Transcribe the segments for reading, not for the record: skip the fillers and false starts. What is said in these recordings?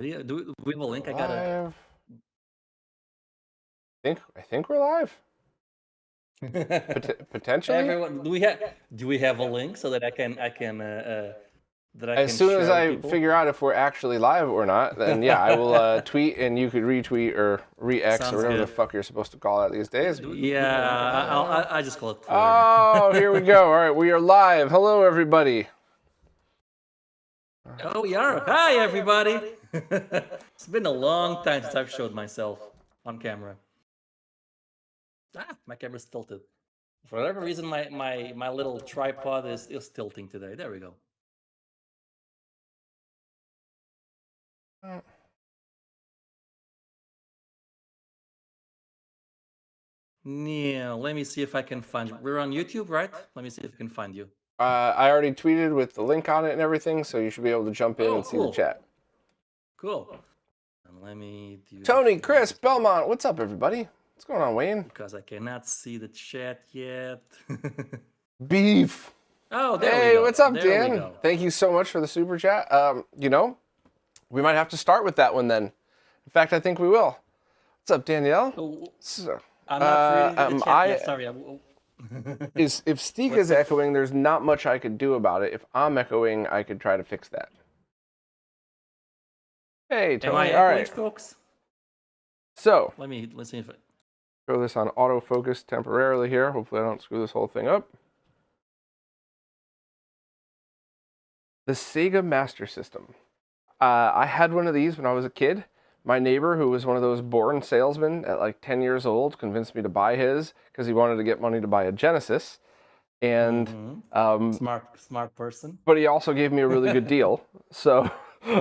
Do we have a link? I gotta. Live. I think we're live. Potentially. Everyone, do we have a link so that I can As soon share as with I people? figure out if we're actually live or not, then yeah, I will tweet and you could retweet or re-X or Sounds whatever the good. fuck you're supposed to call it these days. Yeah, I just call it Twitter. Oh, here we go. All right, we are live. Hello, everybody. Oh, we are. Hi, everybody. It's been a long time since I've showed myself on camera. My camera's tilted. For whatever reason, my little tripod is tilting today. There we go. Yeah, let me see if I can find you. We're on YouTube, right? Let me see if I can find you. I already tweeted with the link on it and everything, so you should be able to jump in and see the chat. Cool. And let me do Tony, Chris, Belmont, what's up, everybody? What's going on, Wayne? Because I cannot see the chat yet. Beef. Oh, there hey, we go. What's up, there Dan? Thank you so much for the super chat. You know, we might have to start with that one then. In fact, I think we will. What's up, Danielle? I'm not reading the chat yet. Sorry. If Steek is echoing, there's not much I could do about it. If I'm echoing, I could try to fix that. Hey, Tony. Am I echoing, folks? So let's see if throw this on autofocus temporarily here. Hopefully I don't screw this whole thing up. The Sega Master System. I had one of these when I was a kid. My neighbor, who was one of those born salesmen at like 10 years old, convinced me to buy his because he wanted to get money to buy a Genesis. And smart person. But he also gave me a really good deal, so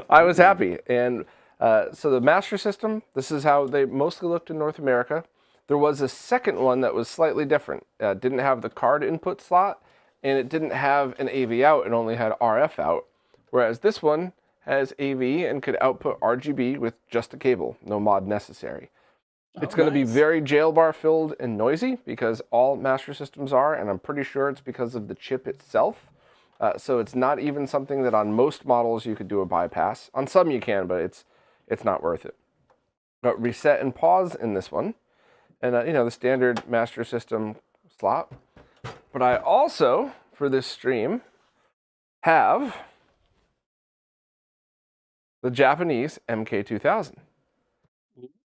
I was happy. And so the Master System, this is how they mostly looked in North America. There was a second one that was slightly different. Didn't have the card input slot, and it didn't have an AV out. It only had RF out. Whereas this one has AV and could output RGB with just a cable, no mod necessary. It's going to be very jail bar filled and noisy because all Master Systems are, and I'm pretty sure it's because of the chip itself. So it's not even something that on most models you could do a bypass. On some you can, but it's not worth it. But reset and pause in this one, and you know, the standard Master System slot. But I also, for this stream, have the Japanese MK2000.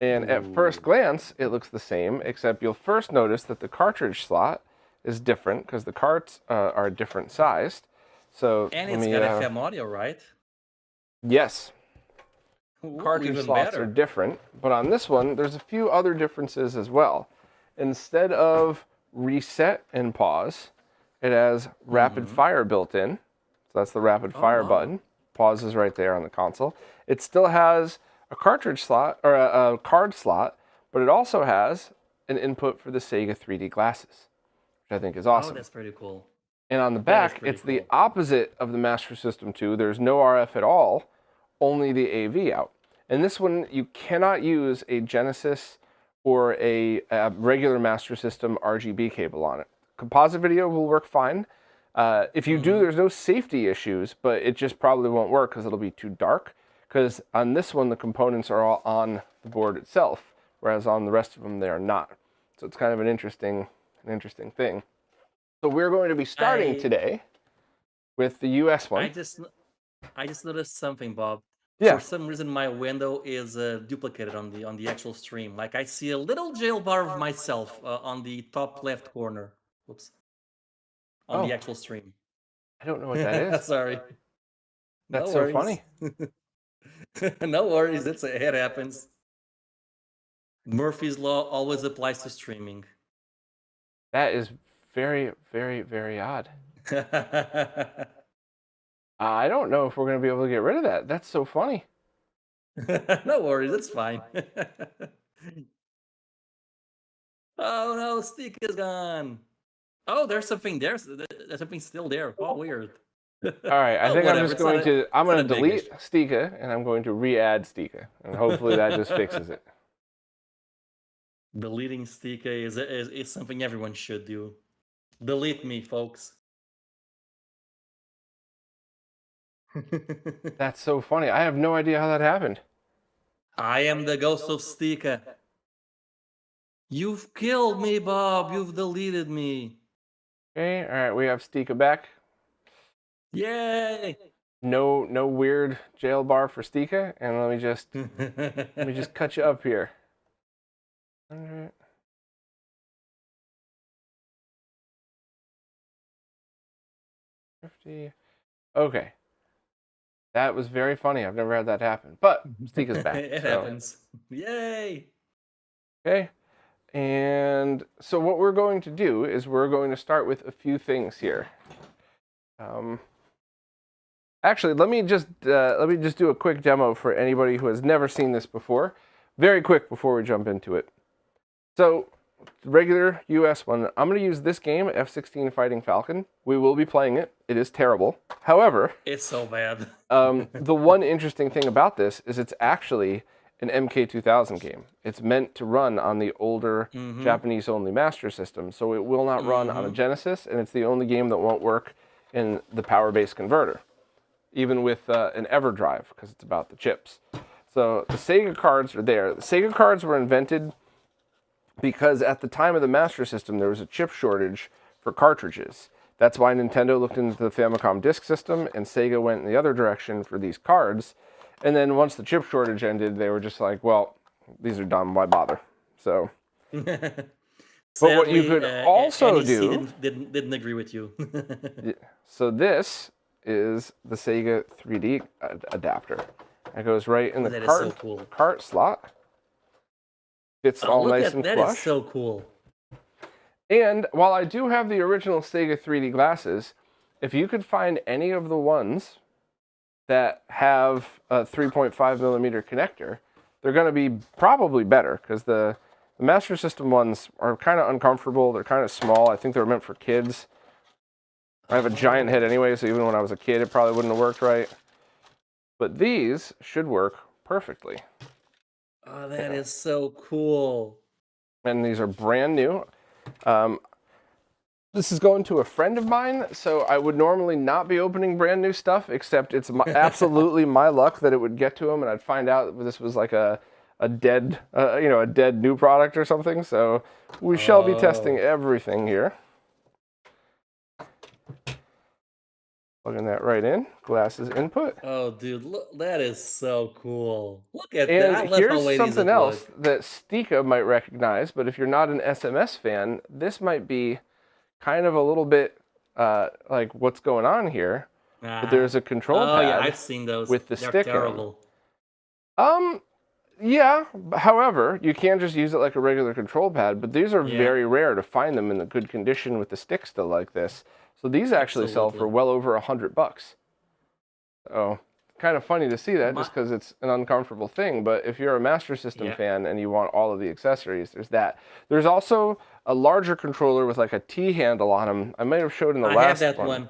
And at first glance, it looks the same, except you'll first notice that the cartridge slot is different because the carts are different sized. So and it's got FM audio, right? Yes. Cartridge slots are different, but on this one, there's a few other differences as well. Instead of reset and pause, it has rapid fire built in. So that's the rapid fire button. Pause is right there on the console. It still has a cartridge slot, or a card slot, but it also has an input for the Sega 3D glasses, which I think is awesome. Oh, that's pretty cool. And on the back, it's the opposite of the Master System 2. There's no RF at all, only the AV out. And this one, you cannot use a Genesis or a regular Master System RGB cable on it. Composite video will work fine. If you do, there's no safety issues, but it just probably won't work because it'll be too dark. Because on this one, the components are all on the board itself, whereas on the rest of them, they are not. So it's kind of an interesting thing. So we're going to be starting today with the US one. I just noticed something, Bob. Yeah. For some reason, my window is duplicated on the actual stream. Like I see a little jail bar of myself on the top left corner. Whoops. On the actual stream. I don't know what that is. Sorry. That's so funny. No worries, it happens. Murphy's Law always applies to streaming. That is very, very, very odd. I don't know if we're going to be able to get rid of that. That's so funny. No worries, it's fine. Oh no, Steek is gone. Oh, there's something there. There's something still there. Oh, weird. All right, I think I'm just going to delete Steeka, and I'm going to re-add Steeka, and hopefully that just fixes it. Deleting Steeka is something everyone should do. Delete me, folks. That's so funny. I have no idea how that happened. I am the ghost of Stika. You've killed me, Bob. You've deleted me. Okay, all right, we have Stika back. Yay! No weird jail bar for Stika, and let me just cut you up here. 100. Okay. That was very funny. I've never had that happen. But Stika's back. It happens. Yay! Okay. And so what we're going to do is we're going to start with a few things here. Actually, let me just do a quick demo for anybody who has never seen this before. Very quick before we jump into it. So, regular US one. I'm going to use this game, F-16 Fighting Falcon. We will be playing it. It is terrible. However, it's so bad. The one interesting thing about this is it's actually an MK2000 game. It's meant to run on the older Japanese-only Master System, so it will not run on a Genesis, and it's the only game that won't work in the power-based converter, even with an Everdrive, because it's about the chips. So the Sega cards are there. The Sega cards were invented because at the time of the Master System, there was a chip shortage for cartridges. That's why Nintendo looked into the Famicom Disk System, and Sega went in the other direction for these cards. And then once the chip shortage ended, they were just like, well, these are dumb, why bother? So, but what you could also do... Didn't agree with you. So this is the Sega 3D adapter. It goes right in the cart slot. It's all nice and flush. That is so cool. And while I do have the original Sega 3D glasses, if you could find any of the ones that have a 3.5 millimeter connector, they're going to be probably better, because the Master System ones are kind of uncomfortable. They're kind of small. I think they're meant for kids. I have a giant head anyway, so even when I was a kid, it probably wouldn't have worked right. But these should work perfectly. Oh, that is so cool. And these are brand new. This is going to a friend of mine, so I would normally not be opening brand new stuff, except it's absolutely my luck that it would get to him, and I'd find out that this was like a dead new product or something. So we shall be testing everything here. Plugging that right in. Glasses input. Oh, dude, look, that is so cool. Look at and that. And here's something else that Stika might recognize, but if you're not an SMS fan, this might be kind of a little bit like what's going on here. But there's a control pad. Yeah, I've seen those with the stick terrible. Yeah. However, you can just use it like a regular control pad, but these are very rare to find them in the good condition with the stick still like this. So these actually sell for well over $100. So kind of funny to see that just because it's an uncomfortable thing. But if you're a Master System fan and you want all of the accessories, there's that. There's also a larger controller with like a T handle on them. I might have showed in the last one. I have that one.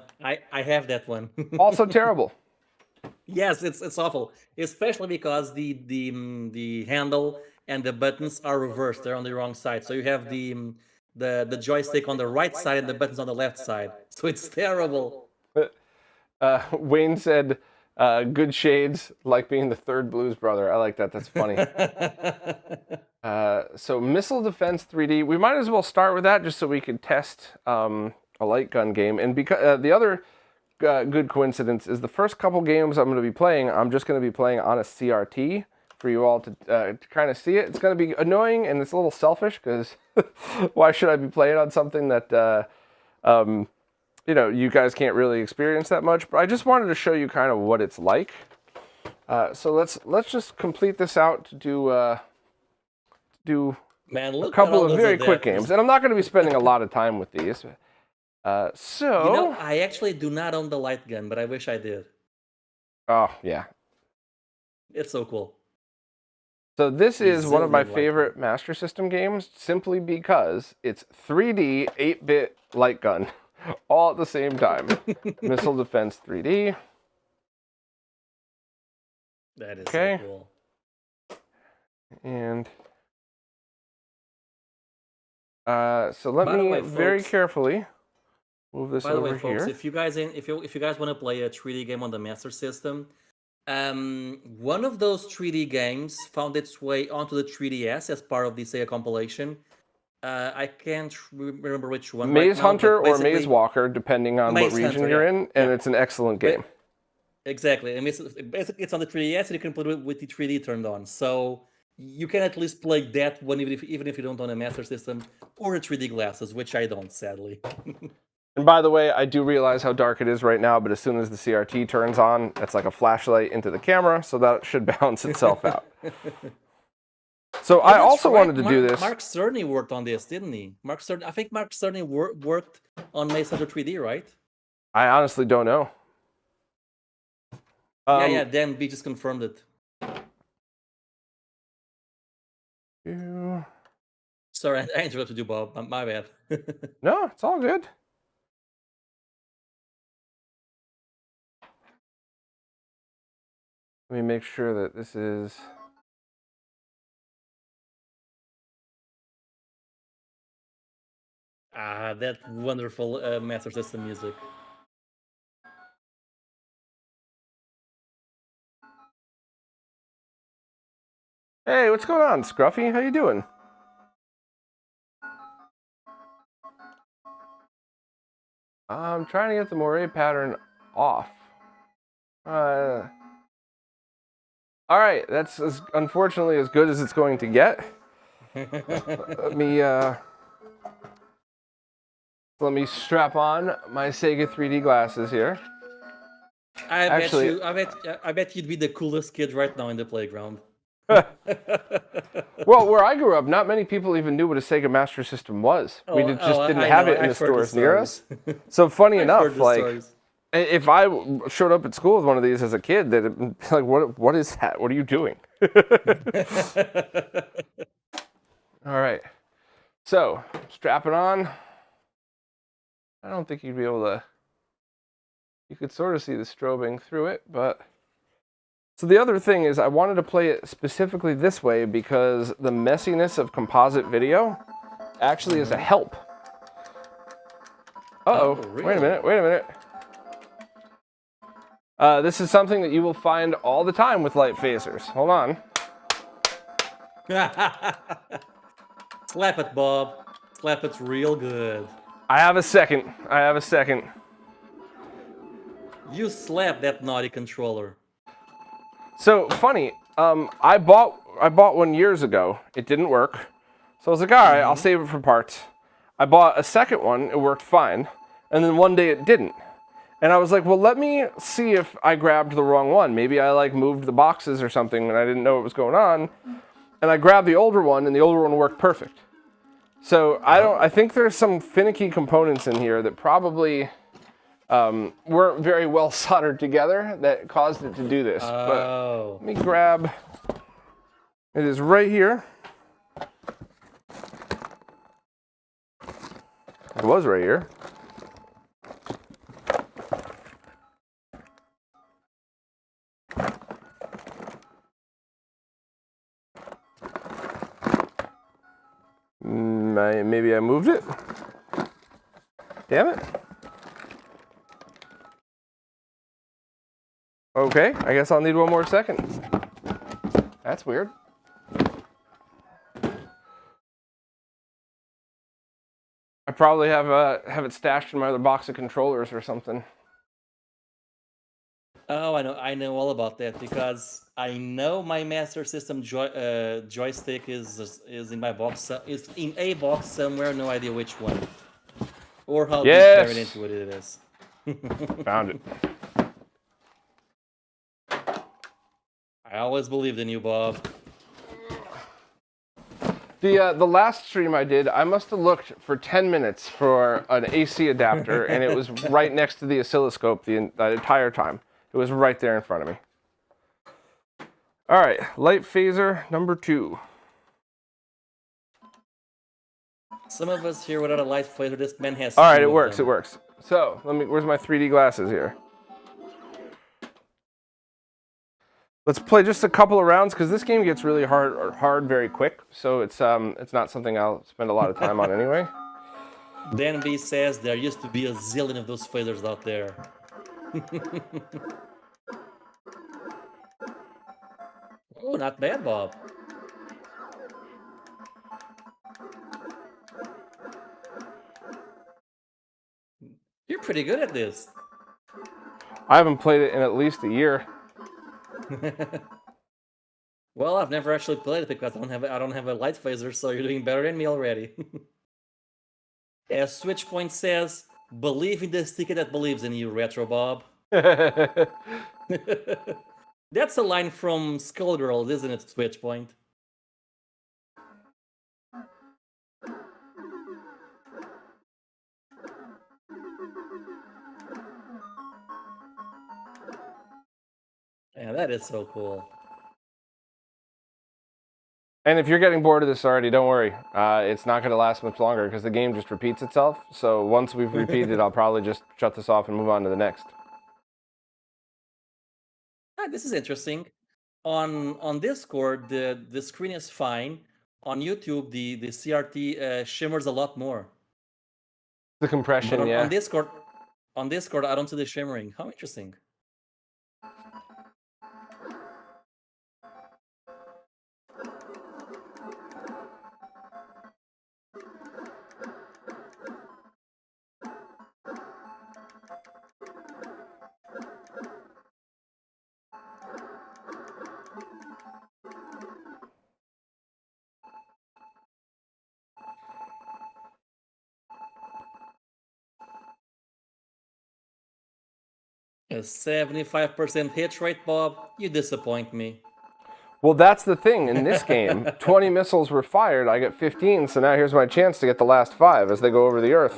I have that one. Also terrible. Yes, it's awful, especially because the handle and the buttons are reversed. They're on the wrong side. So you have the joystick on the right side and the buttons on the left side. So it's terrible. Wayne said, good shades, like being the third Blues Brother. I like that. That's funny. So Missile Defense 3D. We might as well start with that just so we could test a light gun game. And because the other good coincidence is the first couple games I'm going to be playing, I'm just going to be playing on a CRT for you all to kind of see it. It's going to be annoying and it's a little selfish because why should I be playing on something that you guys can't really experience that much? But I just wanted to show you kind of what it's like. So let's just complete this out to do a couple of very quick games, and I'm not going to be spending a lot of time with these. I actually do not own the light gun, but I wish I did. Oh yeah, it's so cool. So this is one of my favorite Master System games, simply because it's 3D 8-bit light gun, all at the same time. Missile Defense 3D. That is so cool. And so let me very carefully move this over here. By the way, folks, if you guys want to play a 3D game on the Master System, One of those 3D games found its way onto the 3DS as part of the Sega compilation. I can't remember which one right Maze now, Hunter but or Maze basically Walker, depending on what Maze region Hunter, you're yeah, in, and yeah. it's an excellent game. But exactly, and basically it's on the 3DS, and you can play it with the 3D turned on. So you can at least play that one, even if you don't own a Master System or a 3D glasses, which I don't, sadly. And by the way, I do realize how dark it is right now, but as soon as the CRT turns on, it's like a flashlight into the camera, so that should balance itself out. So I also wanted to do this. Mark Cerny worked on this, didn't he? I think Mark Cerny worked on Maze Hunter 3D, right? I honestly don't know. Yeah, Dan B just confirmed it. Sorry, I interrupted you, Bob. My bad. No, it's all good. Let me make sure that this is... That wonderful Master System music. Hey, what's going on, Scruffy? How you doing? I'm trying to get the moire pattern off. All right, that's unfortunately as good as it's going to get. Let me strap on my Sega 3D glasses here. I bet you'd be the coolest kid right now in the playground. Well, where I grew up, not many people even knew what a Sega Master System was. We just didn't have it in the stores near us. So funny enough, like, if I showed up at school with one of these as a kid, they'd be like, what is that? What are you doing? All right. So, strap it on. I don't think you'd be able to... You could sort of see the strobing through it, but... So the other thing is I wanted to play it specifically this way because the messiness of composite video actually is a help. Really? Wait a minute. This is something that you will find all the time with light phasers. Hold on. Slap it, Bob. Slap it real good. I have a second. You slap that naughty controller. So funny, I bought one years ago. It didn't work. So I was like, all right, I'll save it for parts. I bought a second one. It worked fine. And then one day it didn't. And I was like, well, let me see if I grabbed the wrong one. Maybe I like moved the boxes or something and I didn't know what was going on. And I grabbed the older one and the older one worked perfect. So I think there's some finicky components in here that probably weren't very well soldered together that caused it to do this. But let me grab, it is right here. It was right here. Maybe I moved it. Damn it. Okay, I guess I'll need one more second. That's weird. I probably have it stashed in my other box of controllers or something. Oh, I know all about that because I know my Master System joystick is in my box, is in a box somewhere. No idea which one or how buried into it is. Found it. I always believed in you, Bob. The last stream I did, I must have looked for 10 minutes for an AC adapter, and it was right next to the oscilloscope the entire time. It was right there in front of me. All right, light phaser number 2. Some of us here without a light phaser, this man has. All right, it works. So where's my 3D glasses here? Let's play just a couple of rounds because this game gets really hard very quick. So it's not something I'll spend a lot of time on anyway. Dan B says there used to be a zillion of those phasers out there. Oh, not bad, Bob. You're pretty good at this. I haven't played it in at least a year. Well, I've never actually played it because I don't have a light phaser, so you're doing better than me already. As Switchpoint says, believe in the sticker that believes in you, Retro Bob. That's a line from Skullgirls, isn't it, Switchpoint? Yeah, that is so cool. And if you're getting bored of this already, don't worry. It's not going to last much longer because the game just repeats itself. So once we've repeated, I'll probably just shut this off and move on to the next. Ah, this is interesting. On Discord, the screen is fine. On YouTube, the CRT shimmers a lot more. The compression, But yeah. on Discord, I don't see the shimmering. How interesting. A 75% hit rate, Bob. You disappoint me. Well, that's the thing in this game. 20 missiles were fired. I get 15, so now here's my chance to get the last 5 as they go over the Earth.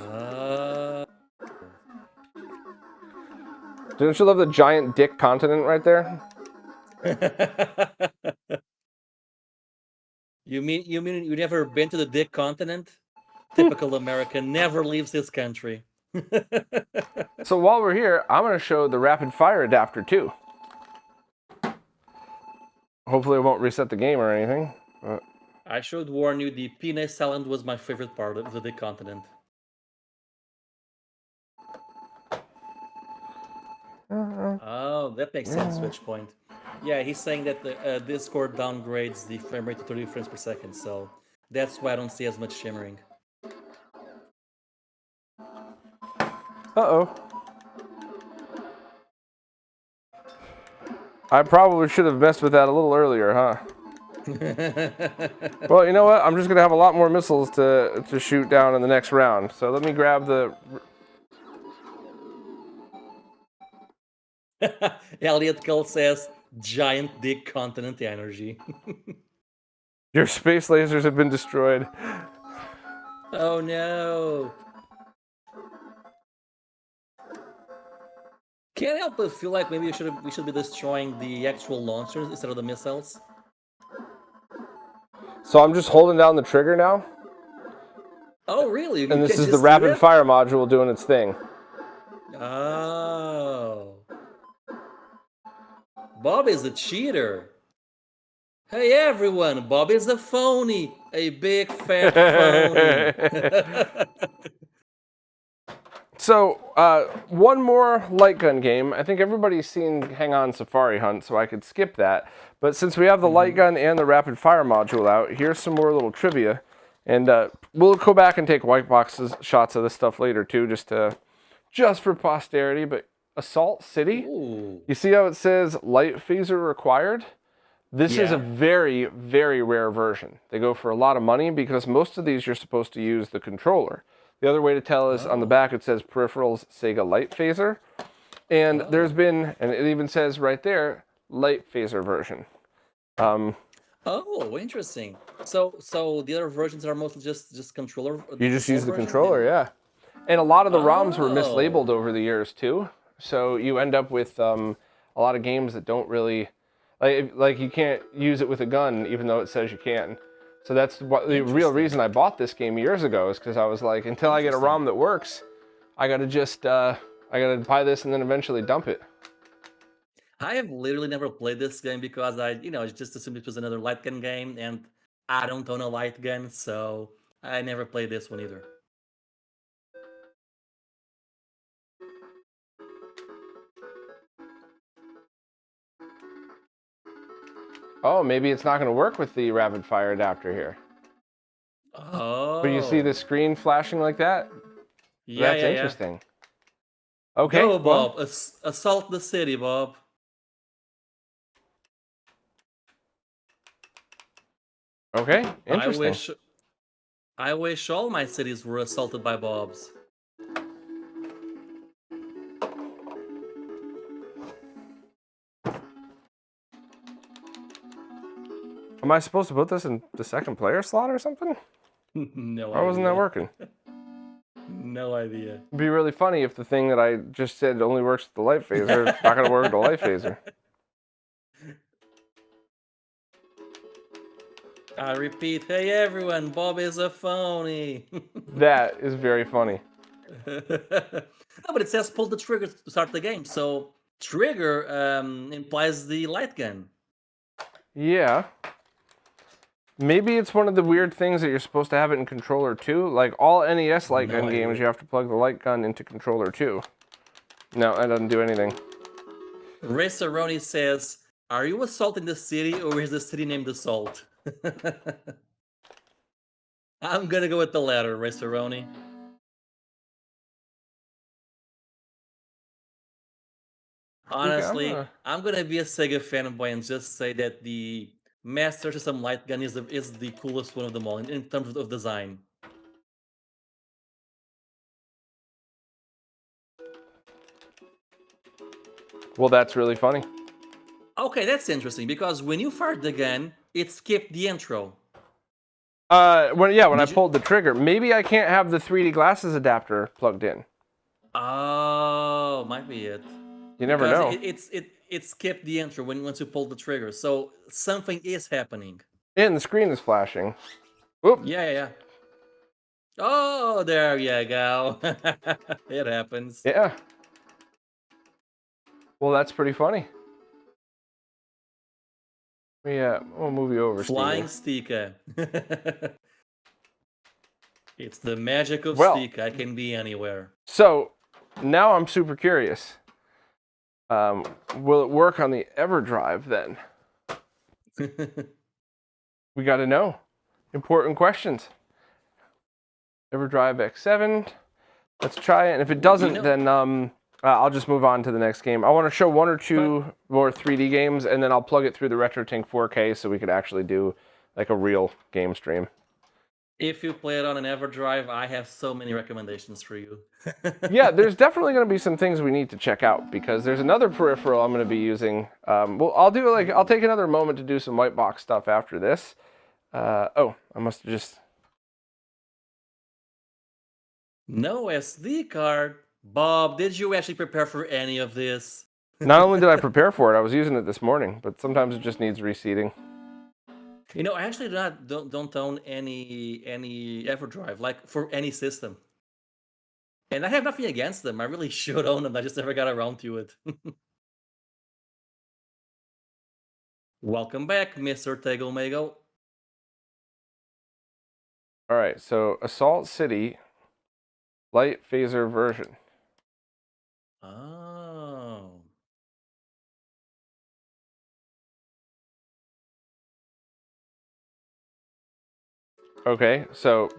Don't you love the giant dick continent right there? You mean you never been to the Dick continent? Typical American never leaves his country. So while we're here, I'm going to show the rapid fire adapter too. Hopefully it won't reset the game or anything. I should warn you, the penis island was my favorite part of the Dick continent. Oh, that makes sense, Switchpoint. Yeah, he's saying that the Discord downgrades the frame rate to 30 frames per second, so that's why I don't see as much shimmering. Uh-oh. I probably should have messed with that a little earlier, huh? Well, you know what? I'm just going to have a lot more missiles to shoot down in the next round. So let me grab the... Elliot Cole says, giant Dick continent energy. Your space lasers have been destroyed. Oh no! Can't help but feel like maybe we should be destroying the actual launchers instead of the missiles. So I'm just holding down the trigger now. Oh really? And this is the rapid fire module doing its thing. Oh. Bob is a cheater. Hey everyone, Bob is a phony. A big fat phony. So, one more light gun game. I think everybody's seen Hang On Safari Hunt, so I could skip that. But since we have the light gun and the rapid fire module out, here's some more little trivia. And we'll go back and take white boxes shots of this stuff later too, just for posterity. But Assault City, Ooh. you see how it says light phaser required? This is a very, very rare version. They go for a lot of money because most of these you're supposed to use the controller. The other way to tell is on the back it says peripherals Sega light phaser. And there's been, and it even says right there, light phaser version. Oh, interesting. So the other versions are mostly just controller. You just use the controller, yeah. And a lot of the ROMs were mislabeled over the years too. So you end up with a lot of games that don't really, like you can't use it with a gun even though it says you can. So that's what the real reason I bought this game years ago is because I was like, until I get a ROM that works, I gotta just, I gotta buy this and then eventually dump it. I have literally never played this game because I just assumed it was another light gun game, and I don't own a light gun, so I never played this one either. Oh, maybe it's not going to work with the rapid fire adapter here. Oh. But you see the screen flashing like that? Yeah, That's yeah, interesting. Yeah. Okay, Go, well, Bob. Assault the city, Bob. okay, interesting. I wish all my cities were assaulted by Bobs. Am I supposed to put this in the second player slot or something? No Why wasn't that working? No idea. It'd be really funny if the thing that I just said only works with the light phaser, it's not going to work with the light phaser. I repeat, hey everyone, Bob is a phony. That is very funny. No, but it says pull the trigger to start the game, so trigger implies the light gun. Yeah. Maybe it's one of the weird things that you're supposed to have it in controller 2. Like all NES light gun games, you have to plug the light gun into controller 2. No, that doesn't do anything. Raceroni says, are you assaulting the city or is the city named Assault? I'm gonna go with the latter, Raceroni. Honestly, I'm gonna be a Sega fanboy and just say that the Master System light gun is the coolest one of them all in terms of design. Well, that's really funny. Okay, that's interesting because when you fired the gun, it skipped the intro. When I pulled the trigger, maybe I can't have the 3D glasses adapter plugged in. Oh, might be it. You never know. It skipped the intro once you pulled the trigger, so something is happening. And the screen is flashing. Oop. Yeah. Oh, there you go. It happens. Yeah. Well, that's pretty funny. Yeah, we'll move you over. Flying Stika. It's the magic of Stika. I can be anywhere. So now I'm super curious. Will it work on the Everdrive then? We got to know. Important questions. Everdrive X7. Let's try it. And if it doesn't, then I'll just move on to the next game. I want to show one or two more 3D games, and then I'll plug it through the RetroTink 4K so we could actually do like a real game stream. If you play it on an Everdrive, I have so many recommendations for you. Yeah, there's definitely going to be some things we need to check out because there's another peripheral I'm going to be using. Well, I'll take another moment to do some white box stuff after this. I must have just... No SD card? Bob, did you actually prepare for any of this? Not only did I prepare for it, I was using it this morning, but sometimes it just needs reseating. You know, I actually don't own any Everdrive, like for any system. And I have nothing against them. I really should own them. I just never got around to it. Welcome back, Mr. Tegomago. All right, so Assault City light phaser version. Oh. Okay, so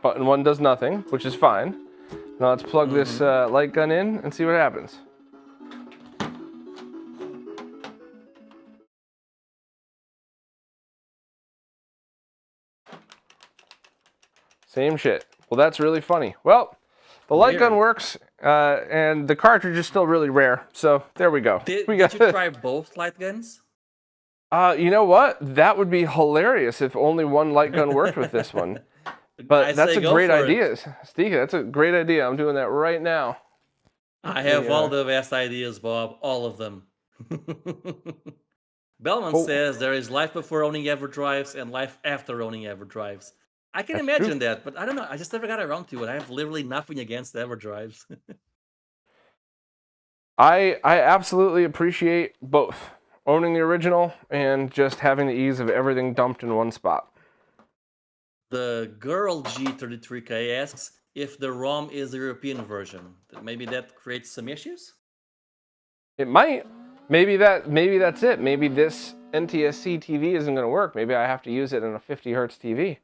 button 1 does nothing, which is fine. Now let's plug this light gun in and see what happens. Same shit. Well, that's really funny. Well, the light gun works, and the cartridge is still really rare. So there we go. Did you try both light guns? You know what? That would be hilarious if only one light gun worked with this one. But that's a great idea. Stika, that's a great idea. I'm doing that right now. I have all the best ideas, Bob. All of them. Bellman says there is life before owning Everdrives and life after owning Everdrives. I can imagine that, but I don't know. I just never got around to it. I have literally nothing against Everdrives. I absolutely appreciate both. Owning the original and just having the ease of everything dumped in one spot. The girl G33K asks if the ROM is the European version. Maybe that creates some issues? It might. Maybe that's it. Maybe this NTSC TV isn't going to work. Maybe I have to use it in a 50 hertz TV.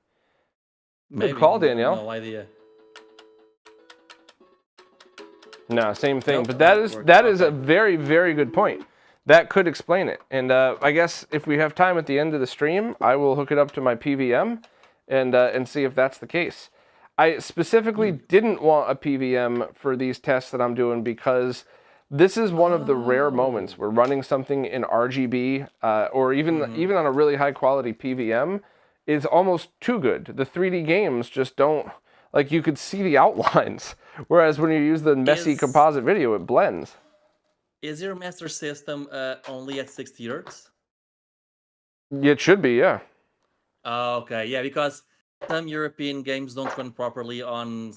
Maybe. Good call, Danielle. No idea. No, same thing. Nope, but that is a very, very good point. That could explain it. And I guess if we have time at the end of the stream, I will hook it up to my PVM and see if that's the case. I specifically didn't want a PVM for these tests that I'm doing because this is one of the rare moments where running something in RGB or even on a really high quality PVM is almost too good. The 3D games just don't, like, you could see the outlines, whereas when you use the messy composite video, it blends. Is your Master System only at 60 hertz? It should be, yeah. Okay, yeah, because some European games don't run properly on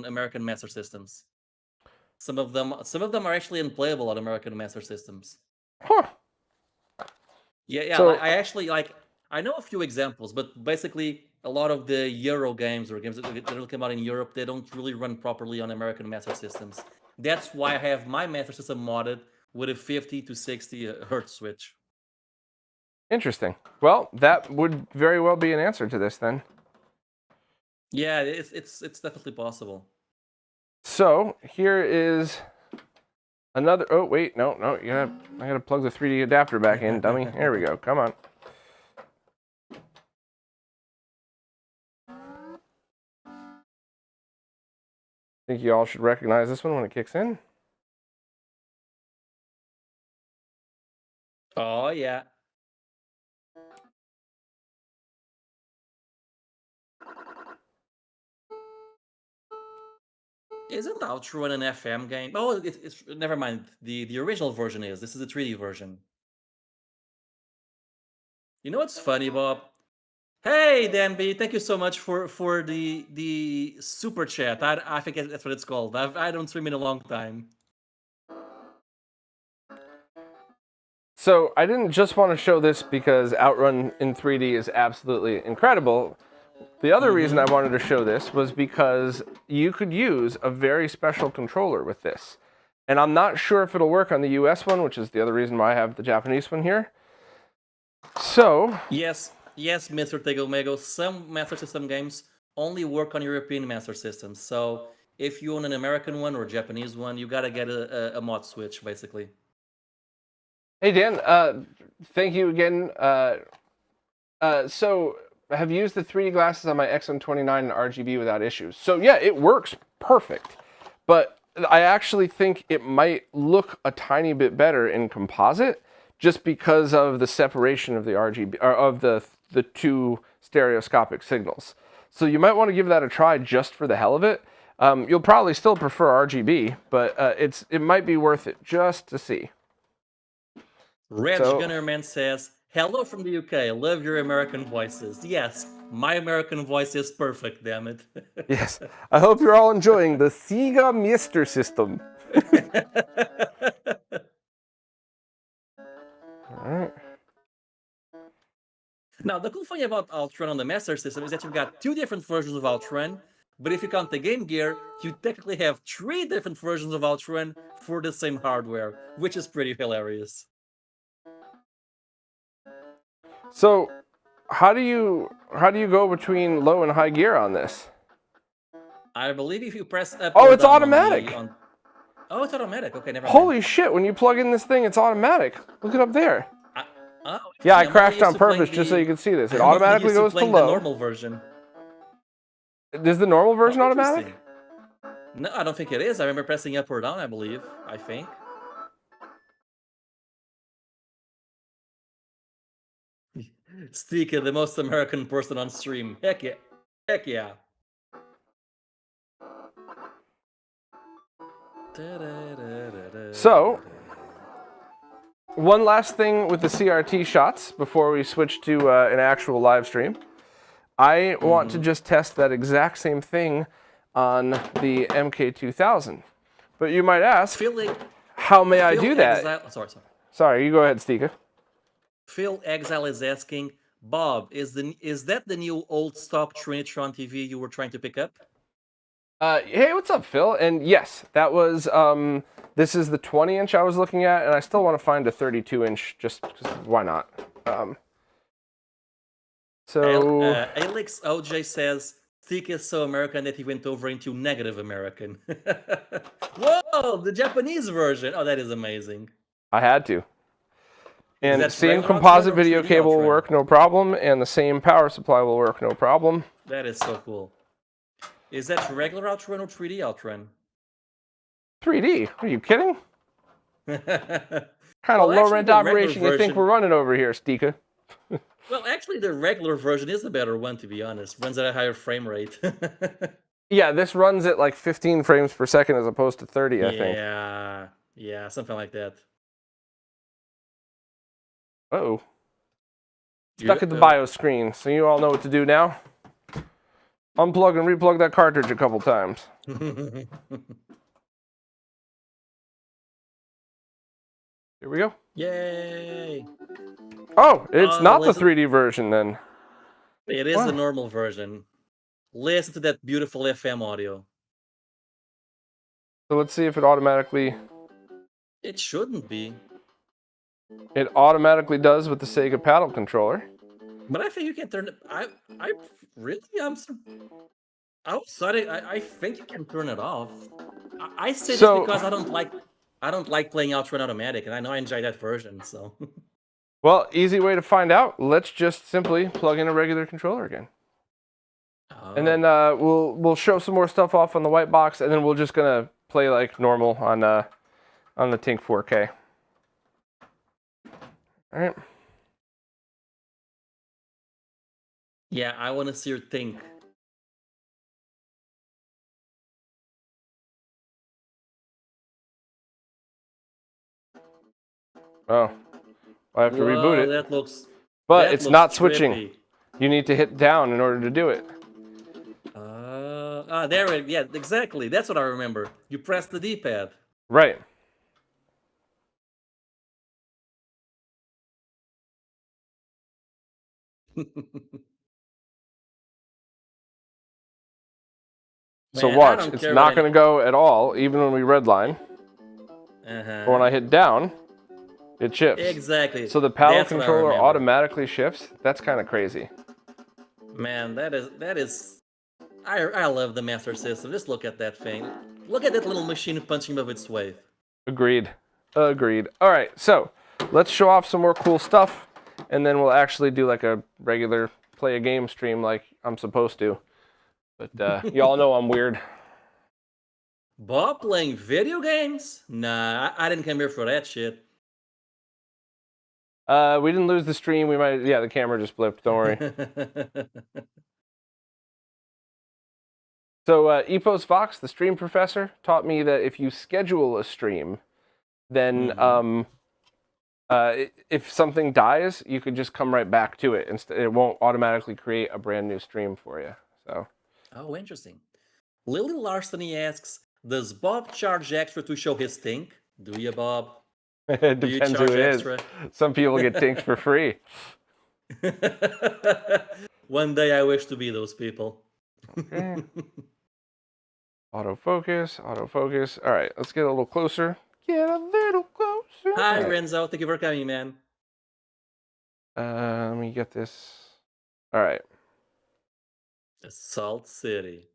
American Master Systems. Some of them are actually unplayable on American Master Systems. Huh. Yeah. So, I know a few examples, but basically a lot of the Euro games or games that will come out in Europe, they don't really run properly on American Master Systems. That's why I have my Master System modded with a 50 to 60 hertz switch. Interesting. Well, that would very well be an answer to this then. Yeah, it's definitely possible. So here is another. Oh wait, no, I gotta plug the 3D adapter back in, dummy. There we go. Come on. I think you all should recognize this one when it kicks in. Oh yeah. Isn't Outrun an FM game? Oh, it's never mind. The original version is. This is the 3D version. You know what's funny, Bob? Hey, Danby, thank you so much for the super chat. I think that's what it's called. I don't stream in a long time. So I didn't just want to show this because Outrun in 3D is absolutely incredible. The other reason I wanted to show this was because you could use a very special controller with this. And I'm not sure if it'll work on the US one, which is the other reason why I have the Japanese one here. So... Yes, Mr. Tegomego, some Master System games only work on European Master Systems. So if you own an American one or a Japanese one, you gotta get a mod switch, basically. Hey, Dan, thank you again. So... I have used the 3D glasses on my XM29 and RGB without issues. So yeah, it works perfect. But I actually think it might look a tiny bit better in composite just because of the separation of the RGB, or of the two stereoscopic signals. So you might want to give that a try just for the hell of it. You'll probably still prefer RGB, but it might be worth it just to see. Reg Gunnerman says, hello from the UK. I love your American voices. Yes, my American voice is perfect, damn it. Yes. I hope you're all enjoying the Sega Master System. Alright. Now, the cool thing about Outrun on the Master System is that you've got two different versions of Outrun, but if you count the Game Gear, you technically have three different versions of Outrun for the same hardware, which is pretty hilarious. So, how do you go between low and high gear on this? I believe if you press up. Oh, it's automatic. Oh, it's automatic. Okay, never mind. Holy shit! When you plug in this thing, it's automatic. Look it up there. Yeah, I crashed on purpose just so you can see this. It automatically goes to low. The normal version. Is the normal version automatic? No, I don't think it is. I remember pressing up or down. I think. Stika, the most American person on stream. Heck yeah. Heck yeah. So, one last thing with the CRT shots before we switch to an actual live stream. I want to just test that exact same thing on the MK2000. But you might ask, how may I do that? Sorry, you go ahead, Stika. Phil Exile is asking, Bob, is that the new old stock Trinitron TV you were trying to pick up? Hey, what's up, Phil? And yes, that was This is the 20-inch I was looking at, and I still want to find a 32-inch, just why not? Alex OJ says, Thick is so American that he went over into negative American. Whoa, the Japanese version. Oh, that is amazing. I had to. And that same regular composite Outrun or video 3D cable will Outrun? work, no problem, and the same power supply will work, no problem. That is so cool. Is that regular Outrun or 3D Outrun? 3D? Are you kidding? Well, Kind of low actually, rent the regular operation you think version- we're running over here, Stika? Well, actually, the regular version is the better one, to be honest. Runs at a higher frame rate. Yeah, this runs at like 15 frames per second as opposed to 30, I think. Yeah, something like that. Uh-oh. Stuck at the BIOS screen, so you all know what to do now. Unplug and replug that cartridge a couple times. Here we go. Yay! Oh, it's not the listen. 3D version then. It is Wow. the normal version. Listen to that beautiful FM audio. So let's see if it automatically... It shouldn't be. It automatically does with the Sega paddle controller. But I think you can turn it. I really I think you can turn it off. I say So- this because I don't like playing Outrun automatic, and I know I enjoy that version. So Well, easy way to find out. Let's just simply plug in a regular controller again. And then we'll show some more stuff off on the white box, and then we're just gonna play like normal on the Tink 4K. All right. yeah, I want to see your Tink. Oh, I have to reboot it. That looks. But that it's looks not switching. trippy. You need to hit down in order to do it. There it. Yeah, exactly. That's what I remember. You press the D-pad. Right. So Man, I watch, don't it's care not what going to go at all, even when we redline. Uh-huh. But when I hit down, it shifts. Exactly. So the paddle That's what I controller remember. automatically shifts. That's kind of crazy. Man, that is. I love the Master System. Just look at that thing. Look at that little machine punching above its weight. Agreed. Agreed. All right, so let's show off some more cool stuff, and then we'll actually do like a regular play a game stream like I'm supposed to. But y'all know I'm weird. Bob playing video games? Nah, I didn't come here for that shit. We didn't lose the stream. We might. Yeah, the camera just blipped. Don't worry. So Epos Fox, the stream professor, taught me that if you schedule a stream, then if something dies, you could just come right back to it. It won't automatically create a brand new stream for you. So. Oh, interesting. Lily Larceny asks, does Bob charge extra to show his Tink? Do you, Bob? It Do you depends who charge it extra? is. Some people get tinks for free. One day I wish to be those people. Okay. Autofocus, autofocus. All right, let's get a little closer. Get a little closer. Hi, All right. Renzo. Thank you for coming, man. Let me get this. All right. Salt City.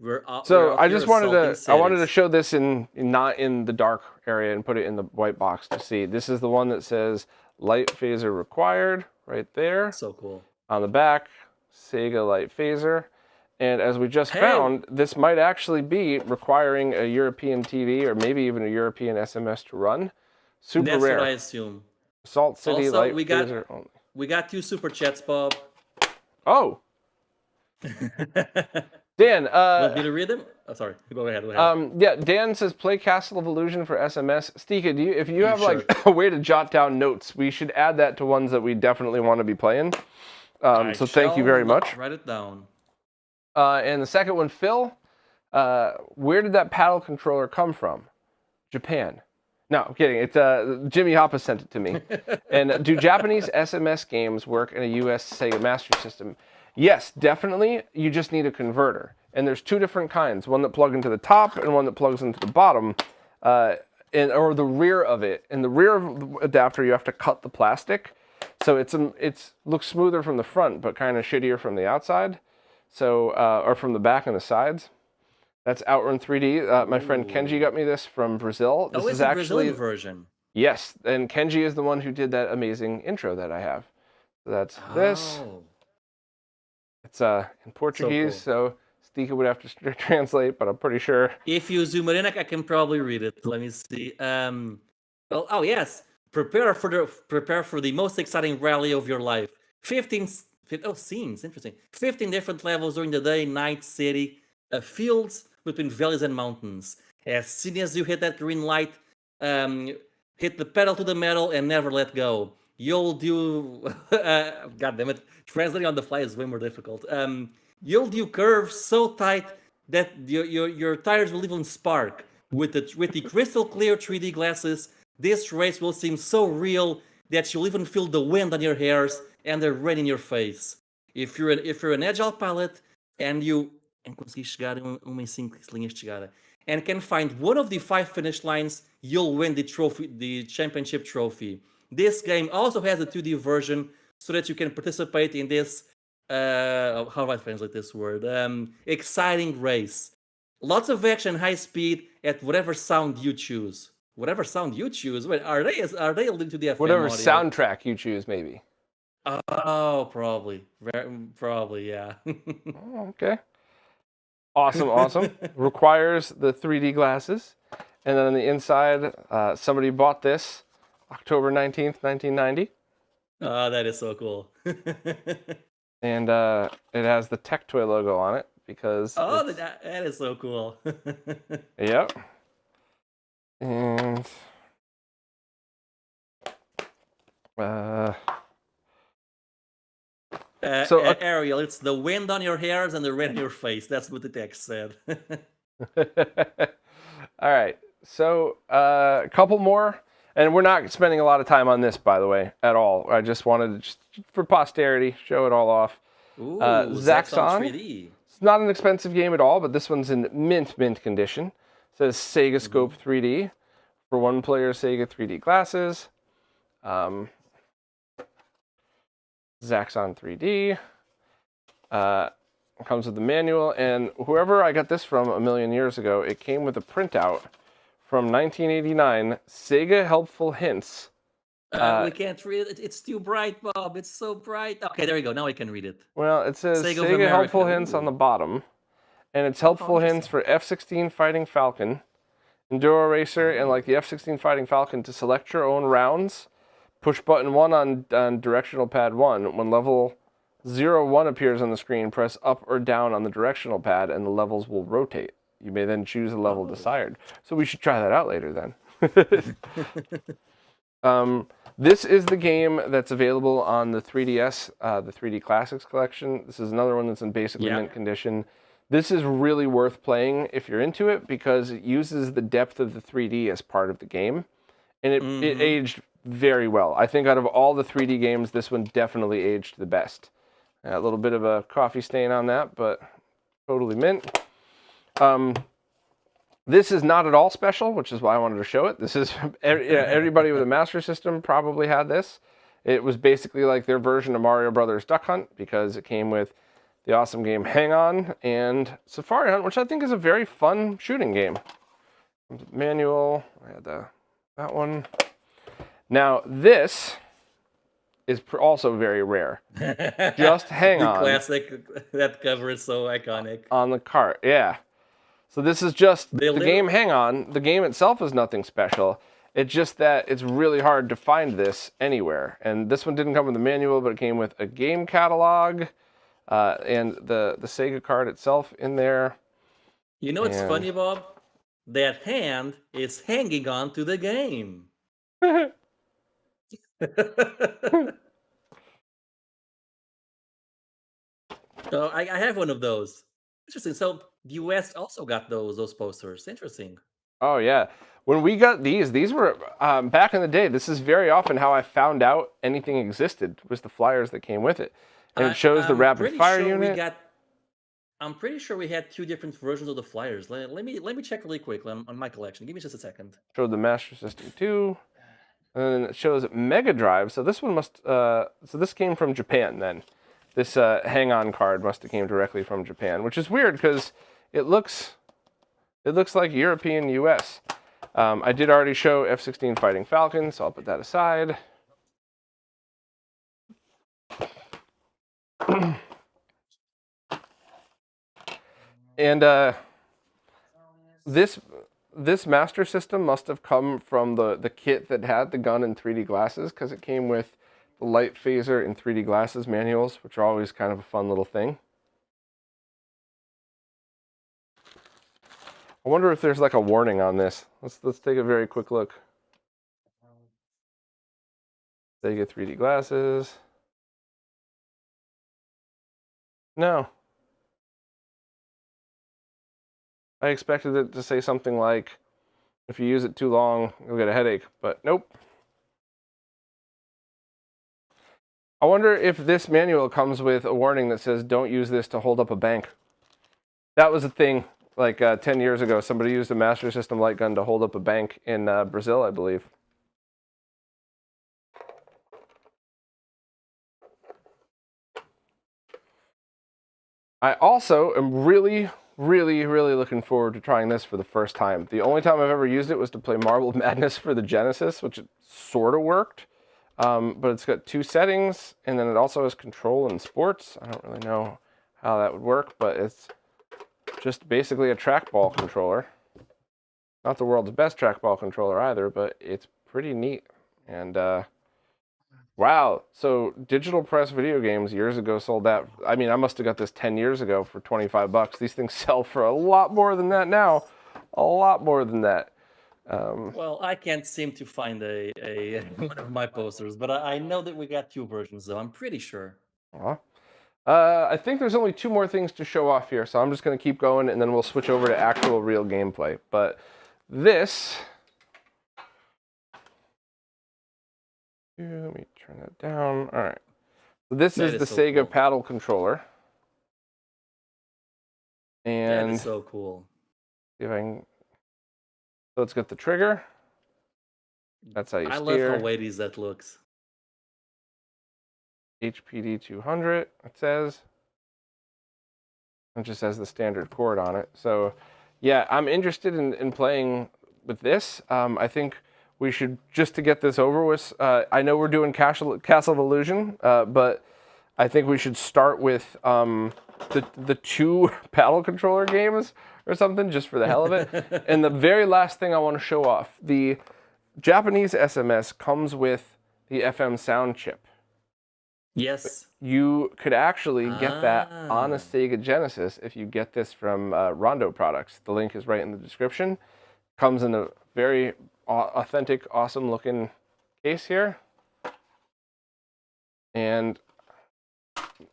We're out I here just wanted assaulting to. I wanted to cities. show this not in the dark area and put it in the white box to see. This is the one that says light phaser required right there So cool. on the back. Sega light phaser. And as we just Hey. found, this might actually be requiring a European TV or maybe even a European SMS to run. Super That's rare. what I assume. Salt City Also, light we got- phaser only. We got 2 super chats, Bob. Oh, Dan. Want me to read them? Oh, sorry. Go ahead. Yeah, Dan says play Castle of Illusion for SMS. Stika, if you have Sure. like a way to jot down notes, we should add that to ones that we definitely want to be playing. So thank you very much. Write it down. And the second one, Phil, where did that paddle controller come from? Japan. No, I'm kidding. It's Jimmy Hoppa sent it to me. And do Japanese SMS games work in a US Sega Master System? Yes, definitely. You just need a converter. And there's 2 different kinds, one that plugs into the top and one that plugs into the bottom. or the rear of it. In the rear of the adapter, you have to cut the plastic, so it's looks smoother from the front, but kind of shittier from the outside. So or from the back and the sides. That's Outrun 3D. My friend Kenji got me this from Brazil. This it's is a actually Brazilian version. Yes, and Kenji is the one who did that amazing intro that I have. So that's this. It's in Portuguese, so Stika would have to translate, but I'm pretty sure. If you zoom it in, I can probably read it. Let me see. Oh yes. Prepare for the most exciting rally of your life. 15 scenes, interesting. 15 different levels during the day, night, city, fields between valleys and mountains. As soon as you hit that green light, hit the pedal to the metal and never let go. You'll do God damn it, translating on the fly is way more difficult. You'll do curves so tight that your tires will even spark. With the crystal clear 3D glasses, this race will seem so real that you'll even feel the wind on your hairs and the rain in your face. If you're an agile pilot and you conseguir chegar em 5 linhas de chegada and can find one of the 5 finish lines, you'll win the championship trophy. This game also has a 2D version so that you can participate in this how do I translate this word? Exciting race. Lots of action, high speed at whatever sound you choose. Whatever sound you choose. Wait, are they linked to the FM Whatever audio? soundtrack you choose, maybe. Oh, probably, yeah. Oh, okay. Awesome. Requires the 3D glasses, and then on the inside, somebody bought this October 19th, 1990. Oh, that is so cool. And it has the Tectoy logo on it because. Oh, that is so cool. Yep. And Ariel, it's the wind on your hairs and the rain on your face. That's what the text said. All right. So a couple more. And we're not spending a lot of time on this, by the way, at all. I just wanted to, for posterity, show it all off. Ooh, Zaxxon. 3D. It's not an expensive game at all, but this one's in mint condition. It says Sega Scope 3D for one-player Sega 3D glasses. Zaxxon 3D. Comes with the manual, and whoever I got this from a million years ago, it came with a printout from 1989, Sega Helpful Hints. We can't read it. It's too bright, Bob. It's so bright. Okay, there we go. Now we can read it. Well, it says Sega Helpful Hints on the bottom, and it's helpful hints for F-16 Fighting Falcon, Enduro Racer, and like the F-16 Fighting Falcon to select your own rounds. Push button 1 on directional pad 1. When level 01 appears on the screen, press up or down on the directional pad, and the levels will rotate. You may then choose a level desired. So we should try that out later then. This is the game that's available on the 3DS, the 3D Classics collection. This is another one that's in basically mint condition. This is really worth playing if you're into it because it uses the depth of the 3D as part of the game. And it aged very well. I think out of all the 3D games, this one definitely aged the best. A little bit of a coffee stain on that, but totally mint. This is not at all special, which is why I wanted to show it. This is everybody with a Master System probably had this. It was basically like their version of Mario Brothers Duck Hunt because it came with the awesome game Hang On and Safari Hunt, which I think is a very fun shooting game. Manual, I had that one. Now this is also very rare. Just Hang On. Classic. That cover is so iconic. On the cart, yeah. So this is just the game Hang On. The game itself is nothing special. It's just that it's really hard to find this anywhere. And this one didn't come with a manual, but it came with a game catalog and the Sega card itself in there. You know what's funny, Bob? That hand is hanging on to the game. So I have one of those. Interesting. So the US also got those posters. Interesting. Oh yeah. When we got these were back in the day. This is very often how I found out anything existed was the flyers that came with it, and it shows the rapid fire unit. I'm pretty sure we had 2 different versions of the flyers. Let me check really quick on my collection. Give me just a second. Showed the Master System 2. And then it shows Mega Drive. So this one must. So this came from Japan then. This hang-on card must have came directly from Japan, which is weird because it looks like European US. I did already show F-16 Fighting Falcon, so I'll put that aside. And this Master System must have come from the kit that had the gun in 3D glasses, because it came with the light phaser and 3D glasses manuals, which are always kind of a fun little thing. I wonder if there's like a warning on this. Let's take a very quick look. Sega 3D glasses. No. I expected it to say something like, if you use it too long, you'll get a headache, but nope. I wonder if this manual comes with a warning that says, don't use this to hold up a bank. That was a thing, like 10 years ago. Somebody used a Master System light gun to hold up a bank in Brazil, I believe. I also am really looking forward to trying this for the first time. The only time I've ever used it was to play Marble Madness for the Genesis, which sort of worked. But it's got 2 settings, and then it also has control and sports. I don't really know how that would work, but it's just basically a trackball controller. Not the world's best trackball controller either, but it's pretty neat. And wow, so Digital Press Video Games years ago sold that. I mean, I must have got this 10 years ago for 25 bucks. These things sell for a lot more than that now. A lot more than that. Well, I can't seem to find a one of my posters, but I know that we got 2 versions, though. I'm pretty sure. I think there's only 2 more things to show off here, so I'm just going to keep going, and then we'll switch over to actual real gameplay. But this... Let me turn that down. All right. So this is the Sega paddle controller. And that is so cool. See if I can... So it's got the trigger. That's how you steer. I love how weighty that looks. HPD 200, it says. It just has the standard cord on it. So, yeah, I'm interested in playing with this. I think we should, just to get this over with, I know we're doing Castle of Illusion, but I think we should start with the 2 paddle controller games or something, just for the hell of it. And the very last thing I want to show off, the Japanese SMS comes with the FM sound chip. Yes. You could actually get that on a Sega Genesis if you get this from Rondo Products. The link is right in the description. Comes in a very authentic, awesome looking case here. And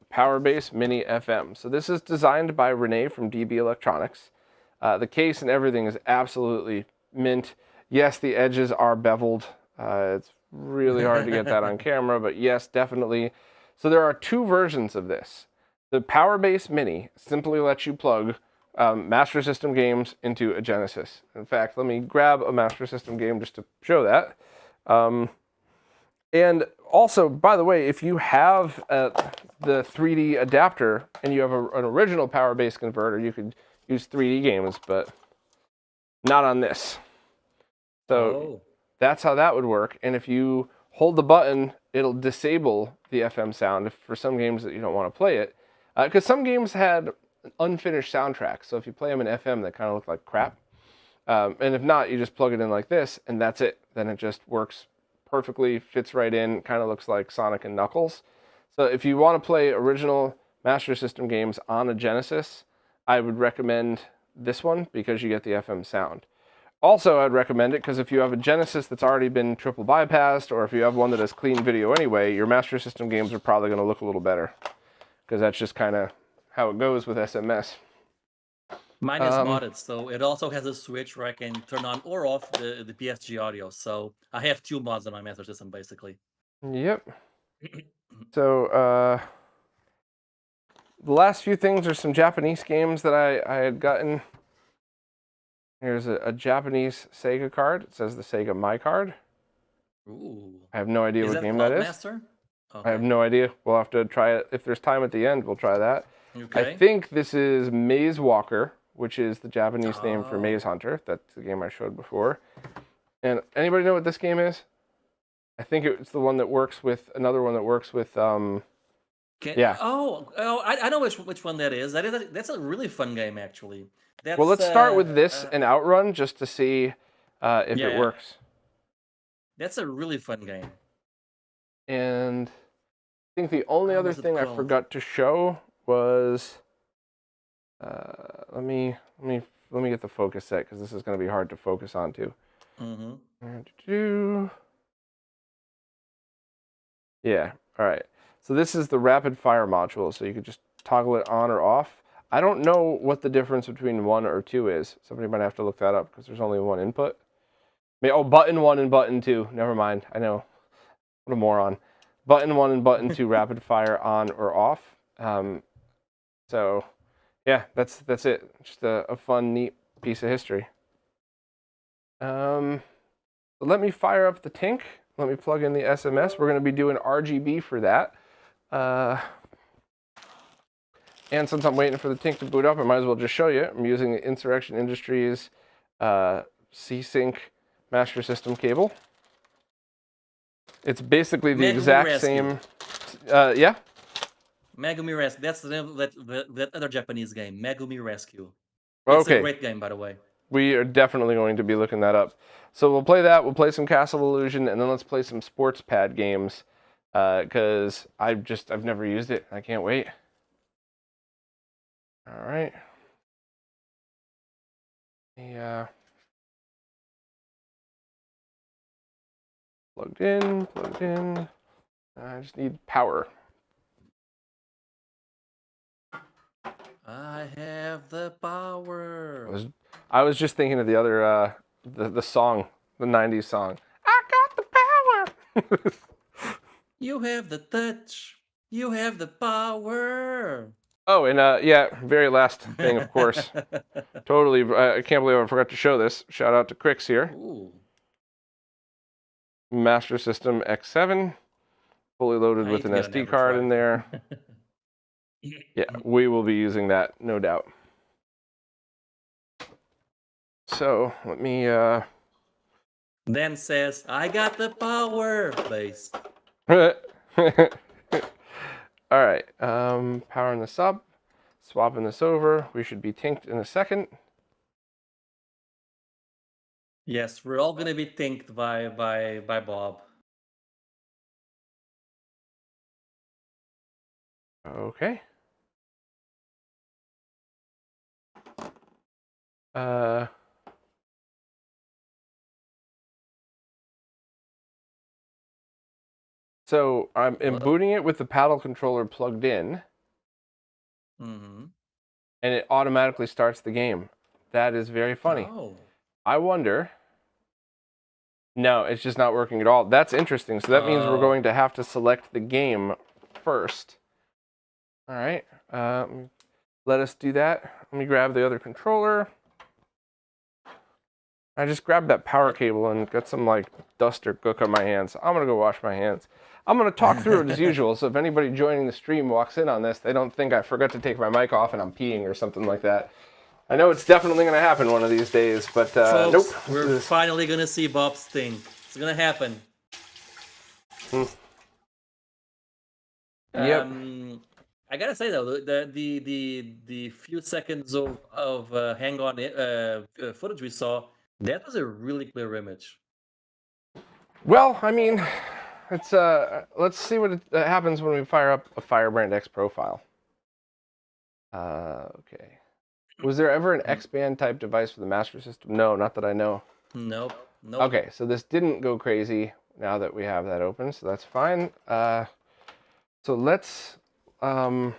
Power Base Mini FM. So this is designed by Renee from DB Electronics. The case and everything is absolutely mint. Yes, the edges are beveled. It's really hard to get that on camera, but yes, definitely. So there are 2 versions of this. The Power Base Mini simply lets you plug Master System games into a Genesis. In fact, let me grab a Master System game just to show that. And also, by the way, if you have the 3D adapter and you have an original Power Base converter, you could use 3D games, but not on this. So that's how that would work. And if you hold the button, it'll disable the FM sound for some games that you don't want to play it. Because some games had unfinished soundtracks. So if you play them in FM, they kind of look like crap. And if not, you just plug it in like this, and that's it. Then it just works perfectly, fits right in, kind of looks like Sonic and Knuckles. So if you want to play original Master System games on a Genesis, I would recommend this one because you get the FM sound. Also, I'd recommend it because if you have a Genesis that's already been triple bypassed, or if you have one that has clean video anyway, your Master System games are probably going to look a little better, because that's just kind of how it goes with SMS. Mine is modded, so it also has a switch where I can turn on or off the PSG audio. So I have 2 mods on my Master System, basically. Yep. So, the last few things are some Japanese games that I had gotten. Here's a Japanese Sega card. It says the Sega My Card. Ooh. I have no idea Is what that game that is. Cloudmaster? I have Okay. no idea. We'll have to try it. If there's time at the end, we'll try that. I Okay. think this is Maze Walker, which is the Japanese name for Oh. Maze Hunter. That's the game I showed before. And anybody know what this game is? I think it's the one that works with another one that works with yeah. Oh, I know which one that is. That's a really fun game, actually. That's, Well, let's start with this and Outrun just to see if it works. That's a really fun game. And I think the only other thing I forgot to show was let me get the focus set because this is going to be hard to focus onto. Yeah. All right. So this is the rapid fire module. So you could just toggle it on or off. I don't know what the difference between 1 or 2 is. Somebody might have to look that up because there's only one input. Oh, button 1 and button 2. Never mind. I know. What a moron. Button 1 and button 2 rapid fire on or off. So yeah, that's it. Just a fun, neat piece of history. So let me fire up the tink. Let me plug in the SMS. We're going to be doing RGB for that. And since I'm waiting for the tink to boot up, I might as well just show you. I'm using the Insurrection Industries C-Sync Master System cable. It's basically the exact same. Yeah? Megumi Rescue. That's the name of that other Japanese game, Megumi Rescue. Okay. It's a great game, by the way. We are definitely going to be looking that up. So we'll play that. We'll play some Castle Illusion, and then let's play some sports pad games because I've never used it. I can't wait. All right. Yeah. Plugged in. I just need power. I have the power. I was just thinking of the other, the song, the 90s song. I got the power. You have the touch. You have the power. Oh, and yeah, very last thing, of course. Totally, I can't believe I forgot to show this. Shout out to Crix here. Ooh. Master System X7, fully loaded with an SD card in there. Yeah, we will be using that, no doubt. So let me. Then says, "I got the power." Base. All right, powering this up, swapping this over. We should be tinked in a second. Yes, we're all gonna be tinked by Bob. Okay. So I'm booting it with the paddle controller plugged in. And it automatically starts the game. That is very funny. Oh. I wonder. No, it's just not working at all. That's interesting. So that means we're going to have to select the game first. All right. Let us do that. Let me grab the other controller. I just grabbed that power cable and got some like dust or gook on my hands. I'm going to go wash my hands. I'm going to talk through it as usual, so if anybody joining the stream walks in on this, they don't think I forgot to take my mic off and I'm peeing or something like that. I know it's definitely going to happen one of these days, but Folks, nope. We're finally going to see Bob's thing. It's going to happen. Yep. I gotta say though, the few seconds of hang on footage we saw, that was a really clear image. Well, I mean, it's let's see what happens when we fire up a Firebrand X profile. Okay. Was there ever an X-band type device for the Master System? No, not that I know. Nope. Okay, so this didn't go crazy now that we have that open, so that's fine. So let's let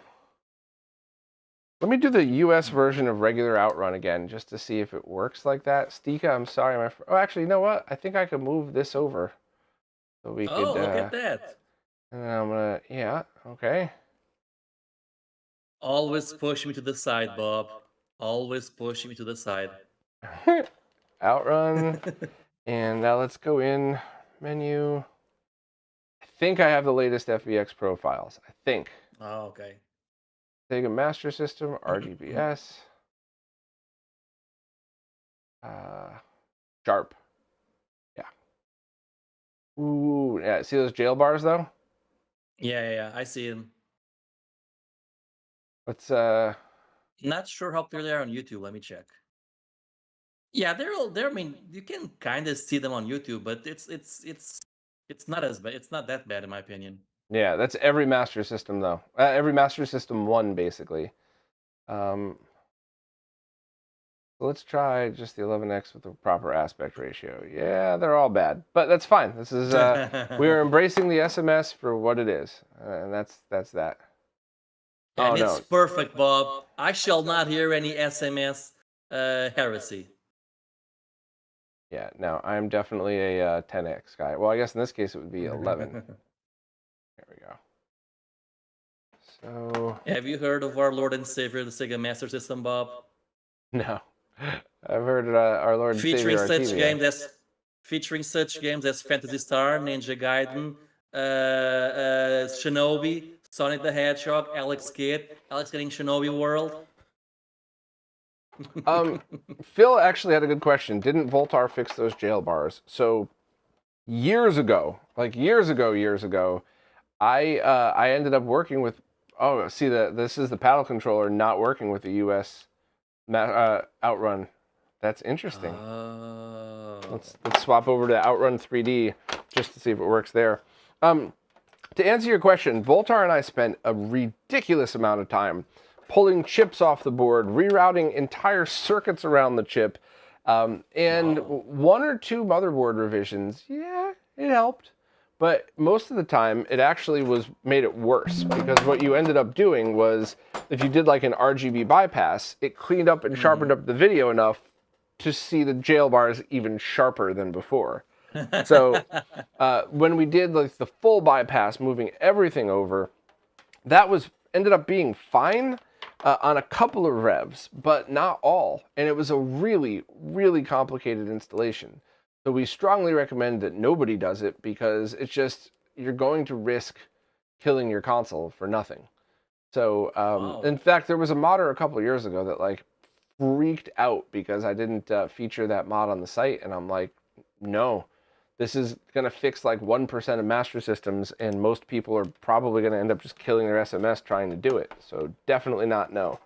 me do the US version of regular Outrun again, just to see if it works like that. Stika, I'm sorry, my friend. Oh, actually, you know what? I think I could move this over. So we could, look at that. And I'm gonna, yeah, okay. Always push me to the side, Bob. Always push me to the side. Outrun. And now let's go in menu. I think I have the latest FVX profiles. I think. Oh, okay. Sega Master System, RGBS. Sharp. Yeah. Ooh, yeah. See those jail bars though? Yeah. I see them. Let's Not sure how clear they are on YouTube. Let me check. Yeah, they're all there. I mean, you can kind of see them on YouTube, but it's not as bad. It's not that bad in my opinion. yeah, that's every Master System though. Every Master System 1 basically. So let's try just the 11x with the proper aspect ratio. Yeah, they're all bad, but that's fine. This is we are embracing the SMS for what it is, and that's that. And it's perfect, Bob. I shall not hear any SMS heresy. Yeah, no, I'm definitely a 10x guy. Well, I guess in this case it would be 11. There we go. So. Have you heard of our Lord and Savior, the Sega Master System, Bob? No, I've heard our Lord and featuring Savior such games as Phantasy Star, Ninja Gaiden, Shinobi, Sonic the Hedgehog, Alex Kidd in Shinobi World. Phil actually had a good question. Didn't Voltar fix those jail bars? So years ago, I ended up working with. Oh, see this is the paddle controller not working with the US Outrun. That's interesting. Oh. Let's swap over to Outrun 3D just to see if it works there. To answer your question, Voltar and I spent a ridiculous amount of time pulling chips off the board, rerouting entire circuits around the chip, and one or two motherboard revisions. Yeah, it helped. But most of the time, it actually made it worse, because what you ended up doing was, if you did like an RGB bypass, it cleaned up and sharpened up the video enough to see the jail bars even sharper than before. So when we did like the full bypass, moving everything over, that ended up being fine on a couple of revs, but not all. And it was a really, really complicated installation. So we strongly recommend that nobody does it, because it's just, you're going to risk killing your console for nothing. So in fact, there was a modder a couple of years ago that like freaked out because I didn't feature that mod on the site, and I'm like, no, this is going to fix like 1% of Master Systems, and most people are probably going to end up just killing their SMS trying to do it. So definitely not no.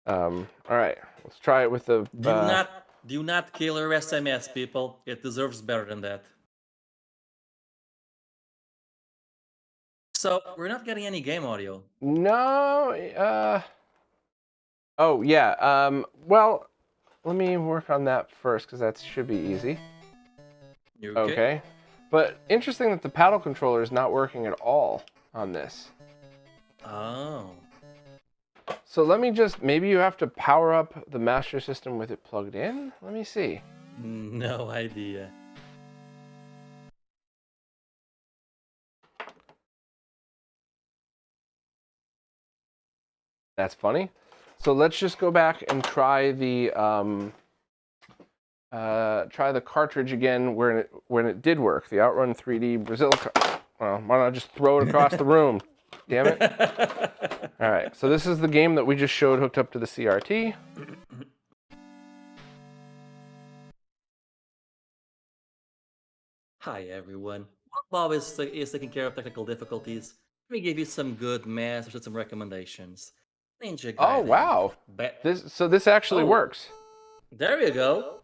All right, let's try it with the... Do not kill your SMS, people. It deserves better than that. So, we're not getting any game audio. No, oh, yeah, well, let me work on that first, because that should be easy. Okay. But interesting that the paddle controller is not working at all on this. Oh. So let me maybe you have to power up the Master System with it plugged in? Let me see. No idea. That's funny. So let's just go back and try the cartridge again when it did work. The Outrun 3D Brazil. Well, why don't I just throw it across the room? Damn it. All right, so this is the game that we just showed hooked up to the CRT. Hi, everyone. While Bob is taking care of technical difficulties, let me give you some good Master System recommendations. Ninja Gaiden. Oh, wow. This actually works. There you go.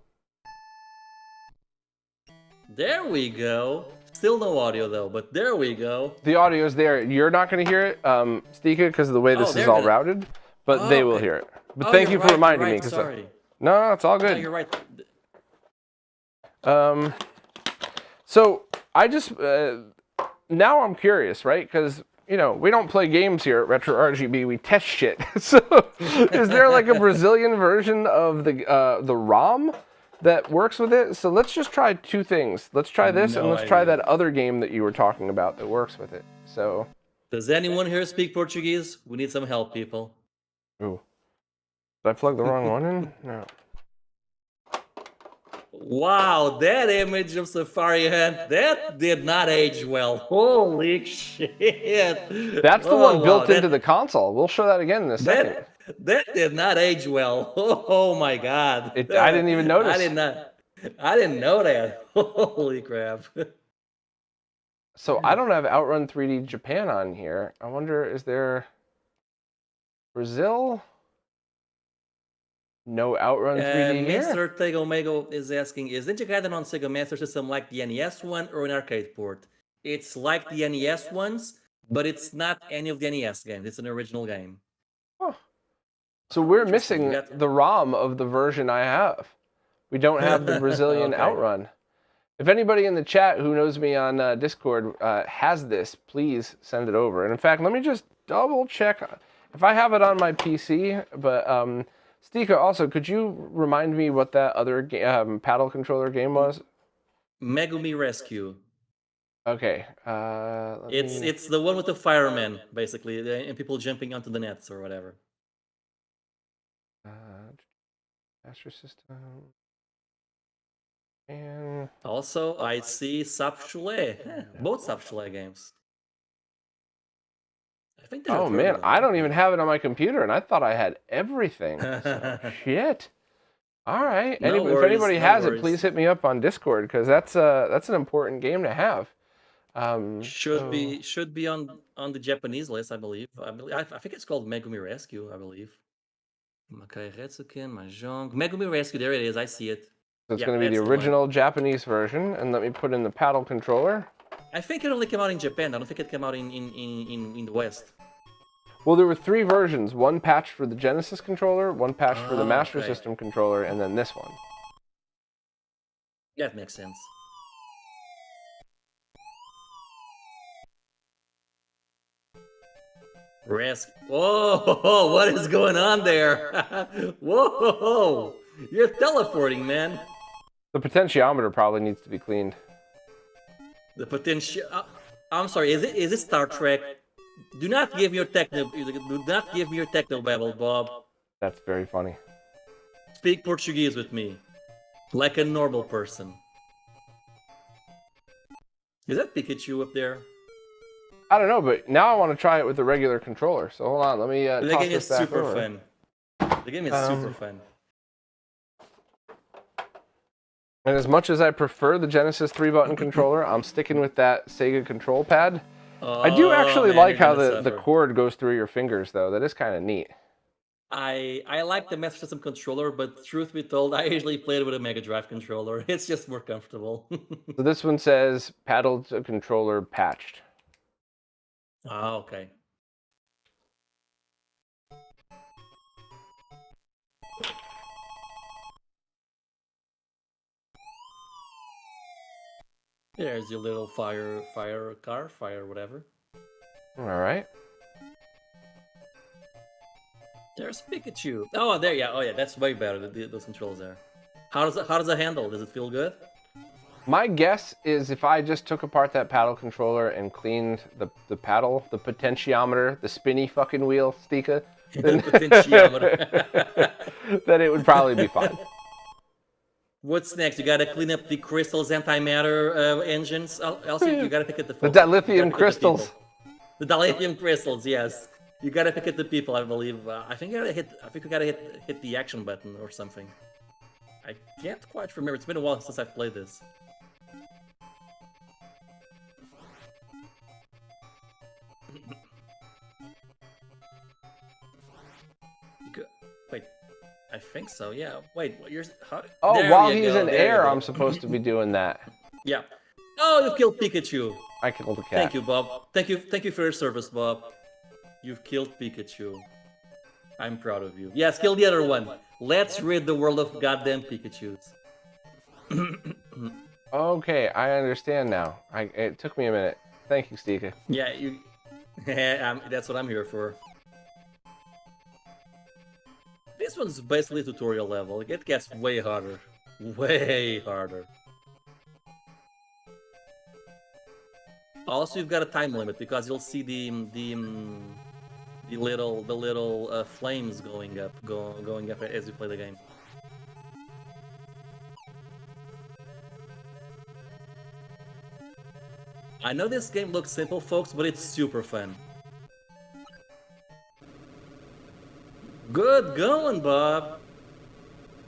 There we go. Still no audio though, but there we go. The audio's there. You're not going to hear it, Stika, because of the way this is all routed, but they will hear it. But thank you for reminding me. Sorry. No, it's all good. No, you're right. So I just now I'm curious, right? Because we don't play games here at RetroRGB. We test shit. So is there like a Brazilian version of the ROM that works with it? So let's just try two things. Let's try this, and let's try that other game that you were talking about that works with it. So Does anyone here speak Portuguese? We need some help, people. Ooh. Did I plug the wrong one in? No. Wow, that image of Safari Hunt, that did not age well. Holy shit. That's the Oh, one wow, built into the console. We'll show that again in a second. That did not age well. Oh my god. I didn't even notice. I didn't know that. Holy crap. So I don't have Outrun 3D Japan on here. I wonder, is there Brazil? No Outrun 3D here? Mr. Tegomego is asking, is Ninja Gaiden on Sega Master System like the NES one or an arcade port? It's like the NES ones, but it's not any of the NES games. It's an original game. Huh. So we're missing the ROM of the version I have. We don't have the Brazilian Okay. Outrun. If anybody in the chat who knows me on Discord has this, please send it over. And in fact, let me just double check if I have it on my PC. But Stika, also, could you remind me what that other paddle controller game was? Megumi Rescue. Okay. It's the one with the firemen, basically, and people jumping onto the nets or whatever. Master System. And also, I see Sapchule. Both Sapchule games. I think oh man, I don't even have it on my computer, and I thought I had everything. So, shit. All right. If anybody has it, please hit me up on Discord because that's an important game to have. Should be on the Japanese list, I believe. I think it's called Megumi Rescue, I believe. Makai Retsuken, Mahjong. Megumi Rescue, there it is. I see it. So it's going to be the original Japanese version, and let me put in the paddle controller. I think it only came out in Japan. I don't think it came out in the West. Well, there were 3 versions. One patched for the Genesis controller, one patched for the Master System controller, and then this one. That makes sense. Whoa, what is going on there? Whoa, you're teleporting, man. The potentiometer probably needs to be cleaned. The potential. I'm sorry. Is it Star Trek? Do not give me your techno. Do not give me your techno babble, Bob. That's very funny. Speak Portuguese with me, like a normal person. Is that Pikachu up there? I don't know, but now I want to try it with the regular controller. So hold on, let me the toss game this is back super over. fun. The game is super fun. And as much as I prefer the Genesis 3-button controller, I'm sticking with that Sega control pad. I do actually like how the cord goes through your fingers, though. That is kind of neat. I like the Master System controller, but truth be told, I usually play it with a Mega Drive controller. It's just more comfortable. So this one says paddle to controller patched. Ah, okay. There's your little fire whatever. All right. There's Pikachu. Oh, there, yeah. Oh, yeah. That's way better. Those controls there. How does it handle? Does it feel good? My guess is if I just took apart that paddle controller and cleaned the paddle, the potentiometer, the spinny fucking wheel, Stika, then, then it would probably be fine. What's next? You gotta clean up the crystals antimatter engines. Also, you gotta pick at the dilithium crystals. The dilithium crystals, yes. You gotta pick at the people, I believe. I think we gotta hit the action button or something. I can't quite remember. It's been a while since I've played this. Wait, I think so. Yeah. Wait, you're how? Oh, while he's in air, I'm supposed to be doing that. Yeah. Oh, you killed Pikachu. I killed the cat. Thank you, Bob. Thank you for your service, Bob. You've killed Pikachu. I'm proud of you. Yes, kill the other one. Let's rid the world of goddamn Pikachus. Okay, I understand now. It took me a minute. Thank you, Stika. Yeah, you. That's what I'm here for. This one's basically tutorial level. It gets way harder. Way harder. Also, you've got a time limit because you'll see the little flames going up as you play the game. I know this game looks simple, folks, but it's super fun. Good going, Bob.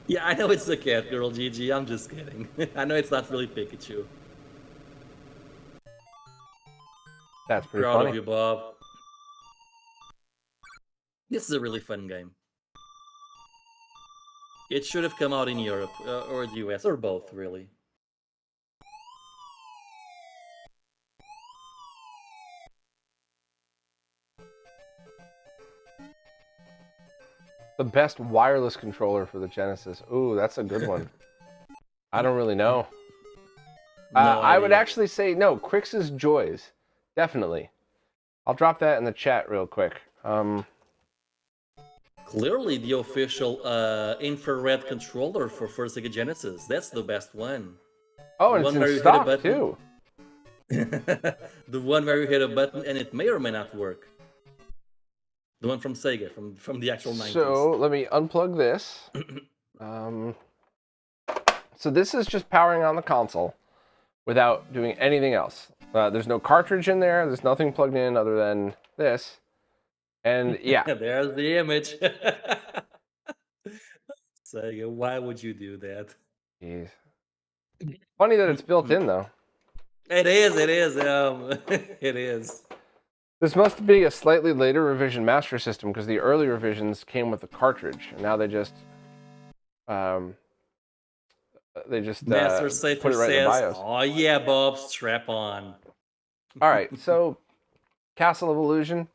Yeah, I know it's a cat girl, GG. I'm just kidding. I know it's not really Pikachu. That's pretty Proud funny. of you, Bob. This is a really fun game. It should have come out in Europe, or the US, or both, really. The best wireless controller for the Genesis. Ooh, that's a good one. I don't really know. I would actually say no. Quix's Joys, definitely. I'll drop that in the chat real quick. Clearly, the official infrared controller for Sega Genesis. That's the best one. Oh, and it's in stock too. The one where you hit a button and it may or may not work. The one from Sega, from the actual 90s. So let me unplug this. So this is just powering on the console without doing anything else. There's no cartridge in there. There's nothing plugged in other than this. And yeah. There's the image. Sega, why would you do that? Jeez. Funny that it's built in though. It is, it is. This must be a slightly later revision Master System because the early revisions came with a cartridge, and now they just Master Safer put it right in the BIOS. Oh yeah, Bob, strap on. All right, so Castle of Illusion,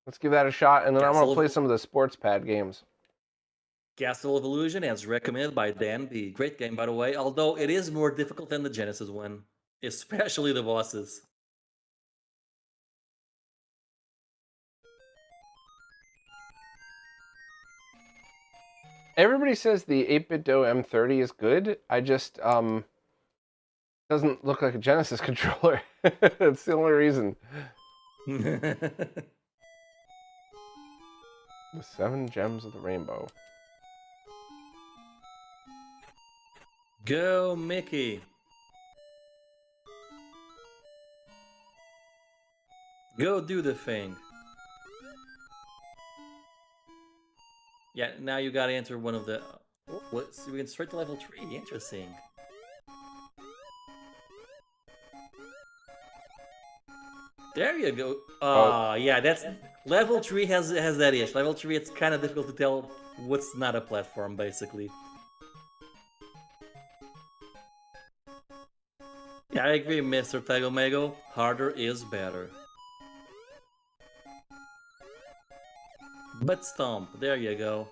let's give that a shot, and then I'm gonna play some of the sports pad games. Castle of Illusion, as recommended by Dan B. Great game, by the way. Although it is more difficult than the Genesis one, especially the bosses. Everybody says the 8BitDo M30 is good. I just doesn't look like a Genesis controller. That's the only reason. The 7 Gems of the Rainbow. Go, Mickey. Go do the thing. Yeah, now you gotta enter one of the... So we can straight to level 3. Interesting. There you go. Yeah, that's... Level 3 has that issue. Level 3, it's kind of difficult to tell what's not a platform, basically. Yeah, I agree, Mr. Tegomego. Harder is better. Butt stomp, there you go.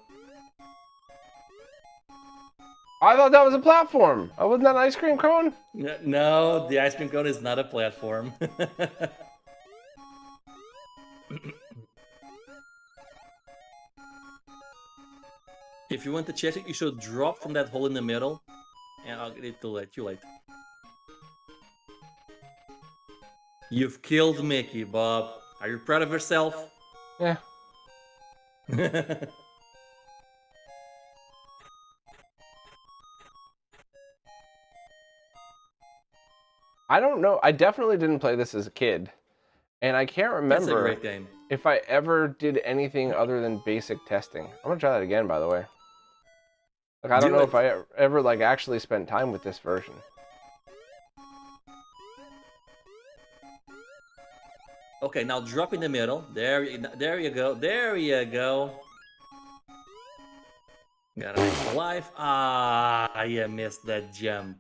I thought that was a platform. Oh, wasn't that an ice cream cone? No, the ice cream cone is not a platform. If you want to check it, you should drop from that hole in the middle. And I'll get it too late. You've killed Mickey, Bob. Are you proud of yourself? Yeah. I don't know. I definitely didn't play this as a kid. And I can't remember It's a great game. If I ever did anything other than basic testing. I'm going to try that again, by the way. Like, I don't know if I ever like actually spent time with this version. Okay, now drop in the middle. There you go. There you go. Got a nice life. Ah, you missed that jump.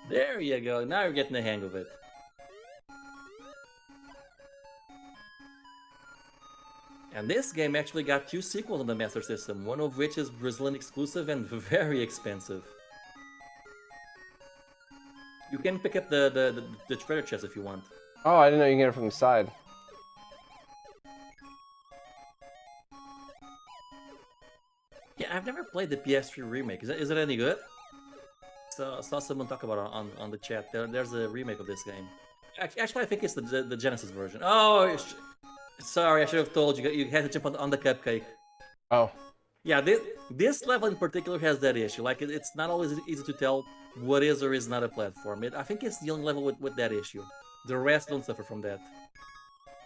There you go. Now you're getting the hang of it. And this game actually got 2 sequels on the Master System, one of which is Brazilian exclusive and very expensive. You can pick up the treasure chest if you want. Oh, I didn't know you can get it from the side. I've never played the PS3 remake. Is it any good? So I saw someone talk about it on the chat. There's a remake of this game. Actually, I think it's the Genesis version. Oh, sorry, I should have told you. You had to jump on the cupcake. Oh. Yeah, this level in particular has that issue. Like, it's not always easy to tell what is or is not a platform. I think it's the only level with that issue. The rest don't suffer from that.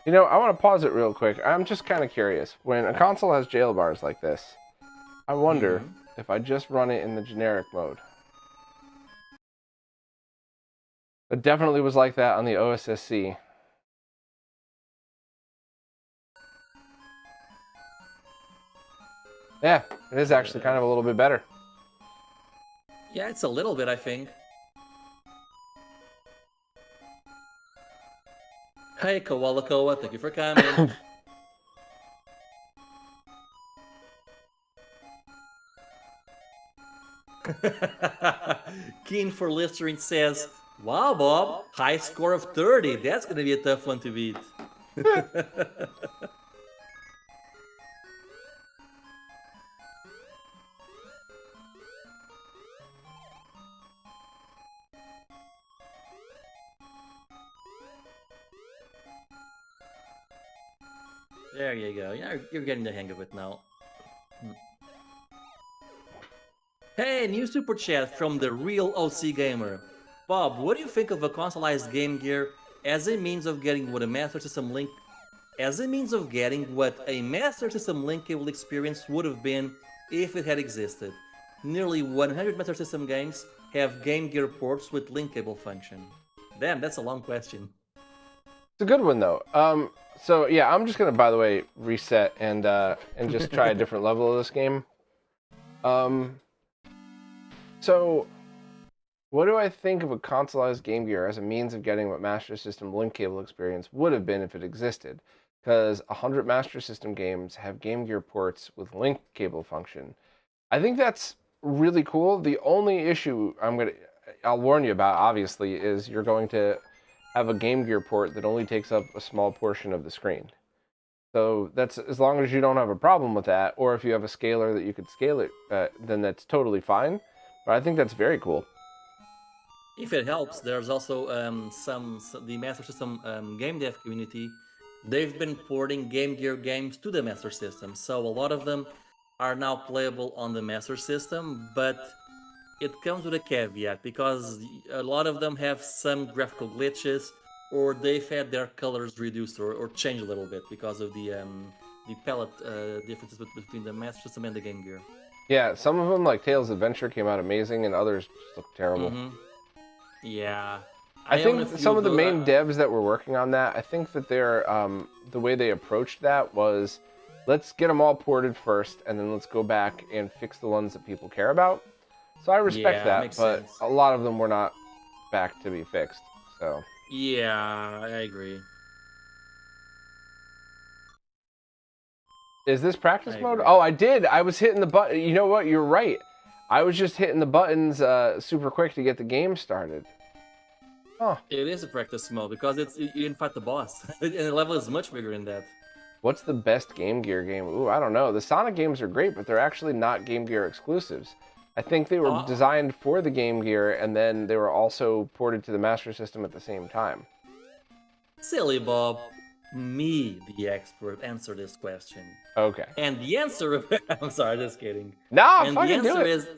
You know, I want to pause it real quick. I'm just kind of curious. When a console has jail bars like this, I wonder if I just run it in the generic mode. It definitely was like that on the OSSC. Yeah, it is actually kind of a little bit better. Yeah, it's a little bit, I think. Hey, Koala Koa, thank you for coming. Keen for Listerine says, "Wow, Bob, high score of 30. That's gonna be a tough one to beat." There you go. You're getting the hang of it now. Hey, new super chat from the real OC gamer. Bob, what do you think of a consoleized Game Gear as a means of getting what a Master System Link cable experience would have been if it had existed? Nearly 100 Master System games have Game Gear ports with link cable function. Damn, that's a long question. It's a good one though. So yeah, I'm just gonna, by the way, reset and just try a different level of this game. So what do I think of a consoleized Game Gear as a means of getting what Master System link cable experience would have been if it existed? Because 100 Master System games have Game Gear ports with link cable function. I think that's really cool. The only issue I'll warn you about, obviously, is you're going to have a Game Gear port that only takes up a small portion of the screen. So that's, as long as you don't have a problem with that, or if you have a scaler that you could scale it, then that's totally fine. But I think that's very cool. If it helps, there's also the Master System game dev community. They've been porting Game Gear games to the Master System, so a lot of them are now playable on the Master System, but it comes with a caveat, because a lot of them have some graphical glitches, or they've had their colors reduced or changed a little bit because of the palette differences between the Master System and the Game Gear. Yeah, some of them, like Tales Adventure, came out amazing, and others just look terrible. Yeah. I think some of the main devs that were working on that, I think that they're the way they approached that was, let's get them all ported first, and then let's go back and fix the ones that people care about. So I respect that, but a lot of them were not back to be fixed. So yeah, I agree. Is this practice mode? Oh, I did. I was hitting the button. You know what? You're right. I was just hitting the buttons super quick to get the game started. Huh. It is a practice mode because you didn't fight the boss, and the level is much bigger than that. What's the best Game Gear game? Ooh, I don't know. The Sonic games are great, but they're actually not Game Gear exclusives. I think they were designed for the Game Gear, and then they were also ported to the Master System at the same time. Silly Bob. Me, the expert, answer this question. Okay. And the answer, I'm sorry, just kidding. No, and fucking do it.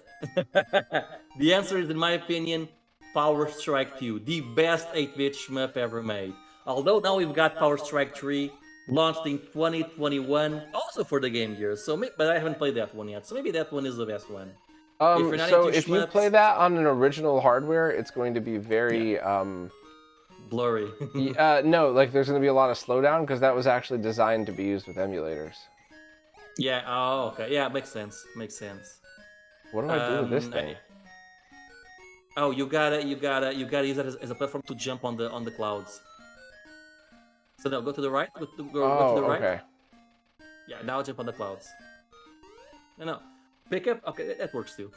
The answer is, in my opinion, Power Strike 2, the best 8-bit shmup ever made. Although now we've got Power Strike 3, launched in 2021, also for the Game Gear. But I haven't played that one yet, so maybe that one is the best one. If you play that on an original hardware, it's going to be very blurry. No, like there's going to be a lot of slowdown because that was actually designed to be used with emulators. Yeah. Oh, okay. Yeah, makes sense. Makes sense. What do I do with this thing? Oh, you gotta use it as a platform to jump on the clouds. So now go to the right. Go to the right. Okay. Yeah, now jump on the clouds. No. Pick up. Okay, that works too.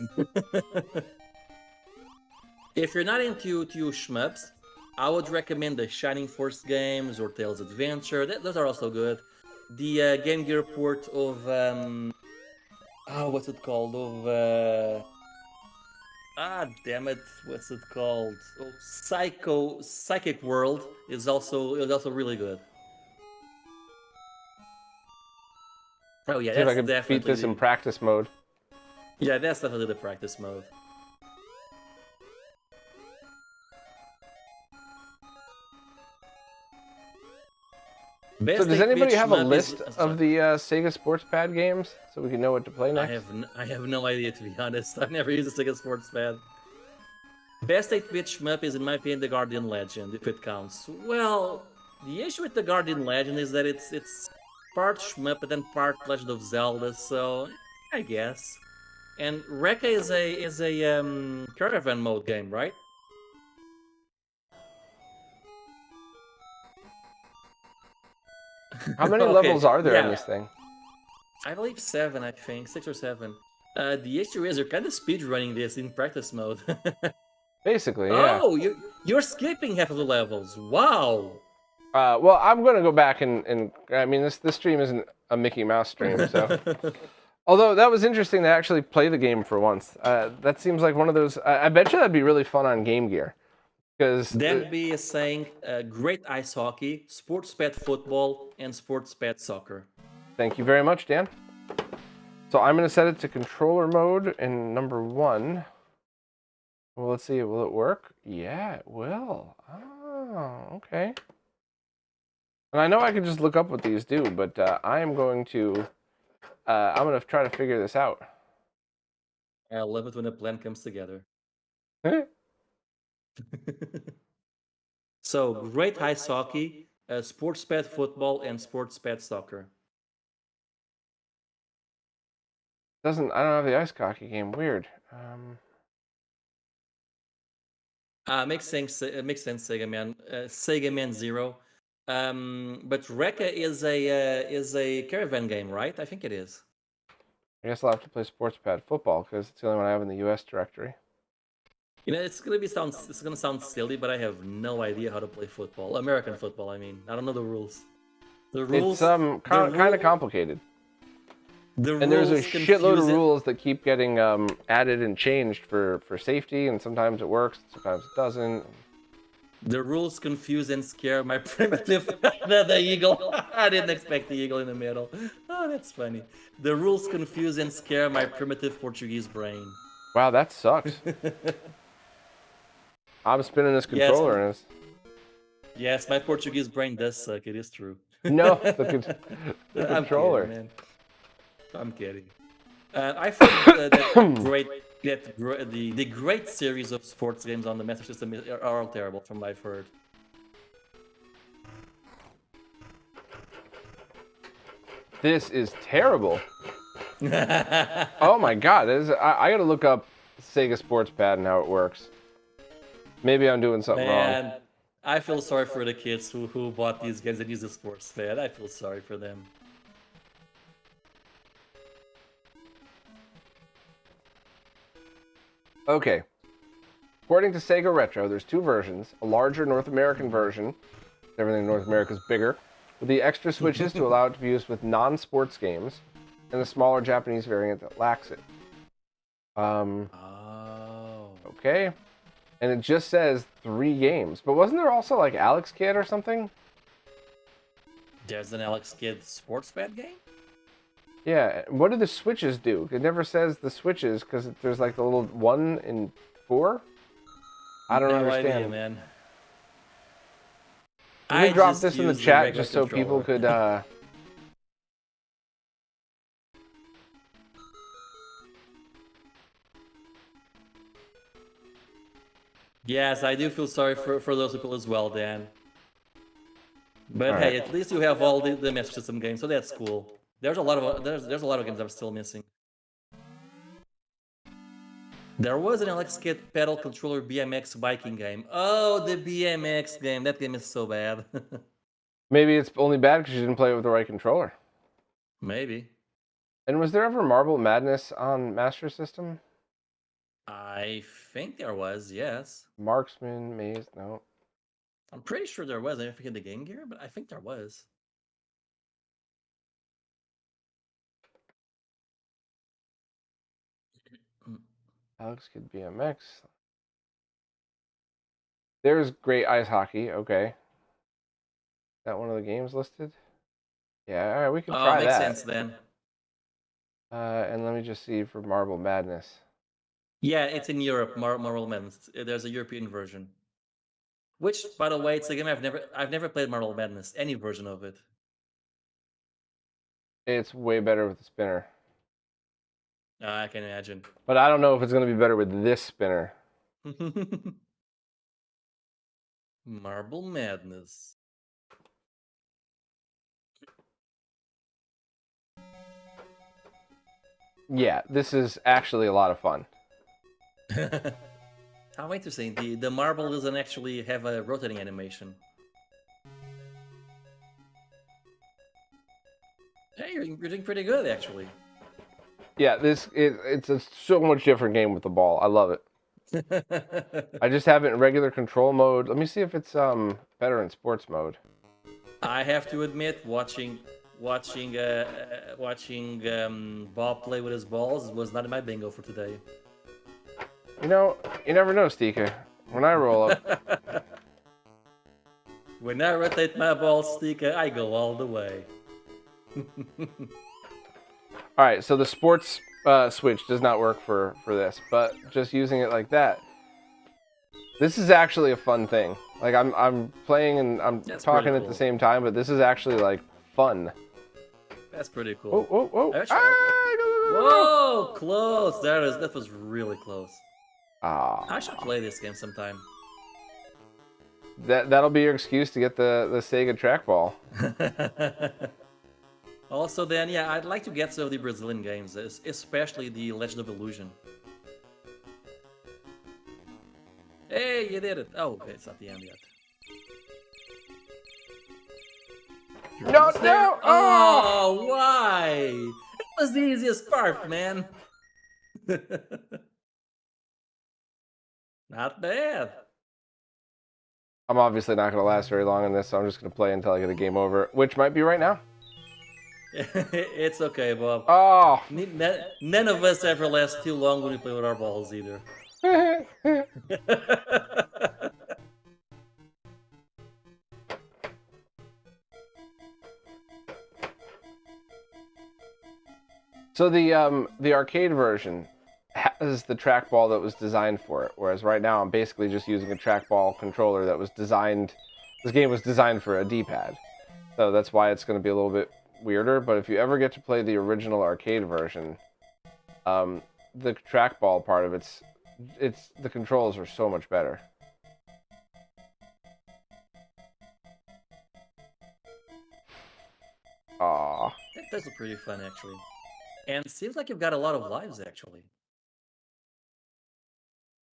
If you're not into shmups, I would recommend the Shining Force games or Tales Adventure. Those are also good. The Game Gear port of Oh, what's it called? Damn it! What's it called? Oh, Psychic World is also really good. Oh yeah, See if I that's can beat definitely this in the practice mode. yeah, that's definitely the practice mode. So Best does 8-bit anybody have a shmup is list sorry. of the Sega Sports Pad games so we can know what to play next? I have no idea, to be honest. I've never used a Sega Sports Pad. Best 8-bit shmup is, in my opinion, the Guardian Legend, if it counts. Well, the issue with the Guardian Legend is that it's part shmup and then part Legend of Zelda, so I guess. And Rekka is a caravan mode game, right? How many levels Okay, are there in yeah, this thing? I believe 7. I think 6 or 7. The issue is you're kind of speedrunning this in practice mode. Basically, yeah. Oh, you're skipping half of the levels. Wow. Well, I'm going to go back and I mean, this stream isn't a Mickey Mouse stream, so. Although that was interesting to actually play the game for once. That seems like one of those. I bet you that'd be really fun on Game Gear, because Dan B is saying great ice hockey, sports pet football, and sports pet soccer. thank you very much, Dan. So I'm going to set it to controller mode in number 1. Well, let's see. Will it work? Yeah, it will. Oh, okay. And I know I can just look up what these do, but I am going to. I'm going to try to figure this out. I love it when a plan comes together. So great ice hockey, sports pet football, and sports pet soccer. Doesn't. I don't have the ice hockey game. Weird. Makes sense, Sega Man. Sega Man Zero. But Rekka is a caravan game, right? I think it is. I guess I'll have to play Sports Pad Football because it's the only one I have in the U.S. directory. You know, it's gonna sound silly, but I have no idea how to play football. American football, I mean. I don't know the rules. The It's rules kind of complicated. the And there's a rules shitload of confuse it. rules that keep getting added and changed for safety, and sometimes it works, sometimes it doesn't. The rules confuse and scare my primitive the eagle. I didn't expect the eagle in the middle. Oh, that's funny. The rules confuse and scare my primitive Portuguese brain. Wow, that sucks. I'm spinning this Yes, controller and it's... yes, my Portuguese brain does suck. It is true. No, the I'm controller. kidding, man. I'm kidding. I think the great series of sports games on the Master System are all terrible, from what I've heard. This is terrible. Oh my god, I gotta look up Sega Sports Pad and how it works. Maybe I'm doing something wrong. Man, I feel sorry for the kids who bought these games and use the sports pad. I feel sorry for them. Okay. According to Sega Retro, there's 2 versions. A larger North American version, everything in North America is bigger, with the extra switches to allow it to be used with non-sports games, and a smaller Japanese variant that lacks it. Oh. Okay. And it just says 3 games. But wasn't there also like Alex Kidd or something? There's an Alex Kidd sports pad game? Yeah. What do the switches do? It never says the switches because there's like the little 1 and 4. I don't understand. No idea, man. Let me drop this in the chat just so people could... Yes, I do feel sorry for those people as well, Dan. But All hey, right. at least you have all the Master System games, so that's cool. There's a lot of games I'm still missing. There was an Alex Kidd pedal controller BMX biking game. Oh, the BMX game. That game is so bad. Maybe it's only bad because you didn't play it with the right controller. Maybe. And was there ever Marble Madness on Master System? I think there was, yes. Marksman, Maze, no. I'm pretty sure there was. I forget the Game Gear, but I think there was. Alex Kid BMX. There's Great Ice Hockey. Okay. Is that one of the games listed? Yeah, all right, we can try Makes that. sense then. And let me just see for Marble Madness. Yeah, it's in Europe, Marble Madness. There's a European version. Which, by the way, it's a game I've never played Marble Madness, any version of it. It's way better with the spinner. I can imagine. But I don't know if it's going to be better with this spinner. Marble Madness. Yeah, this is actually a lot of fun. How interesting. The marble doesn't actually have a rotating animation. Hey, you're doing pretty good, actually. Yeah, it's a so much different game with the ball. I love it. I just have it in regular control mode. Let me see if it's better in sports mode. I have to admit, watching Bob play with his balls was not in my bingo for today. You know, you never know, Stika. When I roll up. When I rotate my balls, Stika, I go all the way. All right, so the sports switch does not work for this, but just using it like that, this is actually a fun thing. Like I'm playing and I'm talking at the same time, but this is actually like fun. That's pretty cool. Whoa, whoa, whoa! Whoa, close! That was really close. Ah, I should play this game sometime. That'll be your excuse to get the Sega trackball. Also, then, yeah, I'd like to get some of the Brazilian games, especially the Legend of Illusion. Hey, you did it! Oh, okay, it's not the end yet. No, no! Oh, why? It was the easiest part, man. Not bad. I'm obviously not going to last very long in this, so I'm just going to play until I get a game over, which might be right now. It's okay, Bob. Oh! None of us ever last too long when we play with our balls, either. So the arcade version has the trackball that was designed for it, whereas right now I'm basically just using a trackball controller that was designed. This game was designed for a D-pad, so that's why it's going to be a little bit weirder. But if you ever get to play the original arcade version, the trackball part of it's the controls are so much better. Aww. Those are pretty fun, actually. And it seems like you've got a lot of lives, actually.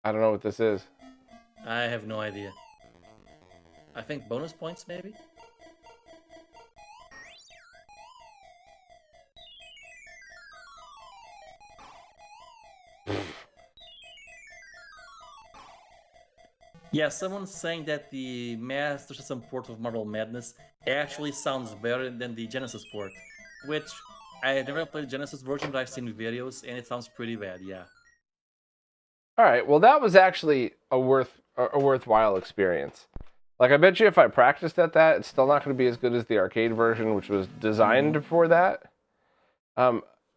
I don't know what this is. I have no idea. I think bonus points, maybe? Yeah, someone's saying that the Master System port of Marble Madness actually sounds better than the Genesis port, which I have never played the Genesis version, but I've seen videos, and it sounds pretty bad, yeah. All right, well that was actually a worthwhile experience. Like I bet you if I practiced at that, it's still not going to be as good as the arcade version, which was designed for that.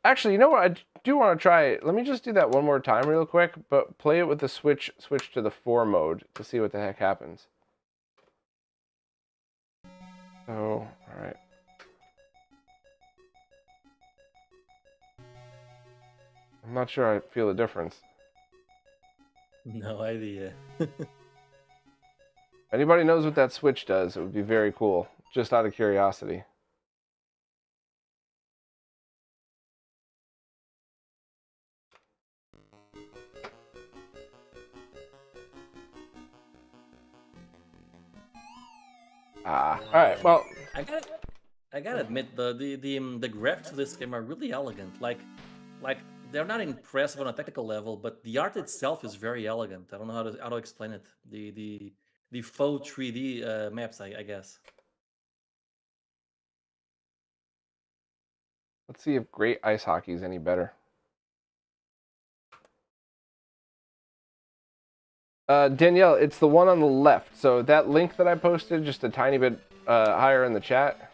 Actually, you know what? I do want to try it. Let me just do that one more time real quick, but play it with the switch to the 4 mode to see what the heck happens. So, all right. I'm not sure I feel the difference. No idea. Anybody knows what that switch does, it would be very cool, just out of curiosity. All right. Well, I gotta admit, the graphics of this game are really elegant. Like they're not impressive on a technical level, but the art itself is very elegant. I don't know how to explain it. The faux 3D maps, I guess. let's see if Great Ice Hockey is any better. Danielle, it's the one on the left. So that link that I posted, just a tiny bit higher in the chat.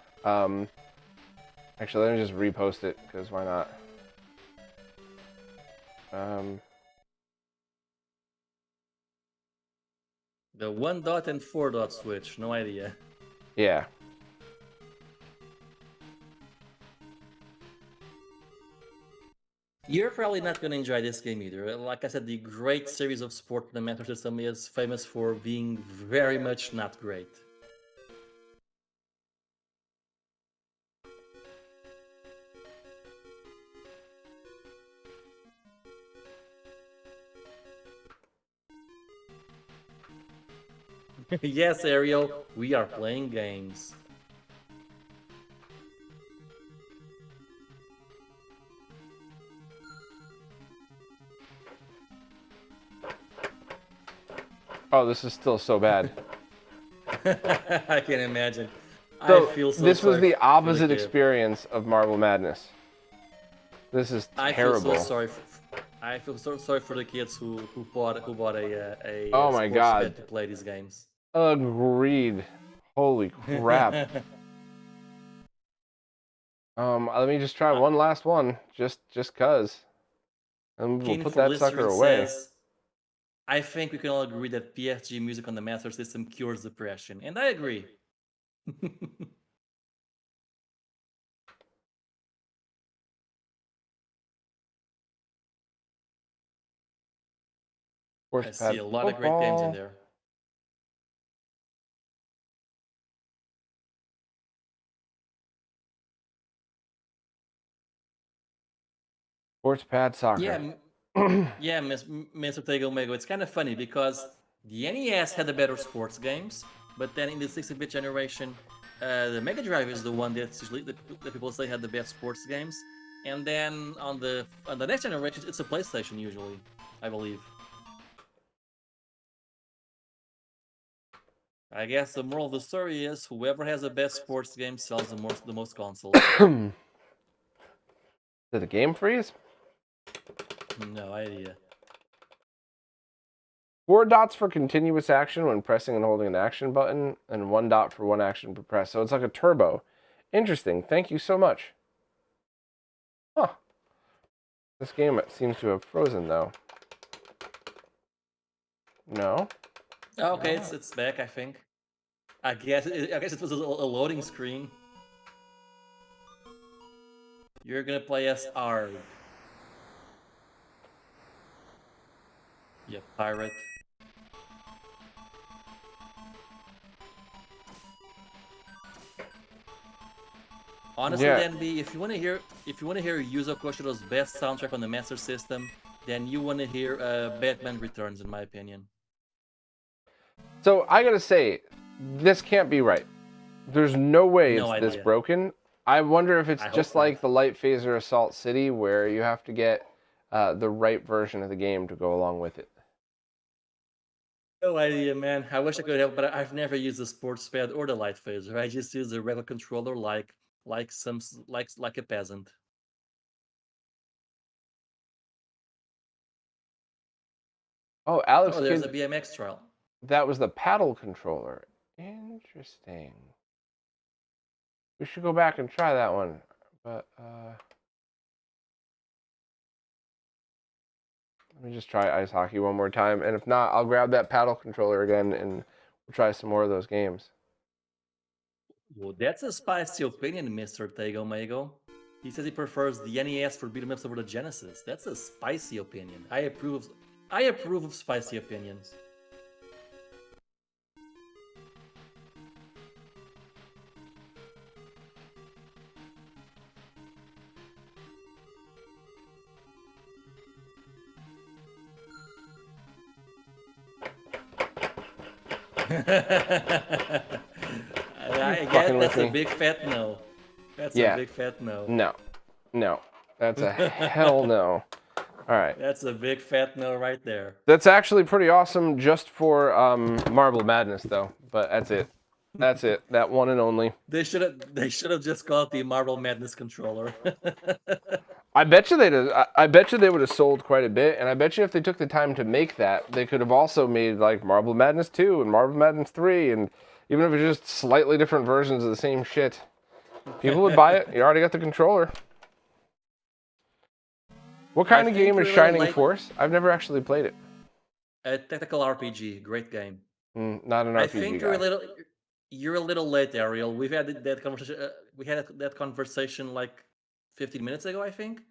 Actually, let me just repost it, because why not? The 1 dot and 4 dot switch, no idea. Yeah. You're probably not going to enjoy this game either. Like I said, the great series of sport in the Master System is famous for being very much not great. Yes, Ariel, we are playing games. Oh, this is still so bad. I can imagine. So I feel so this was sorry the for opposite kid. experience of Marble Madness. This is terrible. I feel so sorry. I feel so sorry for the kids who bought a Oh my sports God. pad to play these games. Agreed. Holy crap. Let me just try one last one, just cause. And we'll Keen put for that sucker Listerine away. says, I think we can all agree that PSG music on the Master System cures depression, and I agree. I see a lot of great games in there. Sports pad soccer. Yeah, Mr. Tego Mego. It's kind of funny because the NES had the better sports games, but then in the 16-bit generation, the Mega Drive is the one that usually the people say had the best sports games, and then on the next generation, it's a PlayStation usually, I believe. I guess the moral of the story is whoever has the best sports game sells the most consoles. Did the game freeze? No idea. 4 dots for continuous action when pressing and holding an action button, and 1 dot for 1 action per press. So it's like a turbo. Interesting. Thank you so much. Huh. This game seems to have frozen, though. No? Okay, it's back, I think. I guess it was a loading screen. You're gonna play as Arg. You pirate. Honestly, Yeah. Denby, if you wanna hear Yuzo Koshiro's best soundtrack on the Master System, then you wanna hear Batman Returns, in my opinion. So I gotta say, this can't be right. There's no way No it's this idea. broken. I wonder if it's I just hope not. like the Light Phaser Assault City, where you have to get the right version of the game to go along with it. No idea, man. I wish I could help, but I've never used the sports pad or the light phaser. I just use the regular controller like a peasant. Oh, Alex, Oh, there's a BMX trial. that was the paddle controller. Interesting. We should go back and try that one. But let me just try ice hockey one more time, and if not, I'll grab that paddle controller again and we'll try some more of those games. Well, that's a spicy opinion, Mr. Tego Mago. He says he prefers the NES for beat 'em ups over the Genesis. That's a spicy opinion. I approve of spicy opinions. I guess that's a big fat no. That's a big fat no. No. That's a hell no. All right. That's a big fat no right there. That's actually pretty awesome just for Marble Madness, though. But that's it. That's it. That one and only. They should have just called it the Marble Madness controller. I bet you I bet you they would have sold quite a bit, and I bet you if they took the time to make that, they could have also made like Marble Madness 2 and Marble Madness 3, and even if it's just slightly different versions of the same shit, people would buy it. You already got the controller. What kind of game is Shining Force? I've never actually played it. A tactical RPG, great game. Not an RPG I think guy. you're a little late, Ariel. We've had that conversation. We had that conversation like 15 minutes ago. I think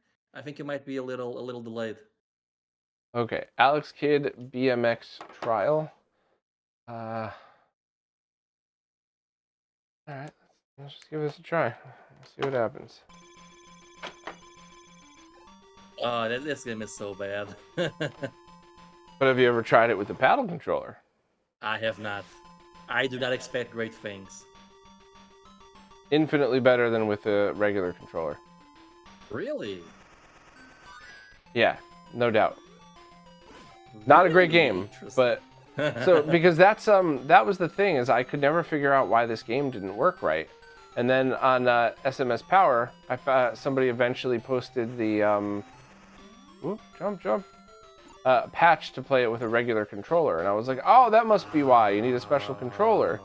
you might be a little delayed. Okay, Alex Kidd BMX Trial. All right, let's just give this a try. Let's see what happens. Oh, this game is so bad. But have you ever tried it with the paddle controller? I have not. I do not expect great things. Infinitely better than with a regular controller. Really? Yeah, no doubt. Not a great game, but so because that was the thing, is I could never figure out why this game didn't work right. And then on SMS Power, I found somebody eventually posted the patch to play it with a regular controller, and I was like, oh, that must be why you need a special controller.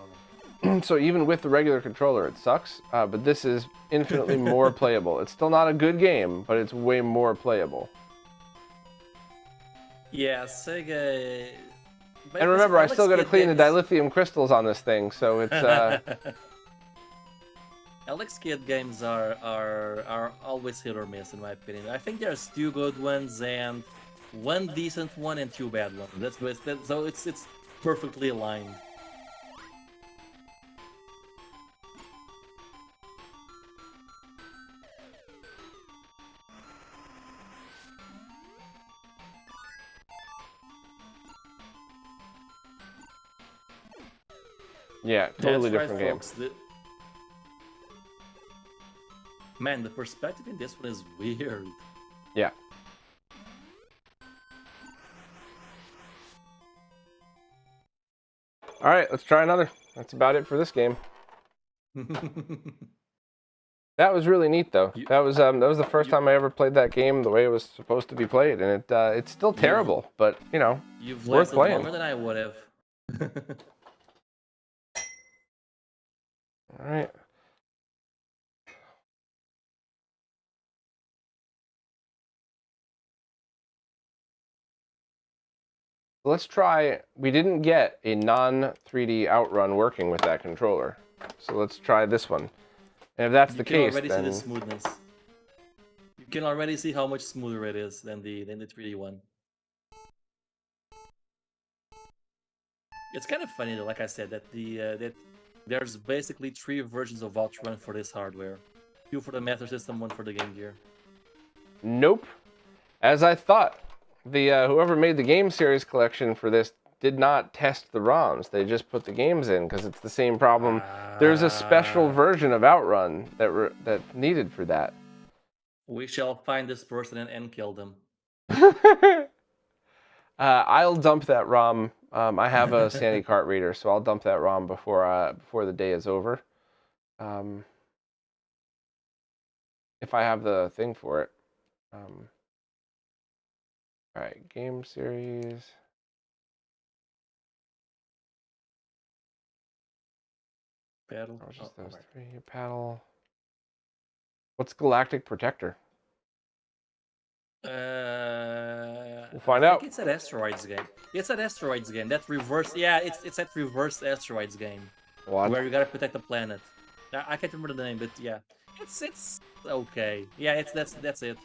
So even with the regular controller, it sucks, but this is infinitely more playable. It's still not a good game, but it's way more playable. Yeah, Sega. And remember, I still got to clean the dilithium crystals on this thing, so it's. Alex Kidd games are always hit or miss, in my opinion. I think there's 2 good ones and 1 decent one and 2 bad ones. So it's perfectly aligned. Yeah, totally different game. Folks. Man, the perspective in this one is weird. Yeah. All right, let's try another. That's about it for this game. That was really neat, though. That was the first time I ever played that game the way it was supposed to be played, and it's still terrible, but you know, you've worth playing. Longer than I would have. All right. Let's try. We didn't get a non-3D Outrun working with that controller, so let's try this one. And if that's the case, then... You can already see the smoothness. You can already see how much smoother it is than the 3D one. It's kind of funny, though, like I said, that that there's basically 3 versions of Outrun for this hardware. 2 for the Master System, 1 for the Game Gear. Nope. As I thought. The whoever made the game series collection for this did not test the ROMs. They just put the games in because it's the same problem. There's a special version of Outrun that needed for that. We shall find this person and kill them. I'll dump that ROM. I have a Sandy cart reader, so I'll dump that ROM before the day is over. If I have the thing for it. All right, game series. Paddle. Oh, just those 3. Paddle. What's Galactic Protector? We'll find out. It's an asteroids game. It's an asteroids game. That reverse. Yeah, it's that reverse asteroids game. What? Where you gotta protect the planet. I can't remember the name, but yeah, it's okay. Yeah, that's it.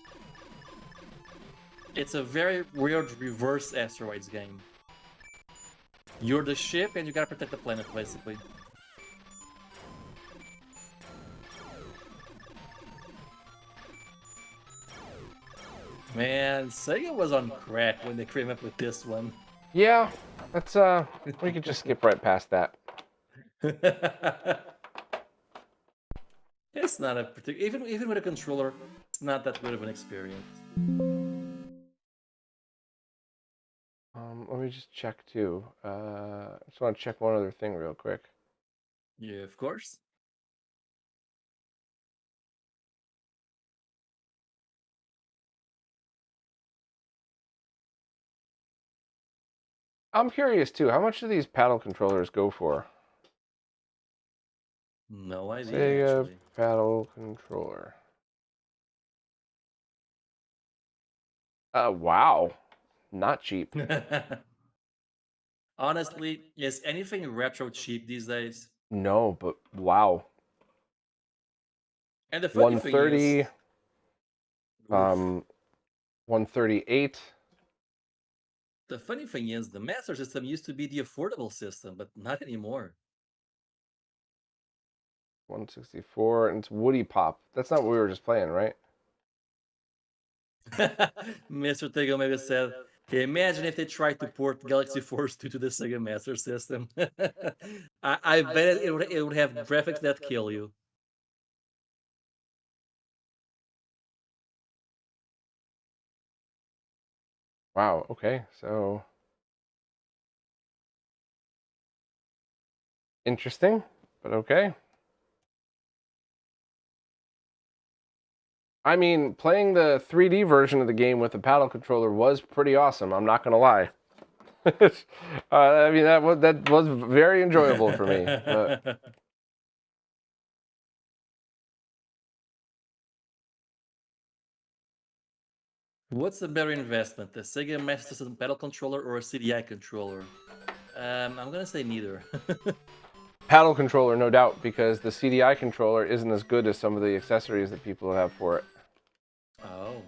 It's a very weird reverse asteroids game. You're the ship and you gotta protect the planet, basically. Man, Sega was on crack when they came up with this one. Yeah, that's we could just skip right past that. It's not a particular, even with a controller, it's not that good of an experience. Let me just check too. I just want to check one other thing real quick. Yeah, of course. I'm curious too. How much do these paddle controllers go for? No idea, Sega actually. paddle controller. Wow, not cheap. Honestly, is anything retro cheap these days? No, but wow. And the funny thing is, 130, oof, 138. the funny thing is, the Master System used to be the affordable system, but not anymore. 164, and it's Woody Pop. That's not what we were just playing, right? Mr. Tego maybe said, "Hey, imagine if they tried to port Galaxy Force 2 to the Sega Master System. I bet it would have graphics that kill you." Wow, okay, so interesting, but okay. I mean, playing the 3D version of the game with the paddle controller was pretty awesome. I'm not gonna lie. I mean, that was very enjoyable for me. But What's the better investment, the Sega Master System pedal controller or a CDI controller? I'm gonna say neither. paddle controller, no doubt, because the CDI controller isn't as good as some of the accessories that people have for it. Oh.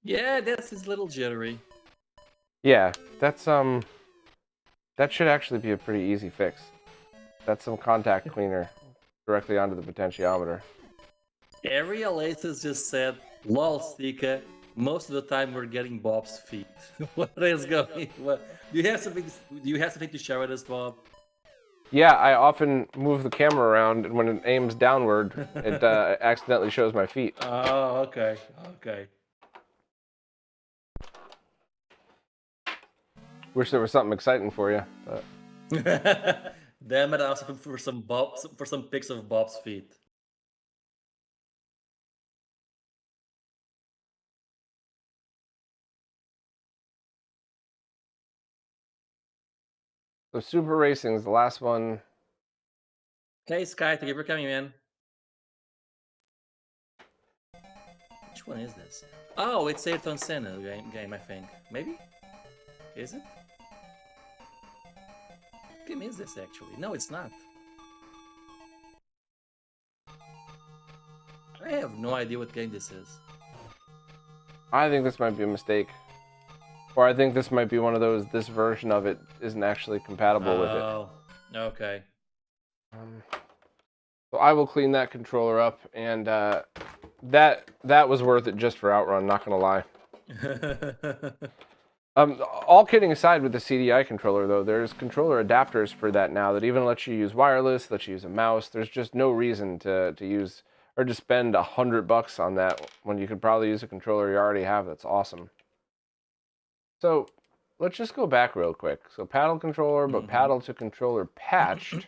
Yeah, that's his little jittery. Yeah, that should actually be a pretty easy fix. That's some contact cleaner directly onto the potentiometer. Every Oasis just said, "Lol, Stika. Most of the time we're getting Bob's feet." What is going? What? Do you have something? Do you have something to share with us, Bob? Yeah, I often move the camera around, and when it aims downward, it accidentally shows my feet. Oh, okay, okay. Wish there was something exciting for you. But... Damn it! I was looking for some for some pics of Bob's feet. So Super Racing is the last one. Hey, Sky, thank you for coming, man. Which one is this? Oh, it's Ayrton Senna game, I think. Maybe? Is it? What game is this, actually? No, it's not. I have no idea what game this is. I think this might be a mistake. Or I think this might be one of those, this version of it isn't actually compatible with it. Oh, okay. So I will clean that controller up, and that was worth it just for Outrun, not gonna lie. All kidding aside with the CDI controller, though, there's controller adapters for that now that even lets you use wireless, lets you use a mouse. There's just no reason to use or to spend $100 on that when you could probably use a controller you already have that's awesome. So let's just go back real quick. So paddle controller, but paddle to controller patched.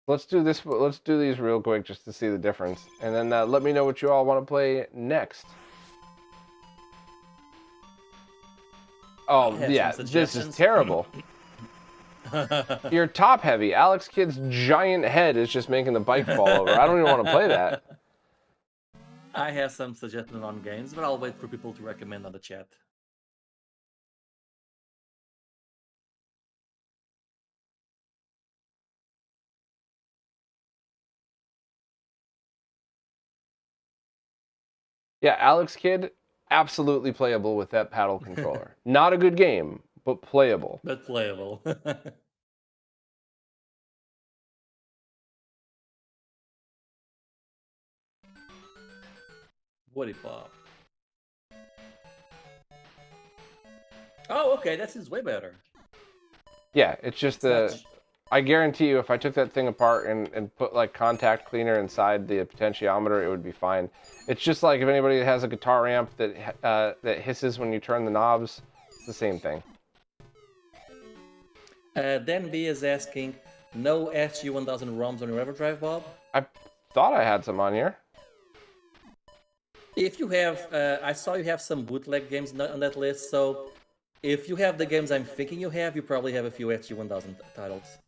Let's do this. Let's do these real quick just to see the difference, and then let me know what you all want to play next. Oh yeah, this is terrible. You're top heavy. Alex Kidd's giant head is just making the bike fall over. I don't even want to play that. I have some suggestions on games, but I'll wait for people to recommend on the chat. Yeah, Alex Kidd, absolutely playable with that paddle controller. Not a good game, but playable. But playable. Woody Pop. Oh, okay, that seems way better. Yeah, it's just I guarantee you, if I took that thing apart and put like contact cleaner inside the potentiometer, it would be fine. It's just like if anybody has a guitar amp that hisses when you turn the knobs, it's the same thing. Dan B is asking, no SG-1000 ROMs on your Everdrive, Bob? I thought I had some on here. If you have, I saw you have some bootleg games on that list. So if you have the games I'm thinking you have, you probably have a few SG-1000 titles.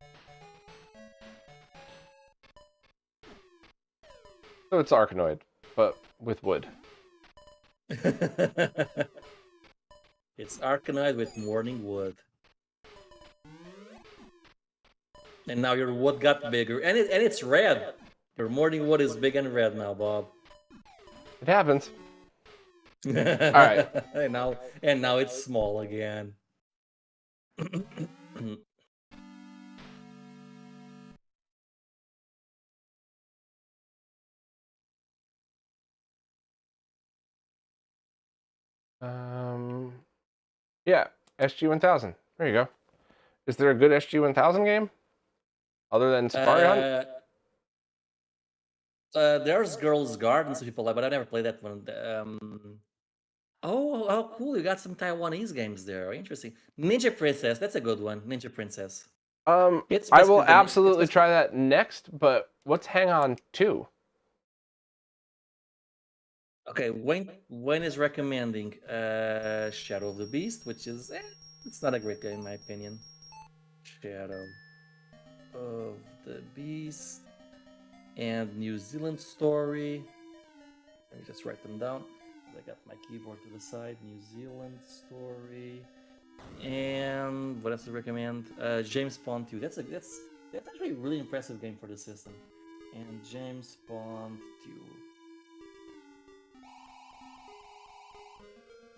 So it's Arkanoid, but with wood. It's Arkanoid with morning wood. And now your wood got bigger, and it's red. Your morning wood is big and red now, Bob. It happens. All right. and now it's small again. Yeah, SG-1000. There you go. Is there a good SG-1000 game other than Safari Hunt? There's Girls Garden, some people like, but I never played that one. Oh, cool! You got some Taiwanese games there. Interesting. Ninja Princess, that's a good one. Ninja Princess. It's I will basically absolutely try that next, but what's Hang On 2? Okay, when is recommending Shadow of the Beast, which is it's not a great game in my opinion. Shadow of the Beast and New Zealand Story. Let me just write them down. I got my keyboard to the side. New Zealand Story. And what else to recommend? James Bond 2. That's actually a really impressive game for the system. And James Bond 2.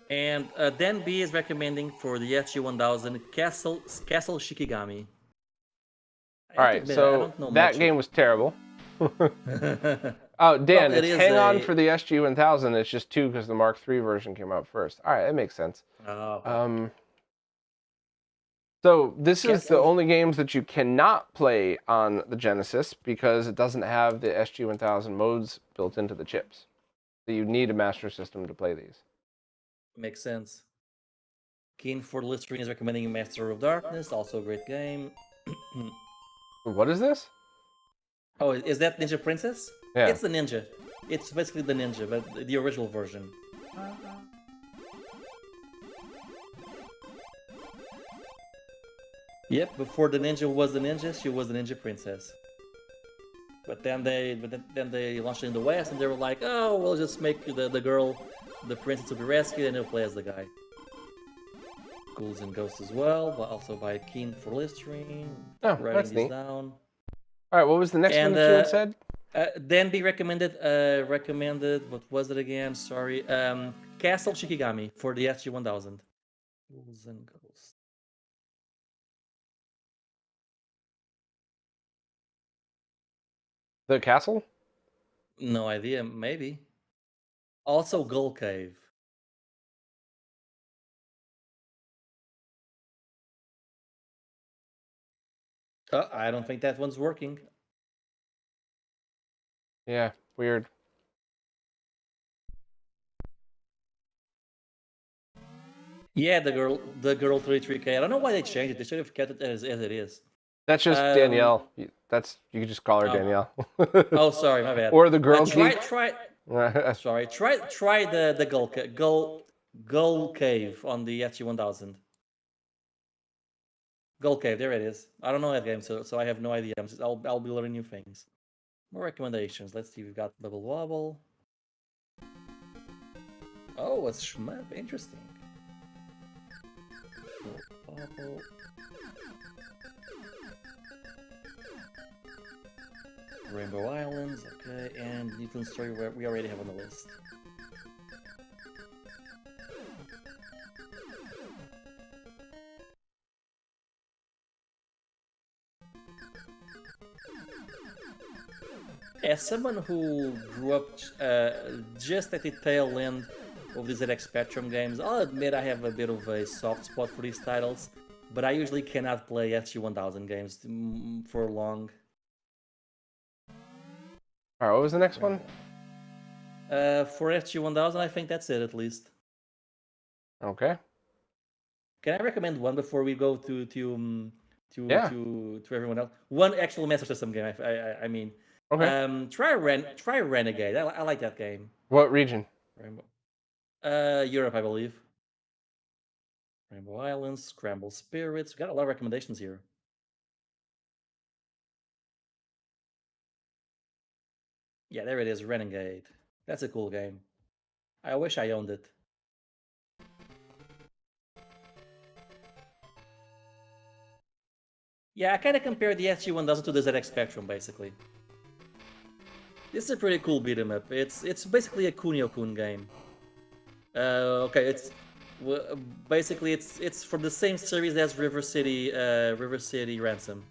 And Dan B is recommending for the SG-1000 Castle Shikigami. All right, so that game was terrible. Oh, Dan, well, it's Hang On for the SG-1000. It's just 2 because the Mark III version came out first. All right, that makes sense. Oh. So this is the only games that you cannot play on the Genesis because it doesn't have the SG-1000 modes built into the chips. So you need a Master System to play these. Makes sense. Keen for the Listerine is recommending Master of Darkness, also a great game. What is this? Oh, is that Ninja Princess? Yeah. It's the ninja. It's basically the ninja, but the original version. Yep, before the ninja was the ninja, she was the Ninja Princess. But then they launched it in the West, and they were like, oh, we'll just make the girl, the princess, to be rescued, and he'll play as the guy. Ghouls and Ghosts as well, but also by Keen for Listerine. Oh, writing that's these neat. Down. All right, what was the next one that you had said? Then be recommended. What was it again? Sorry. Castle Shikigami for the SG-1000. Ghouls and Ghosts. The castle? No idea. Maybe. Also, Gull Cave. I don't think that one's working. Yeah, weird. Yeah, the girl 33K. I don't know why they changed it. They should have kept it as it is. That's just Danielle. You can just call her Danielle. Oh, sorry, my bad. Or the girl try. Sorry. Try the Gull Cave on the SG-1000. Gull Cave, there it is. I don't know that game, so I have no idea. I'll be learning new things. More recommendations. Let's see. We've got Bubble Wobble. Oh, it's shmup. Interesting. Bubble. Rainbow Islands, okay, and New Zealand Story we already have on the list. As someone who grew up just at the tail end of these ZX Spectrum games, I'll admit I have a bit of a soft spot for these titles, but I usually cannot play SG-1000 games for long. All right, what was the next one? For SG-1000, I think that's it at least. Okay. Can I recommend one before we go to everyone else? One actual Master System game. I mean. Okay. Try Renegade. I like that game. What region? Rainbow. Europe, I believe. Rainbow Islands, Scramble Spirits. We got a lot of recommendations here. Yeah, there it is, Renegade. That's a cool game. I wish I owned it. Yeah, I kind of compare the SG-1000 to the ZX Spectrum, basically. This is a pretty cool beat 'em up. It's basically a Kunio-kun game. Okay, basically it's from the same series as River City Ransom.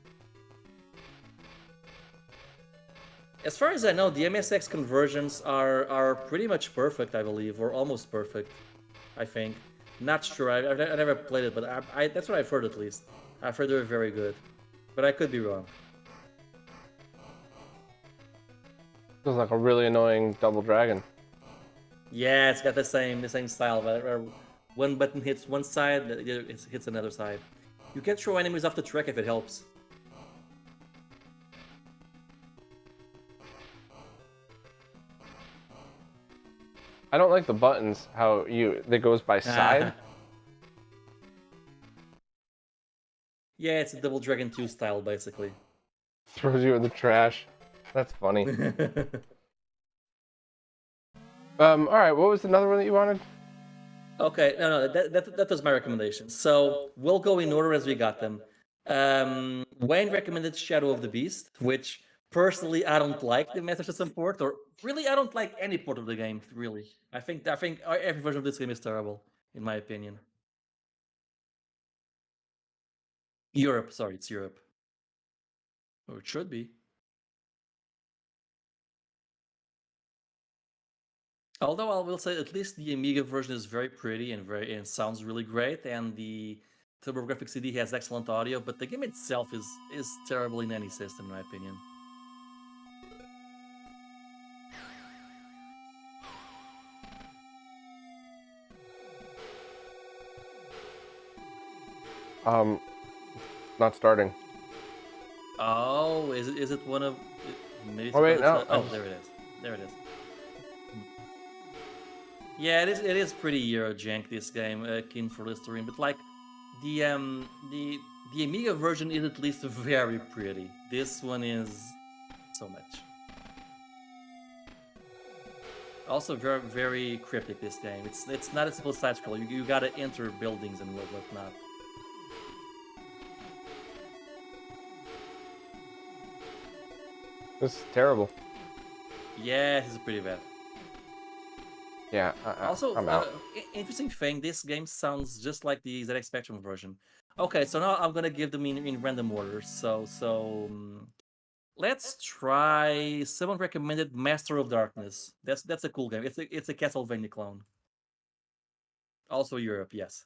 As far as I know, the MSX conversions are pretty much perfect, I believe, or almost perfect. I think. Not sure. I've never played it, but that's what I've heard at least. I've heard they're very good, but I could be wrong. Feels like a really annoying Double Dragon. Yeah, it's got the same style. But one button hits one side, the other hits another side. You can throw enemies off the track if it helps. I don't like the buttons. How that goes by side. Yeah, it's a Double Dragon 2 style, basically. Throws you in the trash. That's funny. All right, what was another one that you wanted? Okay, no, that was my recommendation. So we'll go in order as we got them. Wayne recommended Shadow of the Beast, which personally I don't like the Master System port, or really I don't like any port of the game. Really, I think every version of this game is terrible, in my opinion. Europe, sorry, it's Europe, or it should be. Although I will say, at least the Amiga version is very pretty and sounds really great, and the TurboGrafx CD has excellent audio. But the game itself is terrible in any system, in my opinion. Not starting. Oh, is it one of? Maybe Oh wait, no. Oh, there it is. There it is. Yeah, it is pretty Eurojank, this game, Keen for Listerine, but like the Amiga version is at least very pretty. This one is so much. Also very cryptic, this game. It's not a simple side scroll. You gotta enter buildings and whatnot. This is terrible. Yeah, this is pretty bad. Yeah. Also, I'm out. interesting thing. This game sounds just like the ZX Spectrum version. Okay, so now I'm gonna give them in random order. Let's try. Someone recommended Master of Darkness. That's a cool game. It's a Castlevania clone. Also Europe, yes.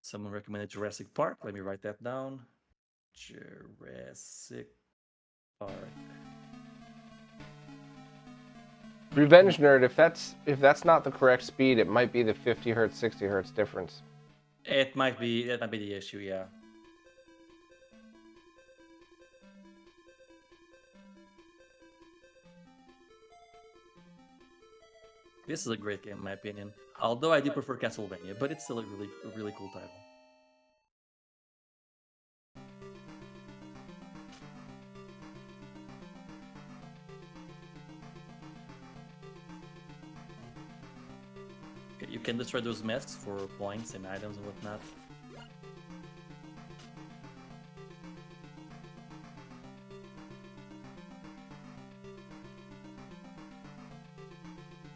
Someone recommended Jurassic Park. Let me write that down. Jurassic Park. Revenge Nerd, if that's not the correct speed, it might be the 50 hertz, 60 hertz difference. It might be that might be the issue, yeah. This is a great game in my opinion. Although I do prefer Castlevania, but it's still a really cool title. Okay, you can destroy those masks for points and items and whatnot.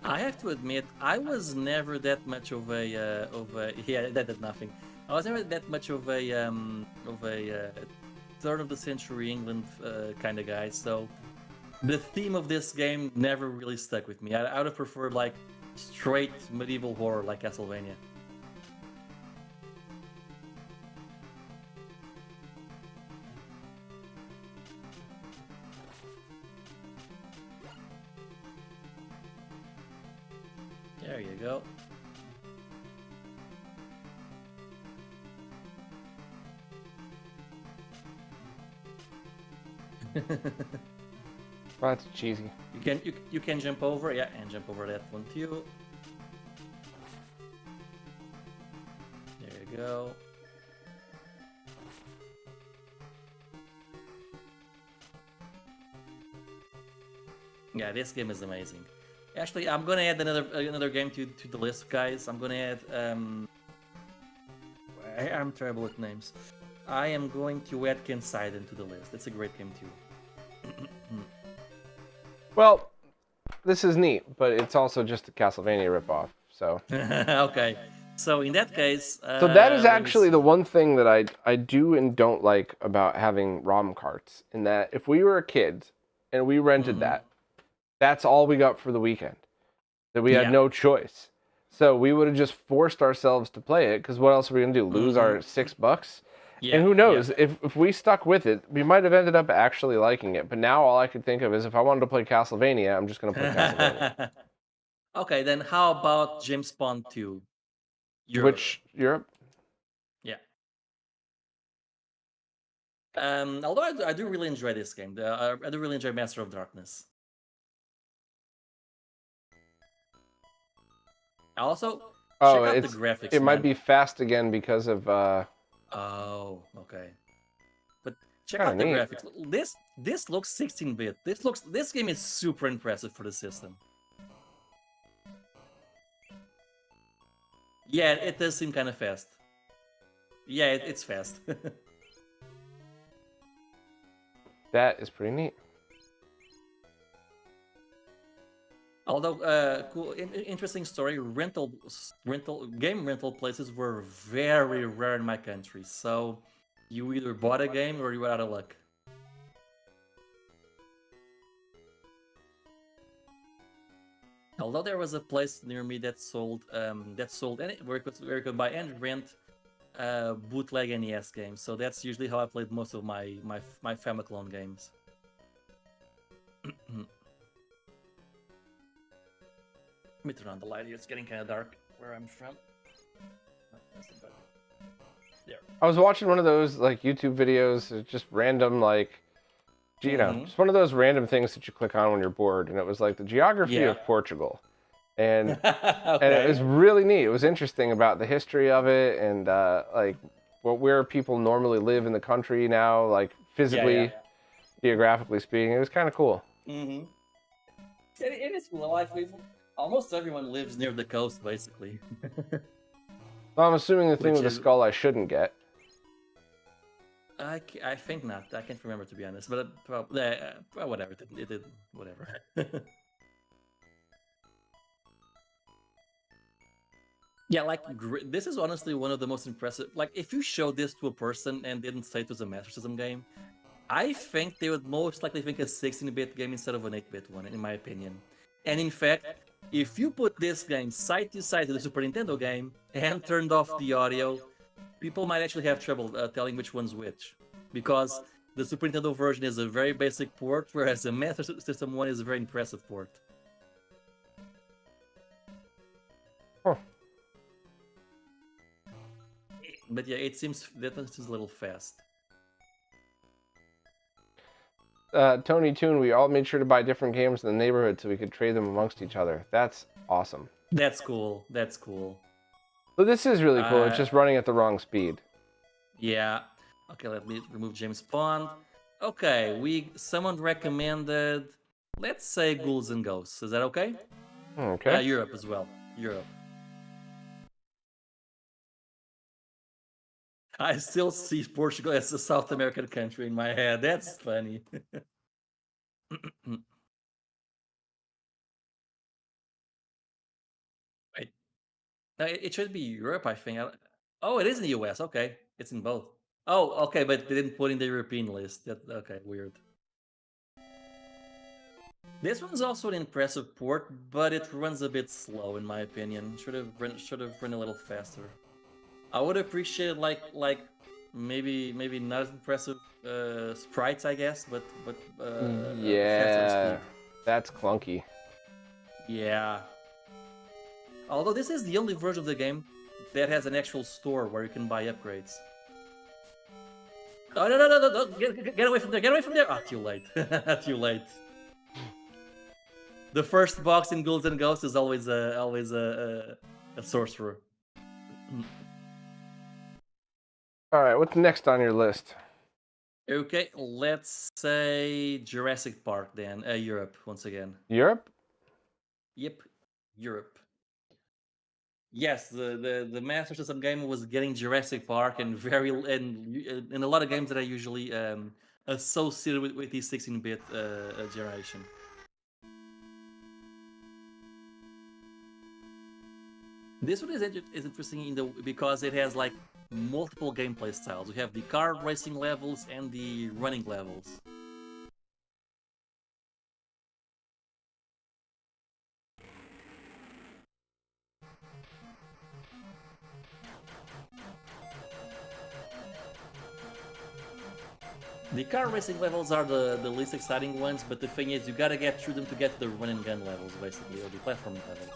I have to admit, I was never that much of a yeah, that did nothing. I was never that much of a turn of the century England kind of guy. So the theme of this game never really stuck with me. I would have preferred like straight medieval horror like Castlevania. There you go. Oh, that's cheesy. You can jump over, yeah, and jump over that one too. There you go. Yeah, this game is amazing. Actually, I'm gonna add another game to the list, guys. I'm gonna add I'm terrible at names. I am going to add Kenseiden to the list. It's a great game too. Well, this is neat, but it's also just a Castlevania ripoff. So. Okay. So in that case, So that is actually the one thing that I do and don't like about having ROM carts. In that, if we were a kid and we rented that, that's all we got for the weekend. That we had no choice. So we would have just forced ourselves to play it, because what else are we gonna do? Lose our $6? Yeah, and who knows? If we stuck with it, we might have ended up actually liking it. But now all I could think of is if I wanted to play Castlevania, I'm just gonna play Castlevania. Okay, then how about James Bond 2? Europe. Which Europe? Yeah. Although I do really enjoy this game. I do really enjoy Master of Darkness. Also, check out the graphics. It might be fast again because of. Oh, okay. But check out the graphics. This looks 16-bit. This game is super impressive for the system. Yeah, it does seem kind of fast. Yeah, it's fast. That is pretty neat. Although, cool, interesting story. Game rental places were very rare in my country. So, you either bought a game or you were out of luck. Although there was a place near me that sold where you could buy and rent bootleg NES games. So that's usually how I played most of my Famiclone games. Let me turn on the light here. It's getting kind of dark where I'm from. There. I was watching one of those like YouTube videos, just random like, you know, just one of those random things that you click on when you're bored, and it was like the geography of Portugal, and and it was really neat. It was interesting about the history of it and like where people normally live in the country now, like physically, geographically speaking. It was kind of cool. It is cool. Like almost everyone lives near the coast, basically. Well, I'm assuming the thing with the skull I shouldn't get. I think not. I can't remember, to be honest. But whatever. It did whatever. Yeah, like this is honestly one of the most impressive. Like, if you showed this to a person and didn't say it was a Master System game, I think they would most likely think a 16-bit game instead of an 8-bit one, in my opinion. And in fact, if you put this game side to side to the Super Nintendo game and turned off the audio, people might actually have trouble telling which one's which, because the Super Nintendo version is a very basic port, whereas the Master System one is a very impressive port. Huh. But yeah, it seems that is a little fast. Tony Toon, we all made sure to buy different games in the neighborhood so we could trade them amongst each other. That's awesome. That's cool. That's cool. But this is really cool. It's just running at the wrong speed. Yeah. Okay, let me remove James Bond. Okay, someone recommended, let's say, Ghouls and Ghosts. Is that okay? Okay. Europe as well. Europe. I still see Portugal as a South American country in my head. That's funny. Wait. It should be Europe, I think. Oh, it is in the US. Okay. It's in both. Oh, okay, but they didn't put in the European list. Okay, weird. This one's also an impressive port, but it runs a bit slow, in my opinion. Should have run a little faster. I would appreciate like maybe not as impressive sprites, I guess, but yeah, that's clunky. Yeah. Although this is the only version of the game that has an actual store where you can buy upgrades. Oh no! Get away from there! Get away from there! Ah, too late. Too late. The first box in Ghouls and Ghosts is always a sorcerer. All right, what's next on your list? Okay, let's say Jurassic Park then. Europe once again. Europe? Yep, Europe. Yes, the Master System game was getting Jurassic Park and and a lot of games that I usually associated with the 16-bit generation. This one is interesting because it has like multiple gameplay styles. We have the car racing levels and the running levels. The car racing levels are the least exciting ones, but the thing is, you gotta get through them to get to the run and gun levels, basically, or the platforming levels.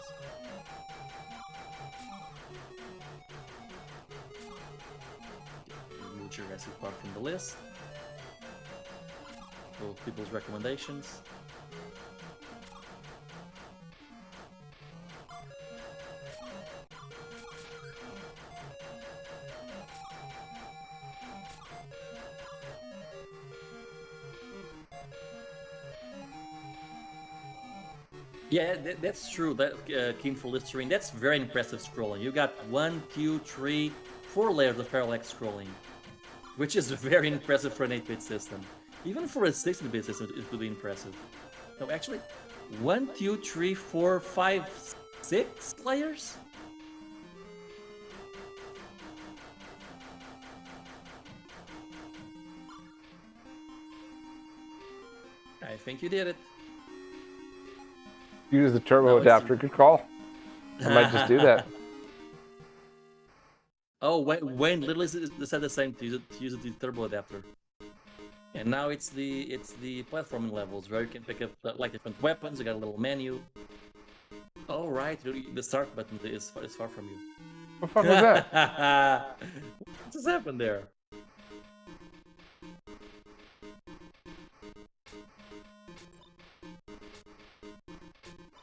Remove Jurassic Park from the list. Both people's recommendations. Yeah, that's true. That King for Listerine, that's very impressive scrolling. You got 1, 2, 3, 4 layers of parallax scrolling, which is very impressive for an 8-bit system. Even for a 16-bit system, it would be impressive. No, actually, 1, 2, 3, 4, 5, 6 layers? I think you did it. Use the turbo adapter. Good call. I might just do that. Oh, Wayne literally said the same to use the turbo adapter. And now it's the platforming levels where you can pick up like different weapons. You got a little menu. Oh right, the start button is far from you. What the fuck was that? What just happened there?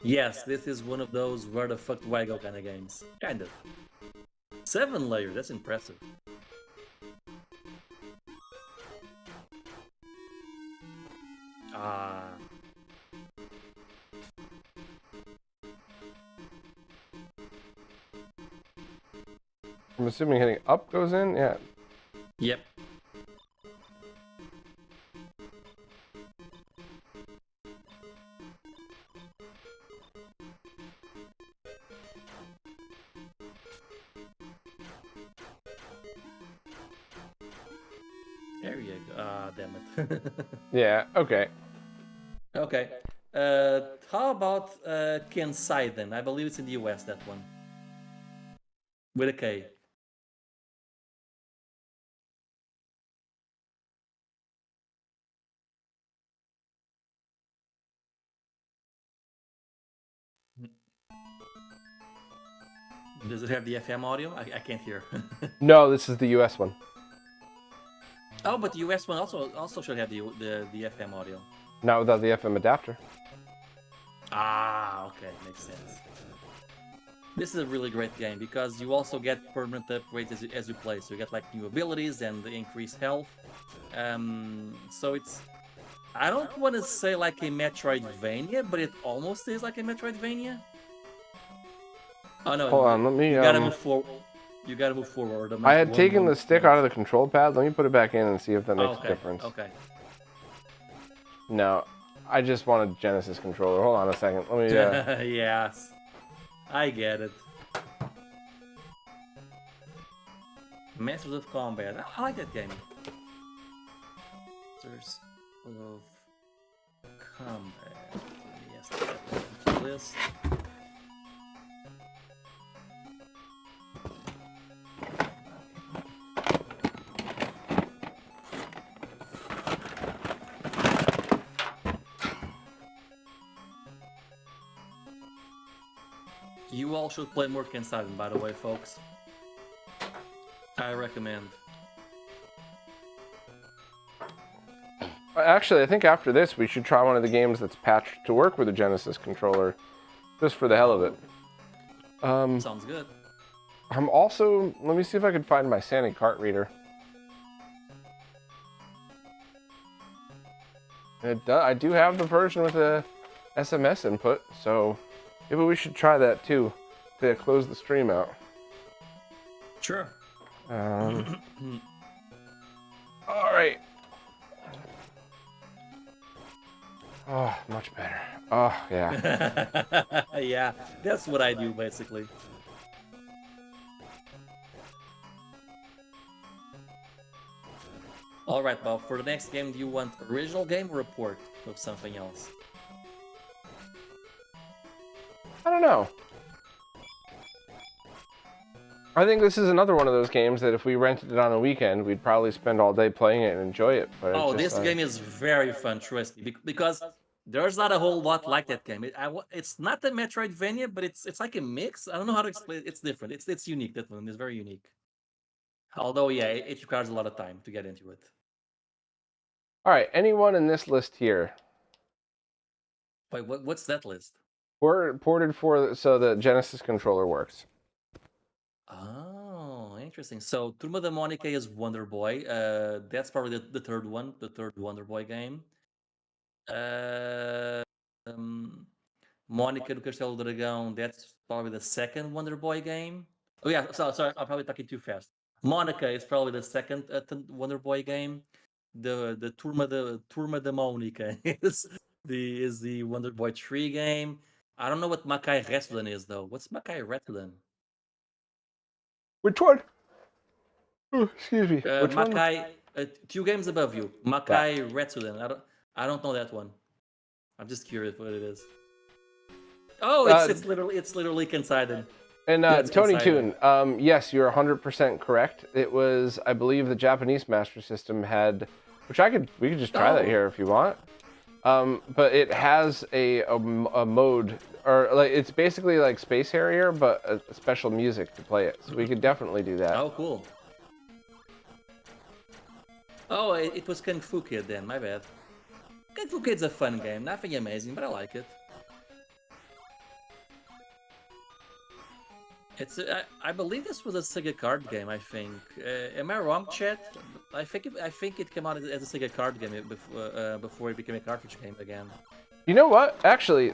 Yes, this is one of those where the fuck do I go kind of games. Kind of. 7 layers, that's impressive. Ah. I'm assuming hitting up goes in? Yeah. Yep. There you go. Ah, damn it. Yeah, okay. Okay. How about Kenseiden? I believe it's in the US, that one. With a K. Does it have the FM audio? I can't hear. No, this is the US one. Oh, but the US one also should have the FM audio. Not without the FM adapter. Ah, okay, makes sense. This is a really great game because you also get permanent upgrades as you play. So you get like new abilities and increased health. So it's, I don't want to say like a Metroidvania, but it almost is like a Metroidvania. Oh no! Hold on, let me. You gotta move forward. You gotta move forward. I had taken the stick out of the control pad. Let me put it back in and see if that makes a difference. Okay. No, I just want a Genesis controller. Hold on a second. Let me. Yes, I get it. Masters of Combat. I like that game. Masters of Combat. Yes, that's the list. You all should play more Kenseiden, by the way, folks. I recommend. Actually, I think after this, we should try one of the games that's patched to work with a Genesis controller, just for the hell of it. Sounds good. I'm also... Let me see if I can find my Santa cart reader. I do have the version with a SMS input, so maybe we should try that too to close the stream out. Sure. All right. Oh, much better. Oh, yeah. Yeah, that's what I do basically. All right, Bob. For the next game, do you want original game or a port of something else? I don't know. I think this is another one of those games that if we rented it on a weekend, we'd probably spend all day playing it and enjoy it. But Oh, this game is very fun, trust me, because there's not a whole lot like that game. It's not a Metroidvania, but it's like a mix. I don't know how to explain it. It's different. It's unique. That one is very unique. Although, yeah, it requires a lot of time to get into it. All right, anyone in this list here? Wait, what's that list? Ported for so the Genesis controller works. Oh, interesting. So Turma da Mônica is Wonder Boy. That's probably the third one, the third Wonder Boy game. Mônica do Castelo do Dragão, that's probably the second Wonder Boy game. Oh yeah, sorry, I'm probably talking too fast. Mônica is probably the second Wonder Boy game. The Turma da Mônica is the Wonder Boy 3 game. I don't know what Makai Rescue is though. What's Makai Rescue? Which one? Oh, excuse me. Which Makai, one? 2 games above you. Makai Rescue. I don't know that one. I'm just curious what it is. Oh, it's literally Kenseiden. And Tony Toon, yes, you're 100% correct. It was, I believe, the Japanese Master System had, which we could just try that here if you want. But it has a mode, or like it's basically like Space Harrier, but a special music to play it. So we could definitely do that. Oh, cool. Oh, it was Kung Fu Kid then. My bad. Kung Fu Kid's a fun game. Nothing amazing, but I like it. I believe this was a Sega card game. I think. Am I wrong, chat? I think it came out as a Sega card game before it became a cartridge game again. You know what? Actually,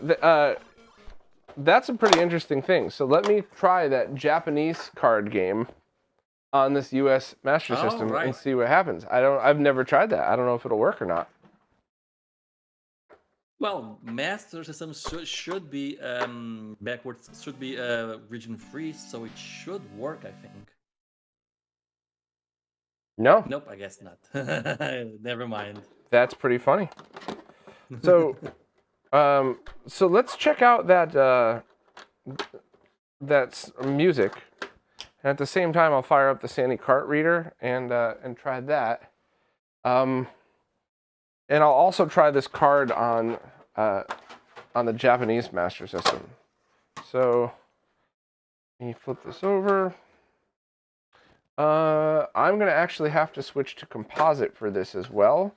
that's a pretty interesting thing. So let me try that Japanese card game on this U.S. Master System and see what happens. I've never tried that. I don't know if it'll work or not. Well, Master System should be backwards. Should be region free, so it should work. I think. No. Nope, I guess not. Never mind. That's pretty funny. So, so let's check out that that's music. And at the same time, I'll fire up the Sandy cart reader and try that. And I'll also try this card on the Japanese Master System. So let me flip this over. I'm gonna actually have to switch to composite for this as well,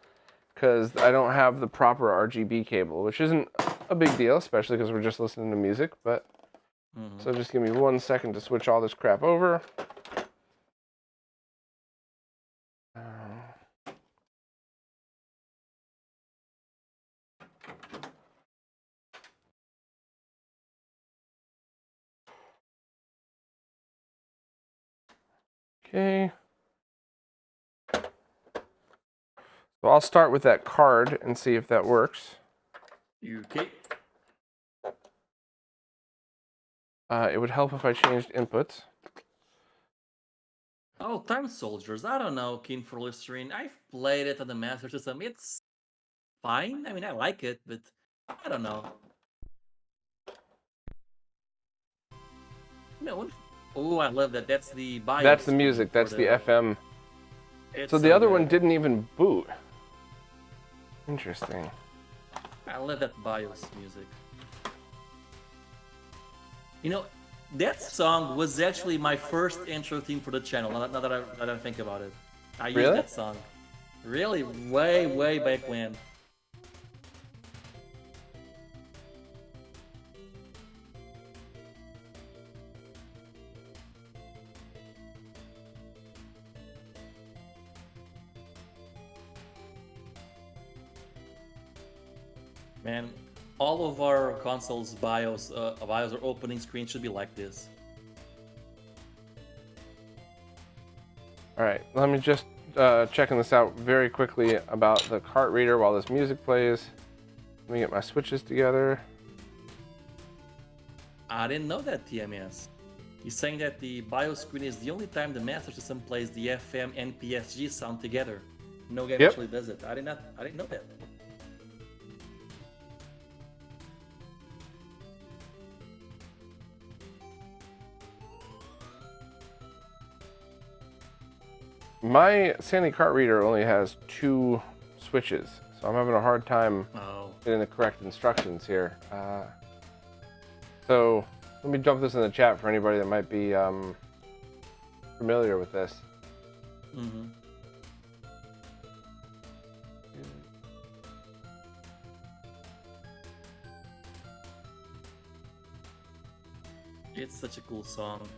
because I don't have the proper RGB cable, which isn't a big deal, especially because we're just listening to music. But so just give me 1 second to switch all this crap over. Okay. So I'll start with that card and see if that works. Okay. It would help if I changed inputs. Oh, Time Soldiers. I don't know, Keen for Listerine. I've played it on the Master System. It's fine. I mean, I like it, but I don't know. No. Oh, I love that. That's the BIOS. That's the music. That's the FM. So the other one didn't even boot. Interesting. I love that BIOS music. You know, that song was actually my first intro theme for the channel. Now that I think about it, I used that song. Really, way back when. Man, all of our consoles BIOS or opening screen should be like this. All right, let me just checking this out very quickly about the cart reader while this music plays. Let me get my switches together. I didn't know that, TMS. He's saying that the BIOS screen is the only time the Master System plays the FM and PSG sound together. No game actually does it. I didn't know that. My Sandy cart reader only has 2 switches, so I'm having a hard time getting the correct instructions here. So let me dump this in the chat for anybody that might be familiar with this. Mm-hmm. It's such a cool song.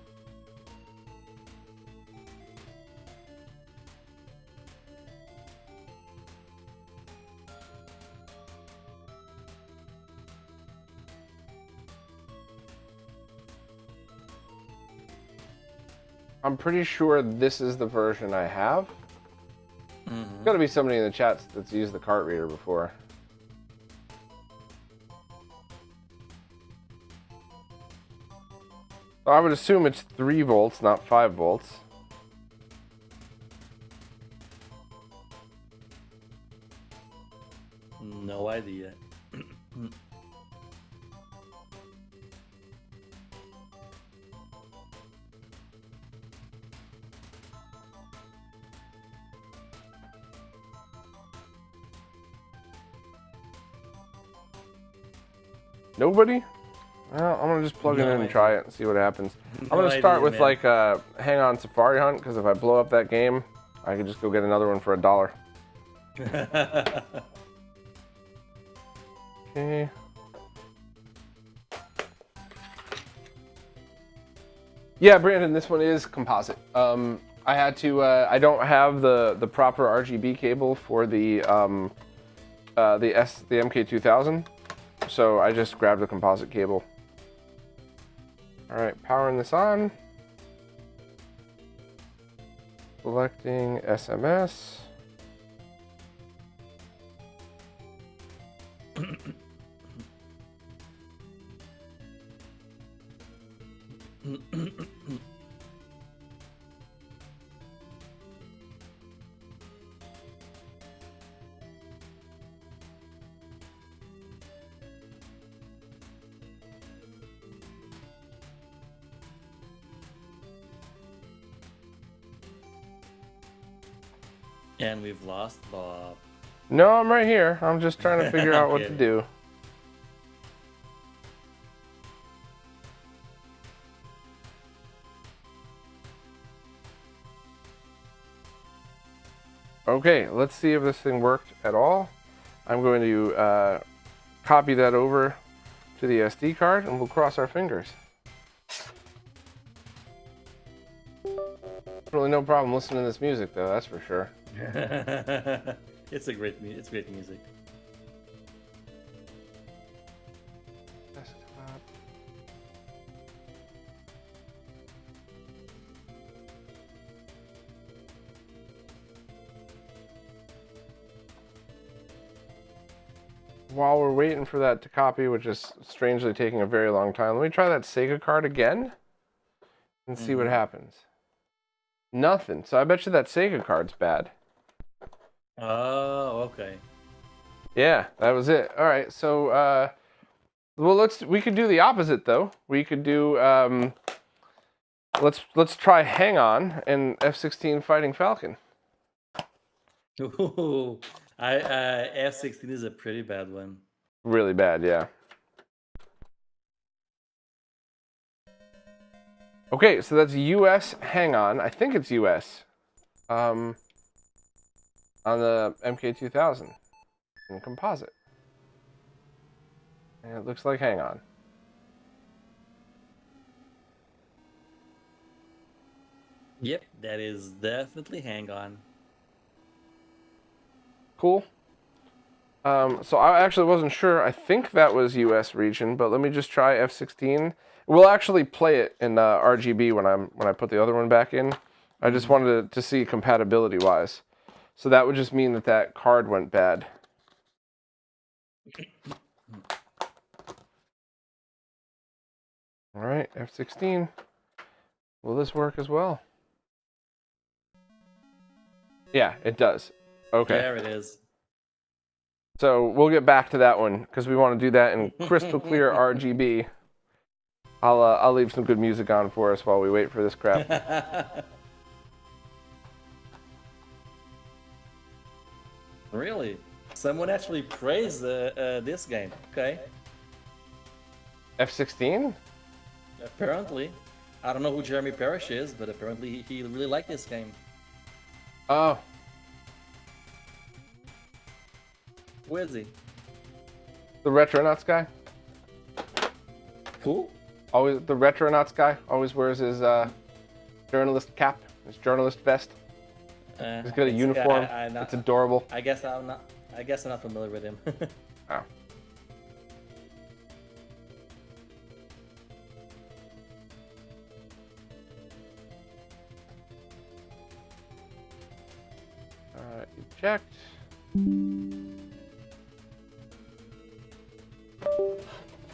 I'm pretty sure this is the version I have. Mm-hmm. There's got to be somebody in the chat that's used the cart reader before. So I would assume it's 3 volts, not 5 volts. No idea. Nobody? Well, I'm gonna just plug it in and try it and see what happens. I'm gonna start with like Hang On Safari Hunt, because if I blow up that game, I can just go get another one for $1. Okay. Yeah, Brandon, this one is composite. I had to. I don't have the proper RGB cable for the MK2000, so I just grabbed the composite cable. All right, powering this on. Selecting SMS. And we've lost Bob. No, I'm right here. I'm just trying to figure out what to do. Okay, let's see if this thing worked at all. I'm going to copy that over to the SD card and we'll cross our fingers. Really no problem listening to this music though, that's for sure. It's great music. Desktop. While we're waiting for that to copy, which is strangely taking a very long time, let me try that Sega card again and see what happens. Nothing. So I bet you that Sega card's bad. Oh, okay. Yeah, that was it. All right, so well, we could do the opposite though. We could do let's try Hang On and F-16 Fighting Falcon. Ooh, F-16 is a pretty bad one. Really bad, yeah. Okay, so that's US Hang On. I think it's US. I'm on the MK2000 in composite. And it looks like Hang On. Yep, that is definitely Hang On. Cool. So I actually wasn't sure. I think that was US region, but let me just try F16. We'll actually play it in RGB when I put the other one back in. I just wanted to see compatibility wise. So that would just mean that that card went bad. All right, F16. Will this work as well? Yeah, it does. Okay. There it is. So we'll get back to that one because we want to do that in crystal clear RGB. I'll leave some good music on for us while we wait for this crap. Really? Someone actually praised this game. Okay. F16? Apparently. I don't know who Jeremy Parrish is, but apparently he really liked this game. Oh. Who is he? The Retronauts guy? Who? Always the Retronauts guy. Always wears his journalist cap, his journalist vest. He's got a uniform. It's adorable. I guess I'm not familiar with him. Oh. Alright, eject.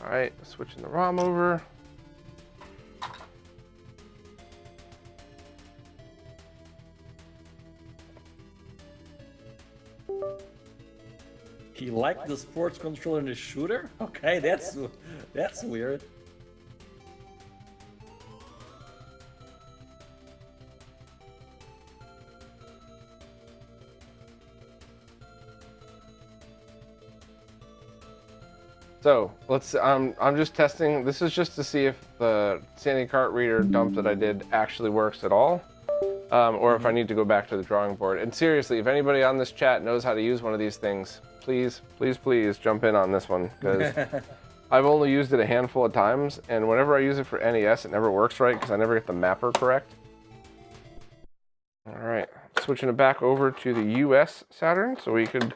Alright, switching the ROM over. He liked the sports controller in the shooter? Okay, that's weird. So let's. I'm just testing. This is just to see if the Sandy Cart Reader dump that I did actually works at all, or if I need to go back to the drawing board. And seriously, if anybody on this chat knows how to use one of these things, please, please, please jump in on this one because I've only used it a handful of times, and whenever I use it for NES, it never works right because I never get the mapper correct. All right, switching it back over to the US Saturn, so we could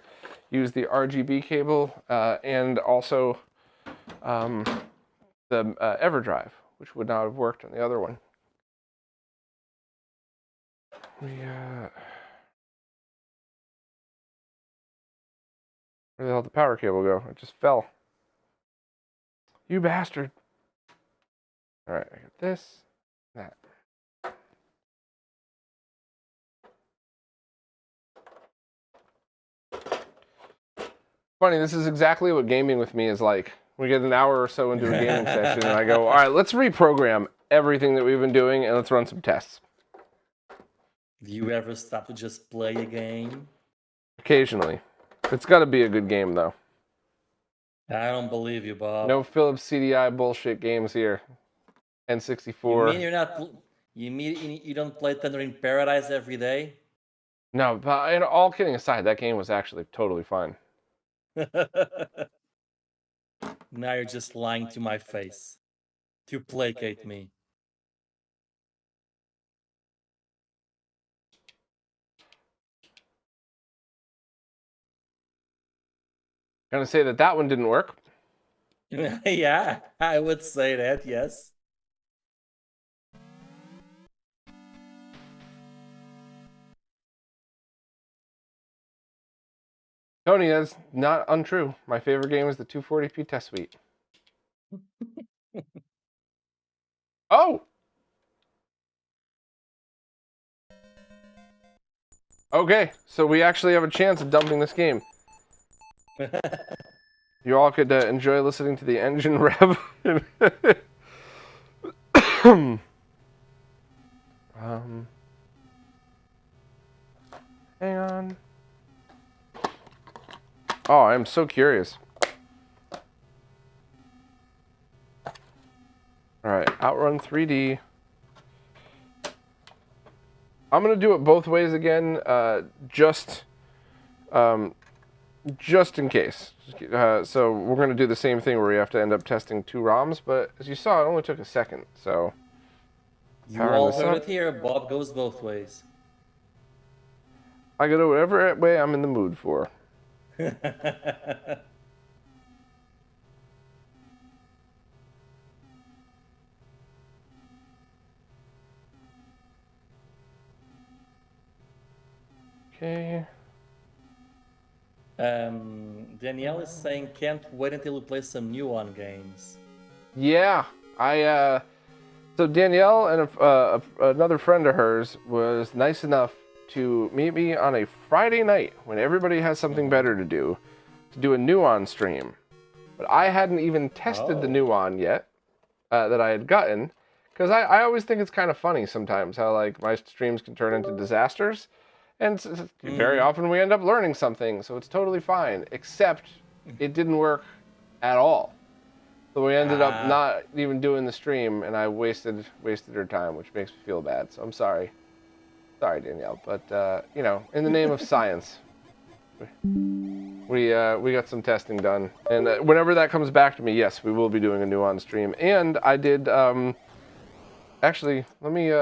use the RGB cable and also the Everdrive, which would not have worked on the other one. Where the hell did the power cable go? It just fell. You bastard. All right, I got this, that. Funny, this is exactly what gaming with me is like. We get an hour or so into a gaming session and I go, all right, let's reprogram everything that we've been doing and let's run some tests. Do you ever stop to just play a game? Occasionally. It's got to be a good game, though. I don't believe you, Bob. No Philips CDI bullshit games here. N64. You mean you're not? You mean you don't play Thunder in Paradise every day? No, but all kidding aside, that game was actually totally fine. Now you're just lying to my face to placate me. Gonna say that one didn't work. Yeah, I would say that, yes. Tony, that's not untrue. My favorite game is the 240p test suite. Oh! Okay, so we actually have a chance of dumping this game. You all could enjoy listening to the engine rev. Hang on. Oh, I'm so curious. All right, Outrun 3D. I'm gonna do it both ways again, just just in case. So we're going to do the same thing where we have to end up testing 2 ROMs, but as you saw, it only took a second. So You all heard it here. Bob goes both ways. I go to whatever way I'm in the mood for. Okay. Danielle is saying can't wait until we play some new on games. Yeah, so Danielle and another friend of hers was nice enough to meet me on a Friday night when everybody has something better to do a Nuon stream. But I hadn't even tested the Nuon yet that I had gotten, because I always think it's kind of funny sometimes how like my streams can turn into disasters. And very often we end up learning something, so it's totally fine, except it didn't work at all. So we ended up not even doing the stream, and I wasted her time, which makes me feel bad, so I'm sorry. Sorry, Danielle, but, you know, in the name of science, we got some testing done. And whenever that comes back to me, yes, we will be doing a Nuon stream. And I did, actually, let me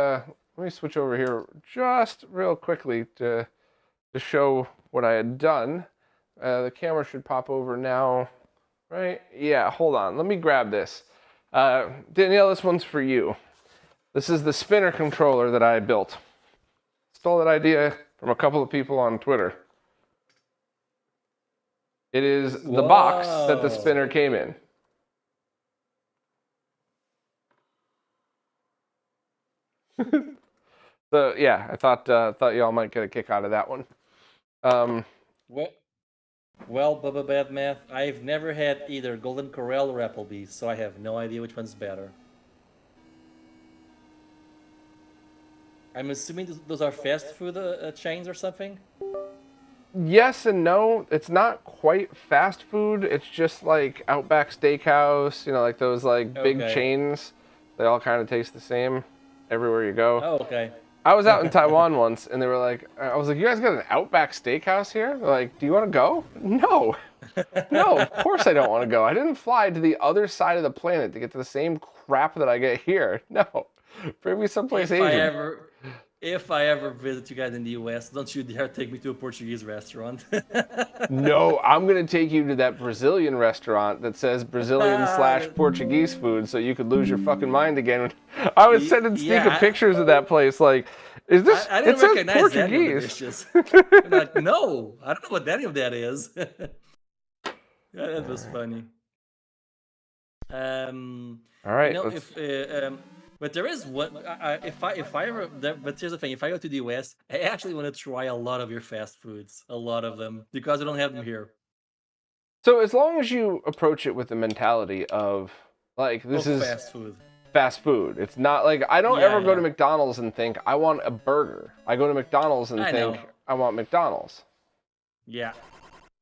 switch over here just real quickly to show what I had done. The camera should pop over now, right? Yeah, hold on. Let me grab this. Danielle, this one's for you. This is the spinner controller that I built. Stole that idea from a couple of people on Twitter. It is the box that the spinner came in. So yeah, I thought y'all might get a kick out of that one. Well, Bubba Bad Math, I've never had either Golden Corral or Applebee's, so I have no idea which one's better. I'm assuming those are fast food chains or something? Yes and no. It's not quite fast food. It's just like Outback Steakhouse, you know, like those like big chains. They all kind of taste the same everywhere you go. Oh, okay. I was out in Taiwan once, and they were like, I was like, you guys got an Outback Steakhouse here? They're like, do you want to go? No. No, of course I don't want to go. I didn't fly to the other side of the planet to get to the same crap that I get here. No. Bring me someplace Asian. If I ever visit you guys in the US, don't you dare take me to a Portuguese restaurant. No, I'm going to take you to that Brazilian restaurant that says Brazilian/Portuguese food so you could lose your fucking mind again. I was sending Stika pictures of that place like, is this, I didn't recognize Portuguese. I'm like, no, I don't know what any of that is. Yeah, that was funny. All right. You know, but there is one. If I ever, but here's the thing: if I go to the US, I actually want to try a lot of your fast foods, a lot of them, because we don't have them here. So as long as you approach it with the mentality of like this is fast food. Fast food. It's not like I don't ever go to McDonald's and think I want a burger. I go to McDonald's and think I want McDonald's. Yeah.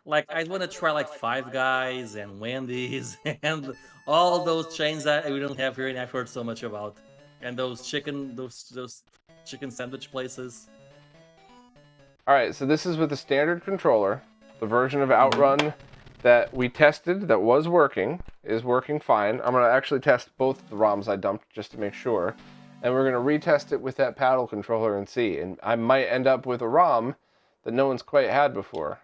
Like I want to try like Five Guys and Wendy's and all those chains that we don't have here and I've heard so much about, and those chicken sandwich places. All right, so this is with the standard controller. The version of Outrun that we tested that was working is working fine. I'm gonna actually test both the ROMs I dumped just to make sure, and we're gonna retest it with that paddle controller and see. And I might end up with a ROM that no one's quite had before.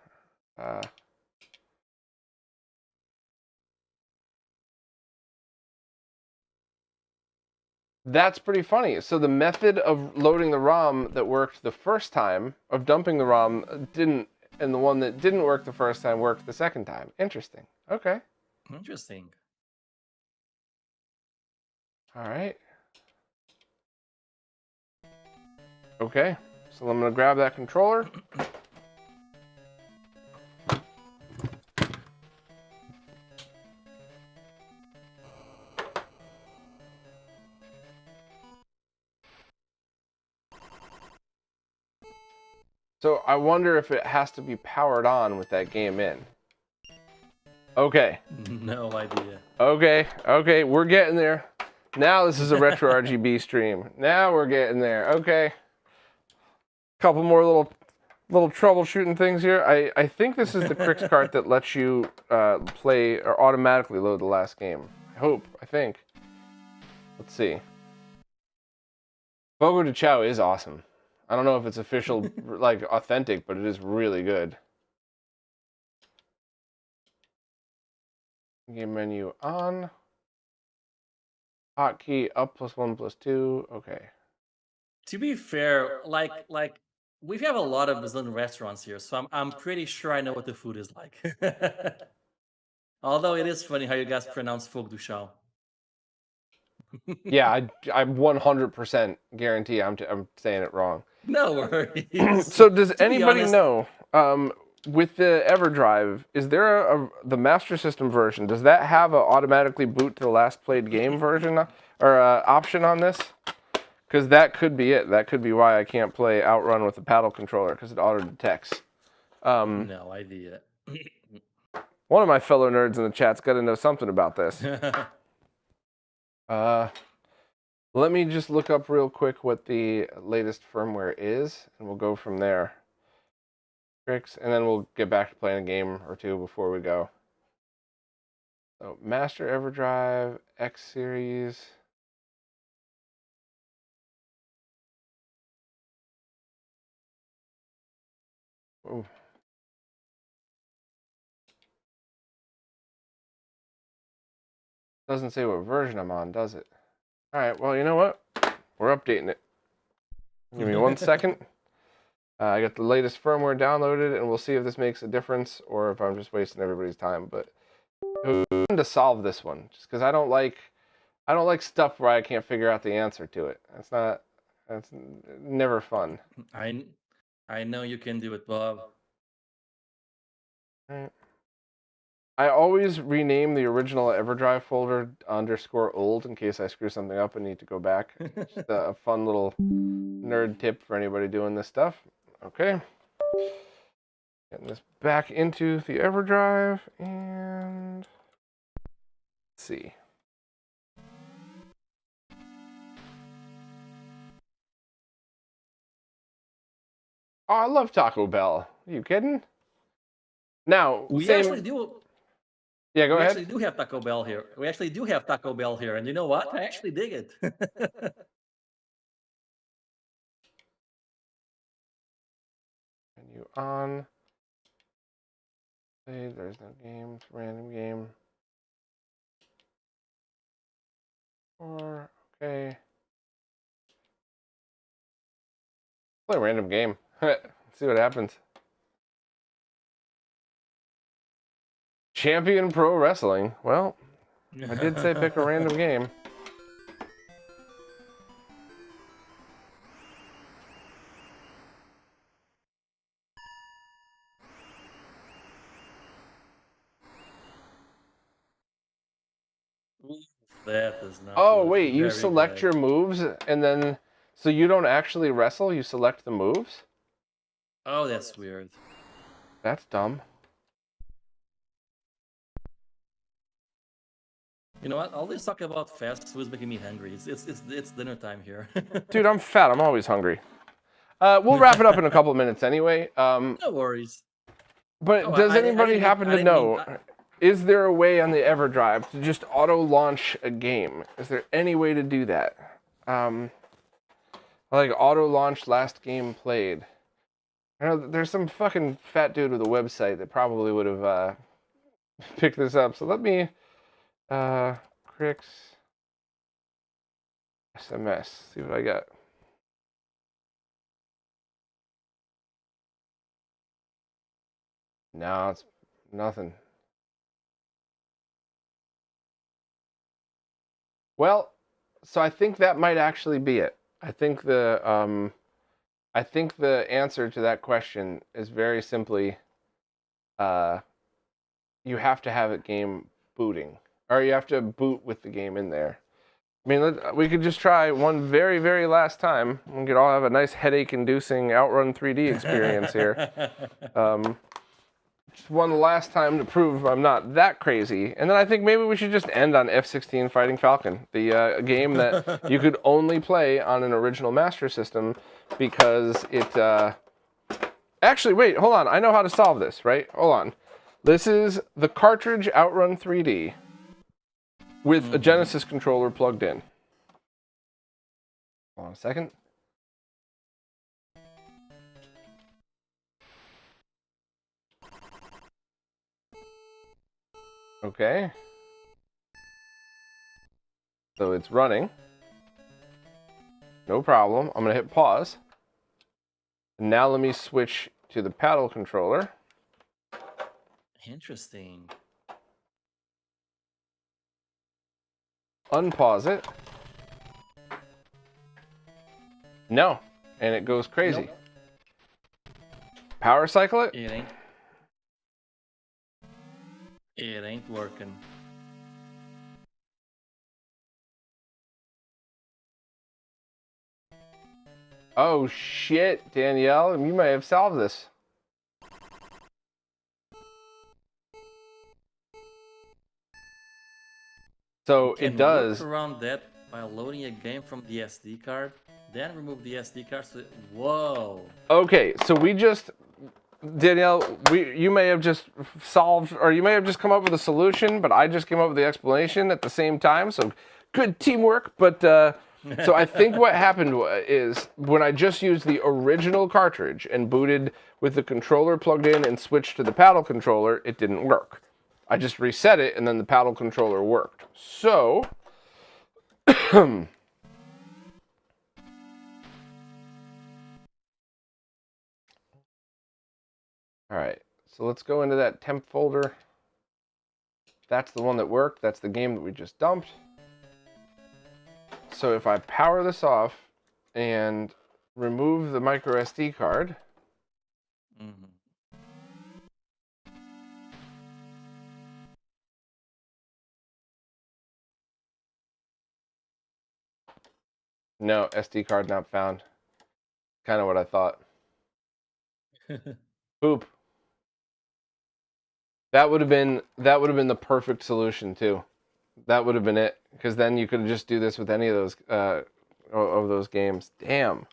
That's pretty funny. So the method of loading the ROM that worked the first time, of dumping the ROM, didn't, and the one that didn't work the first time worked the second time. Interesting. Okay. Interesting. All right. Okay. So I'm going to grab that controller. So I wonder if it has to be powered on with that game in. Okay. No idea. Okay, we're getting there. Now this is a RetroRGB stream. Now we're getting there. Okay. Couple more little little troubleshooting things here. I think this is the Crix cart that lets you play or automatically load the last game. I think. Let's see. Fogo de Chao is awesome. I don't know if it's official, like authentic, but it is really good. Game menu on. Hotkey up +1 +2. Okay. To be fair, like we have a lot of Brazilian restaurants here, so I'm pretty sure I know what the food is like. Although it is funny how you guys pronounce Fogo do Chão. Yeah, I 100% guarantee I'm saying it wrong. No worries. So does To be anybody honest- know, with the Everdrive, is there the Master System version, does that have a automatically boot to the last played game version or option on this? Because that could be it. That could be why I can't play Outrun with the paddle controller, because it auto detects. No idea. One of my fellow nerds in the chat's got to know something about this. Let me just look up real quick what the latest firmware is, and we'll go from there. Crix, and then we'll get back to playing a game or two before we go. So, Master Everdrive, X Series. Ooh. Doesn't say what version I'm on, does it? All right, well, you know what? We're updating it. Give me 1 second. I got the latest firmware downloaded, and we'll see if this makes a difference or if I'm just wasting everybody's time. But I'm going to solve this one, just because I don't like stuff where I can't figure out the answer to it. That's never fun. I know you can do it, Bob. All right. I always rename the original Everdrive folder _old in case I screw something up and need to go back. Just a fun little nerd tip for anybody doing this stuff. Okay. Getting this back into the Everdrive, and let's see. Oh, I love Taco Bell. Are you kidding? Now, We actually do. Yeah, go ahead. We actually do have Taco Bell here. We actually do have Taco Bell here, and you know what? I actually dig it. Menu on. There's no games. Random game. Or okay. Play a random game. See what happens. Champion Pro Wrestling. Well, I did say pick a random game. That does not. Oh, look wait, you very select good. your moves and then, so you don't actually wrestle, you select the moves? Oh, that's weird. That's dumb. You know what? All this talk about fast food is making me hungry. It's dinner time here. Dude, I'm fat. I'm always hungry. We'll wrap it up in a couple of minutes anyway. No worries. But Oh, does I anybody didn't happen mean- I to didn't mean- know, is there a way on the Everdrive to just auto-launch a game? Is there any way to do that? Like auto-launch last game played. I know there's some fucking fat dude with a website that probably would have picked this up. So let me, Crix SMS, see what I got. No, it's nothing. Well, so I think that might actually be it. I think the answer to that question is very simply, you have to have a game booting, or you have to boot with the game in there. I mean, we could just try one very, very last time. We could all have a nice headache-inducing Outrun 3D experience here. Just one last time to prove I'm not that crazy. And then I think maybe we should just end on F-16 Fighting Falcon, the game that you could only play on an original Master System because it Actually, wait, hold on. I know how to solve this, right? Hold on. This is the cartridge Outrun 3D with a Genesis controller plugged in. Hold on a second. Okay. So it's running. No problem. I'm going to hit pause. And now let me switch to the paddle controller. Interesting. Unpause it. No. And it goes crazy. Nope. Power cycle it? It ain't working. Oh shit, Danielle, you may have solved this. So it does. Work around that by loading a game from the SD card, then remove the SD card. So, whoa. Okay, so we just, Danielle, you may have just solved, or you may have just come up with a solution, but I just came up with the explanation at the same time. So good teamwork, but. So I think what happened is when I just used the original cartridge and booted with the controller plugged in and switched to the paddle controller, it didn't work. I just reset it and then the paddle controller worked. So, all right, so let's go into that temp folder. That's the one that worked. That's the game that we just dumped. So if I power this off and remove the micro SD card, no, SD card not found. Kind of what I thought. Poop. That would have been the perfect solution too. That would have been it, because then you could just do this with any of those games. Damn.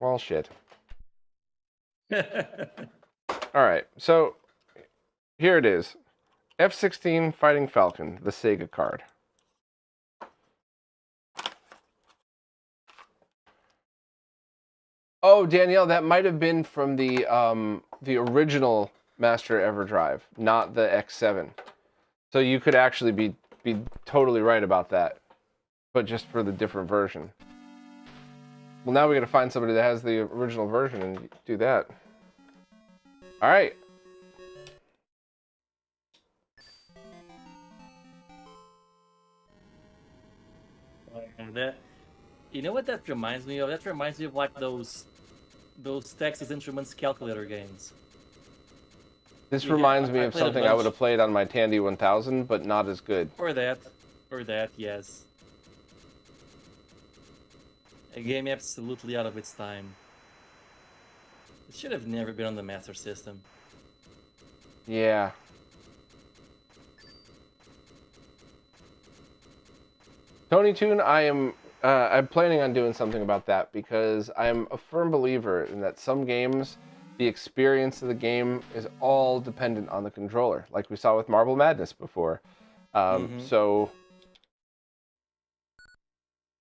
Well, shit. All right, so here it is. F-16 Fighting Falcon, the Sega card. Oh, Danielle, that might have been from the original Master Everdrive, not the X7. So you could actually be totally right about that, but just for the different version. Well, now we got to find somebody that has the original version and do that. All right. You know what that reminds me of? That reminds me of like those Texas Instruments calculator games. This reminds me of something I would have played on my Tandy 1000, but not as good. Or that, yes. A game absolutely out of its time. It should have never been on the Master System. Yeah. Tony Toon, I'm planning on doing something about that, because I am a firm believer in that some games, the experience of the game is all dependent on the controller, like we saw with Marble Madness before. So,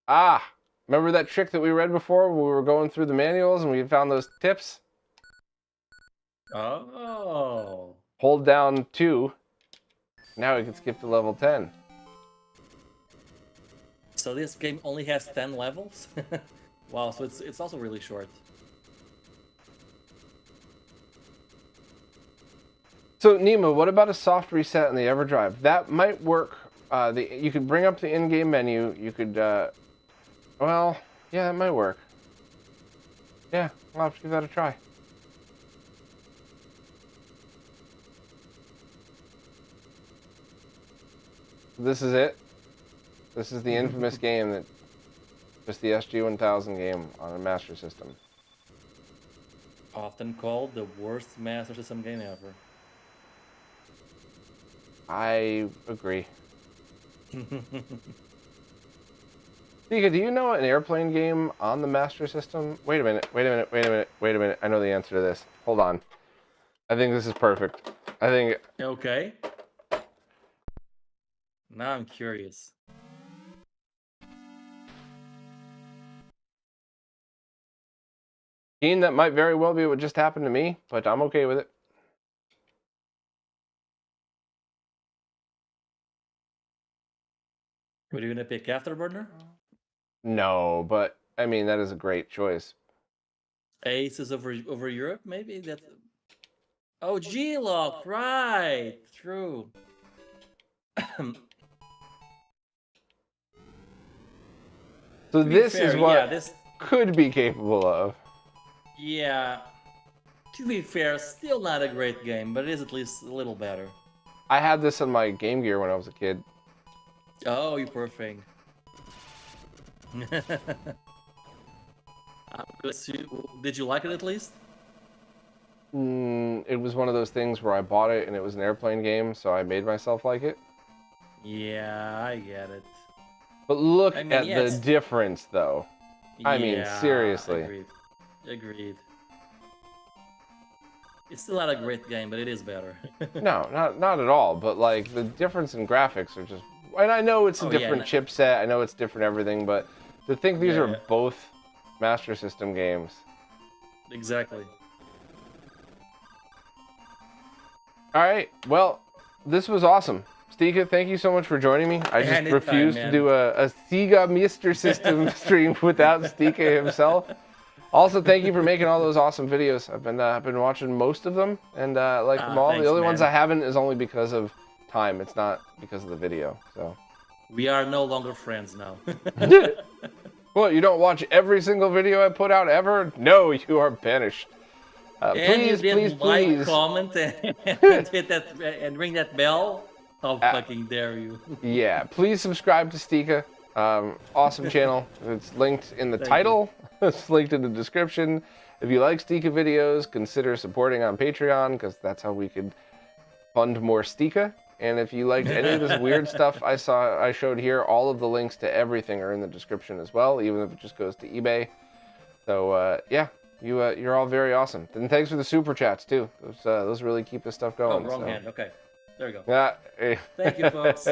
remember that trick that we read before when we were going through the manuals and we found those tips? Oh. Hold down 2. Now we can skip to level 10. So this game only has 10 levels? Wow, so it's also really short. So Nima, what about a soft reset on the Everdrive? That might work. You could bring up the in-game menu. You could, well, yeah, it might work. Yeah, I'll have to give that a try. This is it. This is the infamous game that, just the SG-1000 game on a Master System. Often called the worst Master System game ever. I agree. Stika, do you know an airplane game on the Master System? Wait a minute, wait a minute, wait a minute, wait a minute. I know the answer to this. Hold on. I think this is perfect. I think... Okay. Now I'm curious. Keen, that might very well be what just happened to me, but I'm okay with it. What are you gonna pick, Afterburner? No, but I mean, that is a great choice. Aces over Europe, maybe? That's... Oh, G-Lock, right. True. So this fair, is what yeah, this... could be capable of. Yeah. To be fair, still not a great game, but it is at least a little better. I had this on my Game Gear when I was a kid. Oh, you poor thing. Did you like it at least? It was one of those things where I bought it and it was an airplane game, so I made myself like it. Yeah, I get it. But look I mean, at yeah, the difference, though. I mean, yeah, seriously. Agreed. Agreed. It's still not a great game, but it is better. No, not at all. But like the difference in graphics are just. And I know it's a different chipset. I know it's different everything, but to think these are both Master System games. Exactly. All right. Well, this was awesome. Stika, thank you so much for joining me. I just refused to do a Sega Master System stream without Stika himself. Also, thank you for making all those awesome videos. I've been watching most of them and like them all. Thanks, the only ones I haven't is only because of time. It's not because of the video. So we are no longer friends now. Well, you don't watch every single video I put out ever? No, you are banished. Please, comment, and hit that and ring that bell. How fucking dare you? Yeah, please subscribe to Stika. Awesome channel. It's linked in the title. It's linked in the description. If you like Stika videos, consider supporting on Patreon, because that's how we could fund more Stika. And if you liked any of this weird stuff I showed here, all of the links to everything are in the description as well, even if it just goes to eBay. So yeah, you're all very awesome. And thanks for the super chats too. Those really keep this stuff going. Oh, wrong hand. Okay, there we go. Yeah. Thank you, folks.